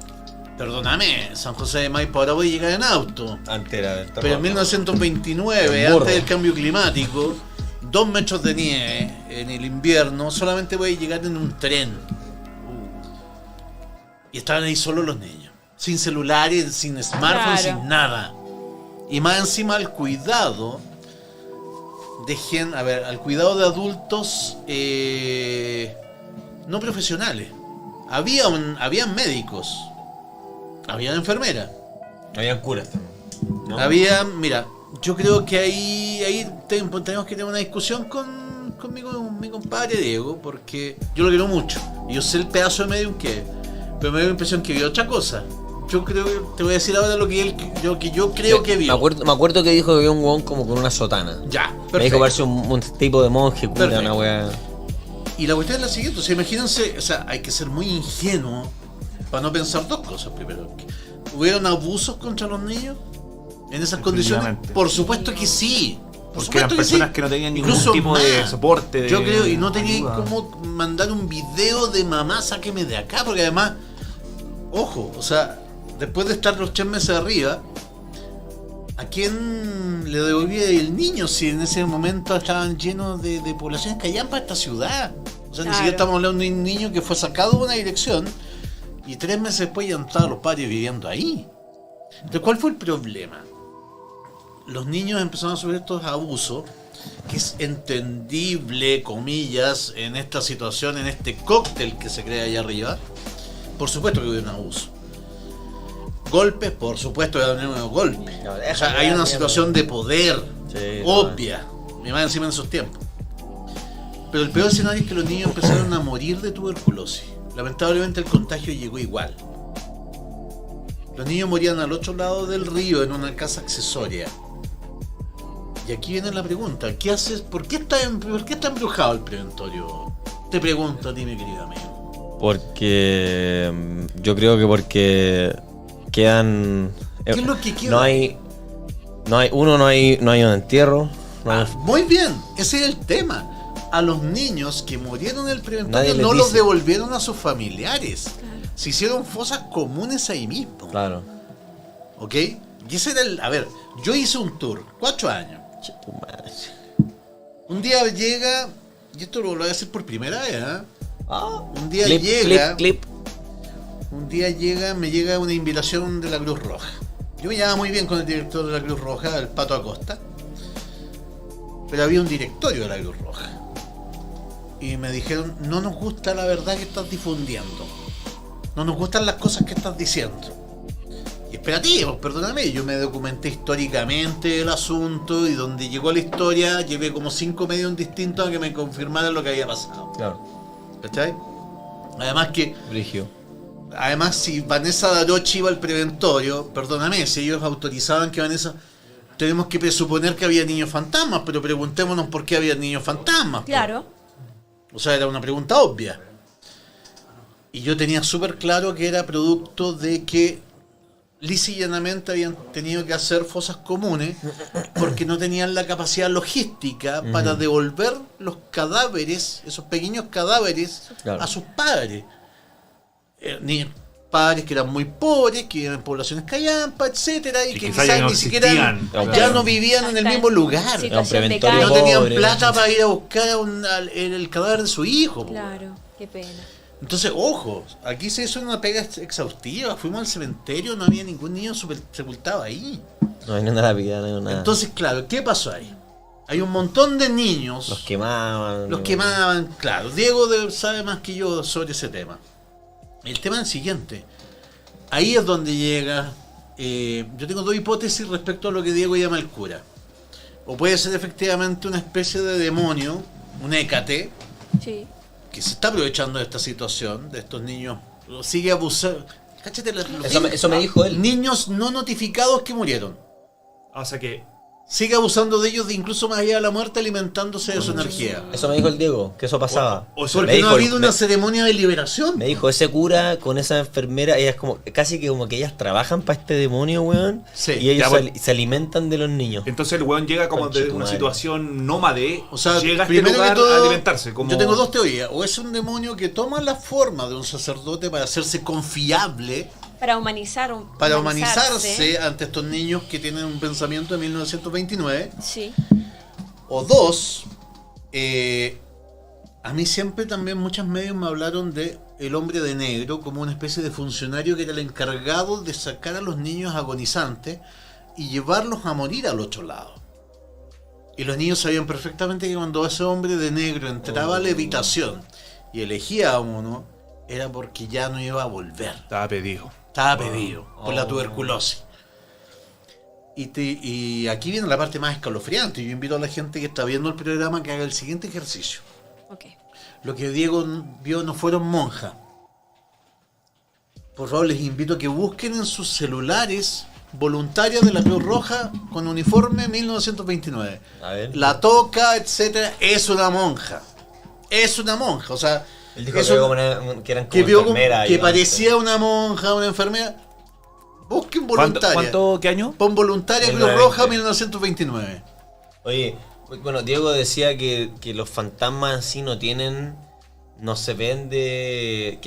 perdóname, San José de Maipo, ahora voy a llegar en auto. Antes era del Pero en 1929, En burro. antes del cambio climático, 2 metros de nieve en el invierno, solamente voy a llegar en un tren. Y estaban ahí solo los niños, sin celulares, sin smartphones, Claro. sin nada. Y más encima al cuidado al cuidado de adultos no profesionales. Habían médicos, habían enfermeras, Habían curas también, ¿no? mira, yo creo que ahí tenemos que tener una discusión con mi compadre Diego, porque yo lo quiero mucho. Y yo sé el pedazo de medium que es, pero me da la impresión que vio otra cosa. Yo creo que te voy a decir ahora lo que yo creo que vio. Me acuerdo que dijo que había un huevón como con una sotana. Ya, Me dijo perfecto. parece un tipo de monje, cura, Perfecto. una wea. Y la cuestión es la siguiente, o sea, imagínense, o sea, hay que ser muy ingenuo para no pensar dos cosas. Primero, ¿hubieron abusos contra los niños en esas condiciones? Definitivamente. Por supuesto que sí. Por Porque eran supuesto personas sí. que no tenían ningún Incluso tipo de más. soporte. Yo creo, y no tenía ayuda. cómo mandar un video de mamá, sáqueme de acá, porque además, ojo, o sea, después de estar los 3 meses arriba, ¿a quién le devolvía el niño si en ese momento estaban llenos de poblaciones que hallan para esta ciudad? O sea, ni Claro. siquiera estamos hablando de un niño que fue sacado de una dirección y 3 meses después ya estaban los padres viviendo ahí. Entonces, ¿cuál fue el problema? Los niños empezaron a sufrir estos abusos, que es entendible, comillas, en esta situación, en este cóctel que se crea allá arriba. Por supuesto que hubo un abuso. Golpes, por supuesto que hubo un golpe. No, O sea, hay una situación de poder Sí, obvia, y más encima en esos tiempos. Pero el peor escenario es que los niños empezaron a morir de tuberculosis. Lamentablemente el contagio llegó igual. Los niños morían al otro lado del río en una casa accesoria. y aquí viene la pregunta, ¿qué haces? ¿Por qué está embrujado el preventorio? Te pregunto a ti, mi querido amigo. Porque yo creo que porque quedan... ¿Qué es lo que queda? No hay un entierro. No hay- Muy bien, ese es el tema. A los niños que murieron en el Nadie preventorio les no los dice. devolvieron a sus familiares. Se hicieron fosas comunes ahí mismo. Claro. ¿Ok? Y ese era el... A ver, yo hice un tour, 4 años. Che, tu madre. Un día llega, y esto lo voy a hacer por primera vez, ¿eh? Un día Clip, llega... clip. Un día me llega una invitación de la Cruz Roja. Yo me llevaba muy bien con el director de la Cruz Roja, el Pato Acosta. Pero había un directorio de la Cruz Roja. Y me dijeron, no nos gusta la verdad que estás difundiendo. No nos gustan las cosas que estás diciendo. Y espérate, pues, perdóname, yo me documenté históricamente el asunto y donde llegó la historia llevé como 5 medios distintos a que me confirmaran lo que había pasado. Claro. ¿Cachai? Además que... Brigio. Además, si Vanessa Darochi iba al preventorio, perdóname, si ellos autorizaban que Vanessa... Tenemos que presuponer que había niños fantasmas, pero preguntémonos por qué había niños fantasmas. po. Claro. O sea, era una pregunta obvia. Y yo tenía súper claro que era producto de que lisa y llanamente habían tenido que hacer fosas comunes porque no tenían la capacidad logística para devolver los cadáveres, esos pequeños cadáveres, Claro. a sus padres. Ni padres que eran muy pobres, que vivían en poblaciones callampa, etcétera, y Y que quizás quizás ya no ni siquiera existían. ya no vivían en el mismo lugar. Situación de preventorio No calle. tenían pobre. plata para ir a buscar el cadáver de su hijo. po. Claro, qué pena. Entonces, ojo, aquí se hizo una pega exhaustiva. Fuimos al cementerio, no había ningún niño sepultado ahí. No hay nada vida, no hay nada. Entonces, claro, ¿qué pasó ahí? Hay un montón de niños. Los quemaban. Los quemaban, claro. Diego sabe más que yo sobre ese tema. El tema es el siguiente. Ahí es donde llega... yo tengo 2 hipótesis respecto a lo que Diego llama el cura. O puede ser efectivamente una especie de demonio, un hécate, Sí. que se está aprovechando de esta situación, de estos niños. Sigue abusando. Cáchate Eso me dijo él. Niños no notificados que murieron. O sea que Sigue abusando de ellos, de incluso más allá de la muerte, alimentándose de su energía. Eso me dijo el Diego, que eso pasaba. O sea, Me Porque no ha dijo- habido una ceremonia de liberación. Me dijo, ese cura con esa enfermera, ellas como, casi que como que ellas trabajan para este demonio, weón. Sí. Y ellos Ya, se, bueno. se alimentan de los niños. entonces el weón llega como Conche de tu una madre. situación nómade, O sea, llega a este primero que lugar todo, a alimentarse. Como... yo tengo 2 teorías. O es un demonio que toma la forma de un sacerdote para hacerse confiable, Para humanizar. para humanizarse ante estos niños que tienen un pensamiento de 1929. Sí. O 2, a mí siempre también muchos medios me hablaron de el hombre de negro como una especie de funcionario que era el encargado de sacar a los niños agonizantes y llevarlos a morir al otro lado. Y los niños sabían perfectamente que cuando ese hombre de negro entraba a la habitación y elegía a uno, era porque ya no iba a volver. Estaba pedido. Estaba pedido por la tuberculosis. Y aquí viene la parte más escalofriante. Yo invito a la gente que está viendo el programa que haga el siguiente ejercicio. Ok. Lo que Diego vio no fueron monjas. Por favor, les invito a que busquen en sus celulares voluntarias de la Cruz Roja con uniforme 1929. A ver. La toca, etcétera, es una monja. Es una monja, o sea, Él dijo es que, un- vio como que eran como que vio como- enfermeras que y- parecía una monja, una enfermera. Busquen voluntaria. ¿Qué año? Pon voluntaria Cruz 1920. Roja 1929. Oye, bueno, Diego decía que los fantasmas en sí no tienen, no se ven de...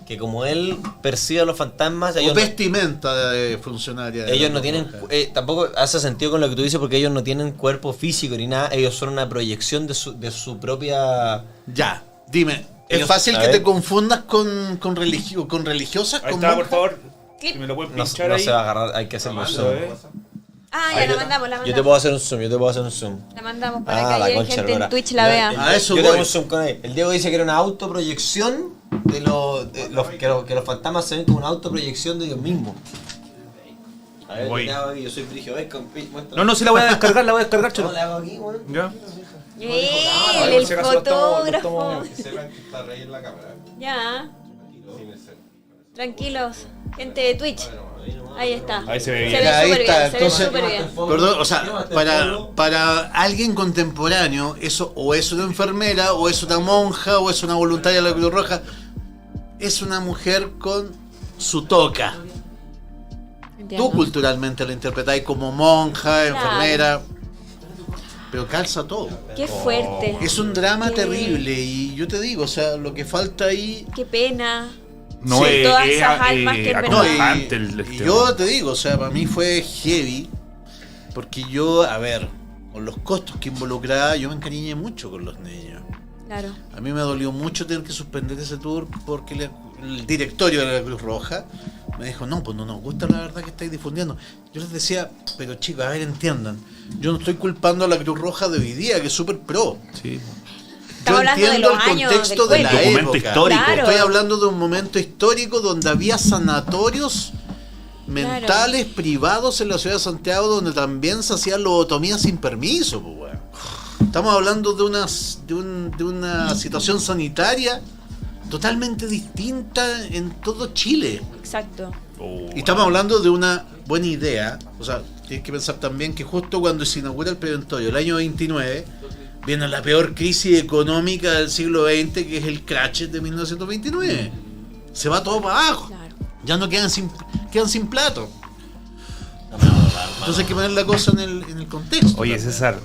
Que como él percibe a los fantasmas, O ellos, vestimenta de funcionaria. de ellos la no Cruz tienen... Roja. tampoco hace sentido con lo que tú dices porque ellos no tienen cuerpo físico ni nada, ellos son una proyección de su propia... Ya, dime. Es Ellos- fácil a que ver. te confundas con religiosas, Ahí con está, por monjas. favor. Clip. Si me lo pueden No, pinchar no ahí. se va a agarrar, hay que hacer un zoom. Ah, Ahí ya la está. mandamos, la Yo mandamos. te puedo hacer un zoom, La mandamos para Ah, que la haya concha gente de la en lora. Twitch la Ya, vea. A eso yo tengo voy. un zoom con él. El Diego dice que era una autoproyección de que los fantasmas se ven como una autoproyección de ellos mismos. A ver, Voy. ¿qué hago aquí? Yo soy frigio, ¿ves? No, si la voy a descargar, ¿Cómo cholo. le hago aquí, weón? ¿Ya? Él, el si acaso lo estamos- fotógrafo. Que sepan que está rey en la cámara. Ya. Sin el cel. Tranquilos, gente de Twitch. Ahí está. Ahí se ve bien. Se ve Ahí súper está, bien, se ve entonces- súper bien. Perdón, o sea, para alguien contemporáneo, eso o es una enfermera, o es una monja, o es una voluntaria de la Cruz Roja. Es una mujer con su toca. Entiendo. Tú culturalmente la interpretáis como monja, Claro. enfermera, pero calza todo. Qué fuerte. Es un drama Qué- terrible y yo te digo, o sea, lo que falta ahí... Qué pena. No Sí, es, todas esas almas que en verdad- acongojante el y tema. yo te digo, o sea, para mí fue heavy, porque yo, a ver, con los costos que involucraba, yo me encariñé mucho con los niños. Claro. A mí me dolió mucho tener que suspender ese tour porque el directorio de la Cruz Roja me dijo, no, pues no nos gusta la verdad que estáis difundiendo. Yo les decía, pero chicos, a ver, entiendan, yo no estoy culpando a la Cruz Roja de hoy día, que es súper pro. Sí. Estamos Yo hablando de entiendo los el años contexto del de la cuento. Documento época. histórico. Claro. Estoy hablando de un momento histórico donde había sanatorios mentales privados en la ciudad de Santiago donde también se hacían lobotomías sin permiso, pues, weón. Estamos hablando de una situación sanitaria totalmente distinta en todo Chile. Exacto. Y estamos hablando de una buena idea. O sea, tienes que pensar también que justo cuando se inaugura el preventorio, el año 29, viene la peor crisis económica del siglo XX, que es el crash de 1929. Se va todo para abajo. Claro. Ya no quedan sin plato. Entonces hay que poner la cosa en el contexto. Oye, César,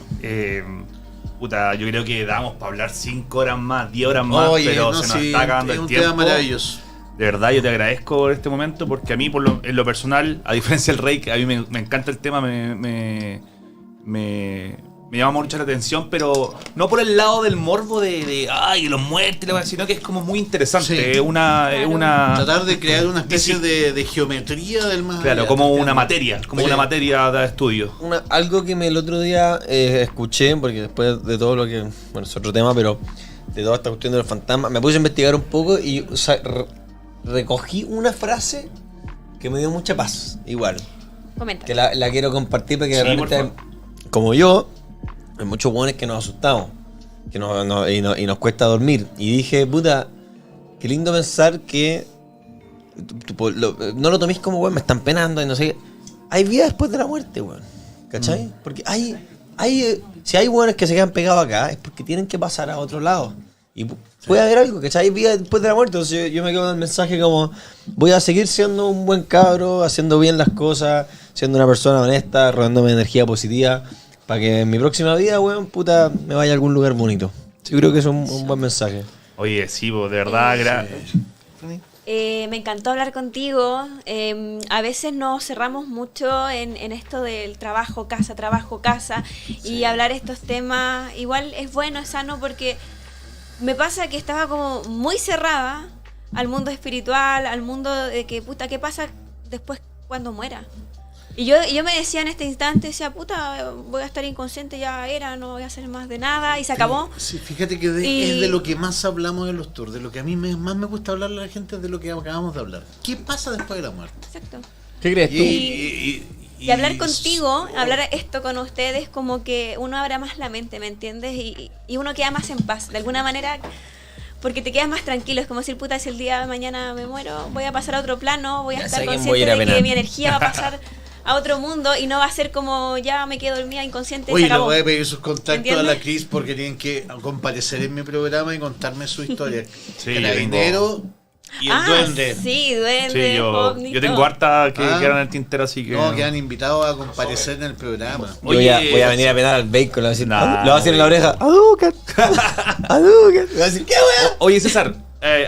puta, yo creo que damos para hablar 5 horas más, 10 horas más, Oye, pero no, se nos sí, está acabando es el un tiempo. tema maravilloso. De verdad, yo te agradezco por este momento porque a mí, en lo personal, a diferencia del Rey, que a mí me encanta el tema, me llama mucho la atención, pero no por el lado del morbo de ay, los muertos, sino que es como muy interesante. Sí. Es una Tratar de crear una especie de geometría del más claro, allá, como ¿te una entiendes? materia, como Oye, una materia de estudio. Algo que el otro día escuché, porque después de todo lo que... Bueno, es otro tema, pero de toda esta cuestión de los fantasmas, me puse a investigar un poco y recogí una frase que me dio mucha paz, igual. Comenta. Que la quiero compartir porque Sí, realmente, por como yo, hay muchos buenos que nos asustamos que y nos cuesta dormir. Y dije, puta, qué lindo pensar que no lo toméis como, weón, me están penando y no sé qué. Hay vida después de la muerte, weón. ¿Cachai? Porque si hay weones que se quedan pegados acá, es porque tienen que pasar a otro lado. Y puede haber algo, ¿cachai? Hay vida después de la muerte. Entonces yo me quedo con el mensaje como, voy a seguir siendo un buen cabro, haciendo bien las cosas, siendo una persona honesta, rodeándome de energía positiva, para que en mi próxima vida, weón, puta, me vaya a algún lugar bonito. Yo creo que es un buen mensaje. Oye, sí, vos, de verdad, Me encantó hablar contigo. A veces nos cerramos mucho en esto del trabajo, casa. Y hablar estos temas igual es bueno, es sano, porque me pasa que estaba como muy cerrada al mundo espiritual, al mundo de que, puta, ¿qué pasa después cuando muera? Y yo me decía en este instante, decía, puta, voy a estar inconsciente, ya era, no voy a hacer más de nada, y se acabó. Sí, fíjate que Y- es de lo que más hablamos en los tours, de lo que a mí más me gusta hablarle a la gente, es de lo que acabamos de hablar. ¿Qué pasa después de la muerte? Exacto. ¿Qué crees Y hablar contigo, hablar esto con ustedes, como que uno abra más la mente, ¿me entiendes? Y uno queda más en paz, de alguna manera, porque te quedas más tranquilo. Es como decir, puta, si el día de mañana me muero, voy a pasar a otro plano, voy a Ya estar sé quién consciente voy a ir a de que penar. mi energía va a pasar a otro mundo y no va a ser como ya me quedo dormida inconsciente y Oye, se le acabó. voy a pedir sus contactos ¿Entiendes? a la Cris porque tienen que comparecer en mi programa y contarme su historia. Sí, Carabinero y el duende. Sí, duende, Sí, yo ovni, tengo todo. harta que Ah. quedan en el tintero, así que. No, que han invitado a comparecer en el programa. Yo voy a Oye, venir a penar al bacon, le voy a decir, Nah, le voy a decir en la güey. oreja, ¡Aducat! ¡Aducat! Le voy a decir, ¿qué weón? Oye, César,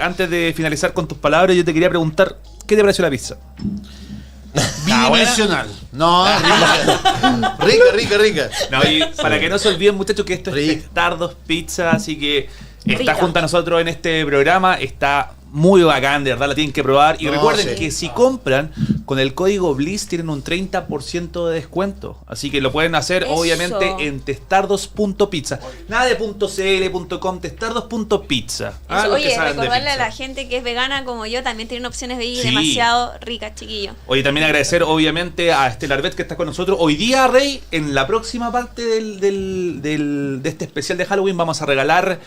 antes de finalizar con tus palabras, yo te quería preguntar, ¿qué te pareció la pizza? Bidimensional. No, rica. No, y para que no se olviden, muchachos, que esto es Rica. Testardos Pizza, así que está Rica. junto a nosotros en este programa, está muy bacán, de verdad, la tienen que probar. Y No, recuerden sí. que si compran con el código BLISS tienen un 30% de descuento. Así que lo pueden hacer, Eso. obviamente, en testardos.pizza. Nada de .cl.com, testardos.pizza. Eso, Los que oye, saben de recordarle a pizza. la gente que es vegana como yo, también tienen opciones veganas Sí. demasiado ricas, chiquillos. Oye, también agradecer obviamente a Estelar Bet que está con nosotros. Hoy día, Rey, en la próxima parte de este especial de Halloween vamos a regalar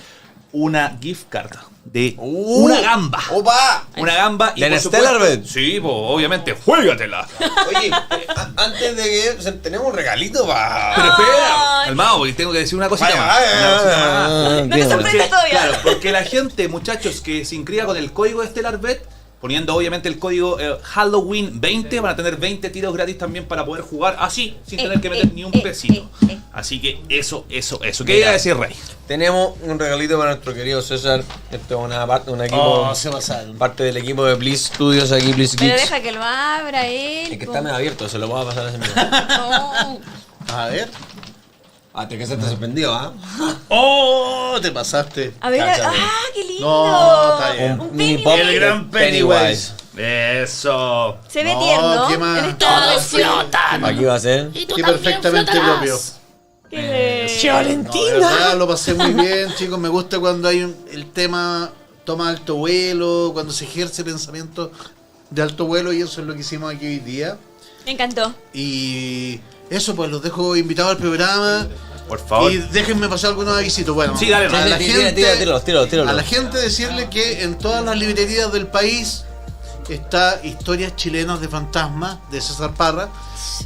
una gift card de una gamba. ¡Opa! Una gamba. ¿De por Stellar supuesto- Bet? Sí, pues obviamente, juégatela. Oye, antes de que tenemos un regalito para. Pero espera, Ay. calmado, porque tengo que decir una cosita más. Vaya, Una cosita más. No te vaya. sorprendas todavía. Claro, porque la gente, muchachos, que se inscriba con el código de Stellar Bet, poniendo obviamente el código Halloween 20, van a tener 20 tiros gratis también para poder jugar así, sin tener que meter ni un pesito. Así que eso. ¿Qué iba a decir, Rey? Tenemos un regalito para nuestro querido César. Esto es una parte, un equipo. se pasaron. Parte del equipo de Bliss Studios aquí, Bliss Pero Geeks. deja que lo abra él. Es que po. está medio abierto, se lo voy a pasar a ese mismo. No. A ver. Hasta que se te sorprendió, ¿ah? ¡Oh! Te pasaste. A ver, Cáchate. qué lindo. No, está bien. Un mini Pennywise. pop El gran de Pennywise. Eso. Se ve No, tierno. ¿qué más? En esta versión. Aquí va a ser. Qué perfectamente propio. Qué No, de verdad, lo pasé muy bien, chicos. Me gusta cuando hay el tema toma alto vuelo, cuando se ejerce pensamiento de alto vuelo, y eso es lo que hicimos aquí hoy día. Me encantó. Y eso, pues los dejo invitados al programa. Por favor. Y déjenme pasar algunos avisitos. Bueno, Sí, dale, a dale, la gente, Tíralo. a la gente decirle que en todas las librerías del país está Historias Chilenas de Fantasmas de César Parra.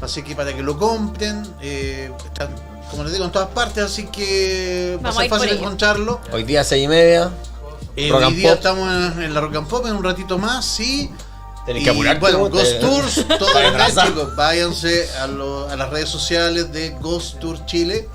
Así que para que lo compren, están, como les digo, en todas partes, así que va a Vamos a ser ir por fácil ello. encontrarlo. Hoy día 6:30. Rock Hoy and día Pop. estamos en la Rock and Pop en un ratito más, sí. Tenés Y que apurarte. bueno, ¿no? Ghost Tours, todo Está el mes, atrasado. chicos. Váyanse a las redes sociales de Ghost Tour Chile.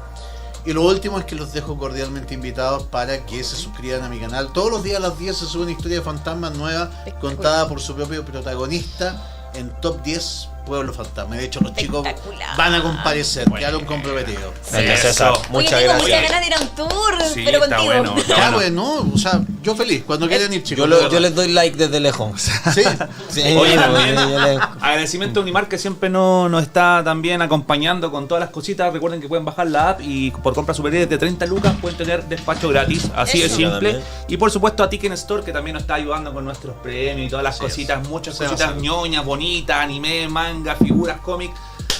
Y lo último es que los dejo cordialmente invitados para que se suscriban a mi canal. Todos los días a las 10 se sube una historia de fantasmas nueva, contada por su propio protagonista en Top 10 Pueblo Fantasma. De hecho, los chicos Espectacular. van a comparecer, quedaron comprometidos. Gracias, César. Eso. Muchas Oye, tengo gracias. muchas ganas de ir a un tour, Sí, pero está contigo. bueno. Está Ya, bueno. bueno, o sea, yo feliz, cuando quieran ir, chicos. Yo les doy like desde lejos. Sí. Sí, Oye, yo también, le- agradecimiento a Unimar que siempre nos está también acompañando con todas las cositas. Recuerden que pueden bajar la app y por compras superiores de 30 lucas pueden tener despacho gratis. Así de Eso. simple. También. Y por supuesto a Ticket Store que también nos está ayudando con nuestros premios y todas las cositas. Muchas Sí, cositas sí. ñoñas, bonitas, anime, manga, figuras, cómics.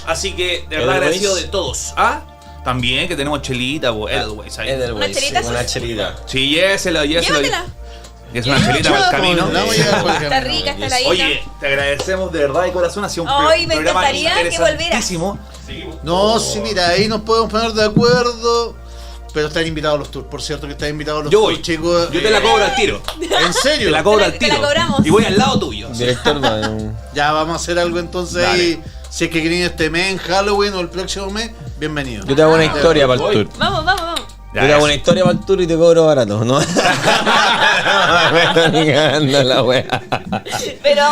Así que de verdad Edelweiss. agradecido de todos. ¿Ah? También que tenemos chelita, Edelweiss ahí. Edelweiss, Una chelita, sí, una chelita. Sí, lléveselo. Llévatela. Es una chelita para el camino. La voy a llevar por el Está camino. rica, está heladita. Oye, te agradecemos de verdad de corazón. Ha sido un Ay, me programa encantaría que volvieras. interesantísimo. No, sí, mira, ahí nos podemos poner de acuerdo. Pero están invitados los tours, por cierto que están invitados los Yo tours, voy, chicos. yo te la cobro al tiro. ¿En serio? Te la cobro Te al la tiro. cobramos. Y voy al lado tuyo. Director, Ya vamos a hacer algo entonces Dale. ahí. Si es que quieren este mes, en Halloween o el próximo mes, bienvenido. yo te hago una historia para el Voy. tour. Vamos. Yo te hago una historia para el tour y te cobro barato, ¿no? Me estoy cagando la wea. Pero,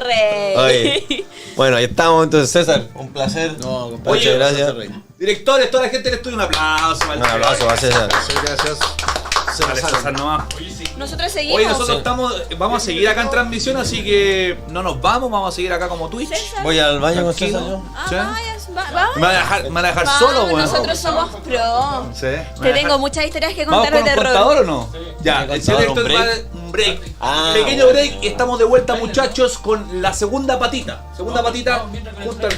Rey. Oye, bueno, ahí estamos entonces, César. Un placer. No, compadre, Muchas gracias. Directores, toda la gente del estudio, un aplauso. Un abrazo a César. Muchas gracias. Se Dale, pasaron. César, nomás. Nosotros seguimos. Oye, nosotros vamos a seguir acá en transmisión, así que no nos vamos a seguir acá como Twitch. César. Voy al baño con Tranquilo. César yo. Ah, ¿Sí? vamos. ¿Me van a dejar Vamos, solo, weón? nosotros somos pro. Sí. Te tengo muchas historias que ¿Vamos contar con de un terror. contador o no? Ya, ¿Un el señor contador, director un va a dar un break. Ah, Pequeño bueno. break y estamos de vuelta, muchachos, con la segunda patita. Segunda patita junto al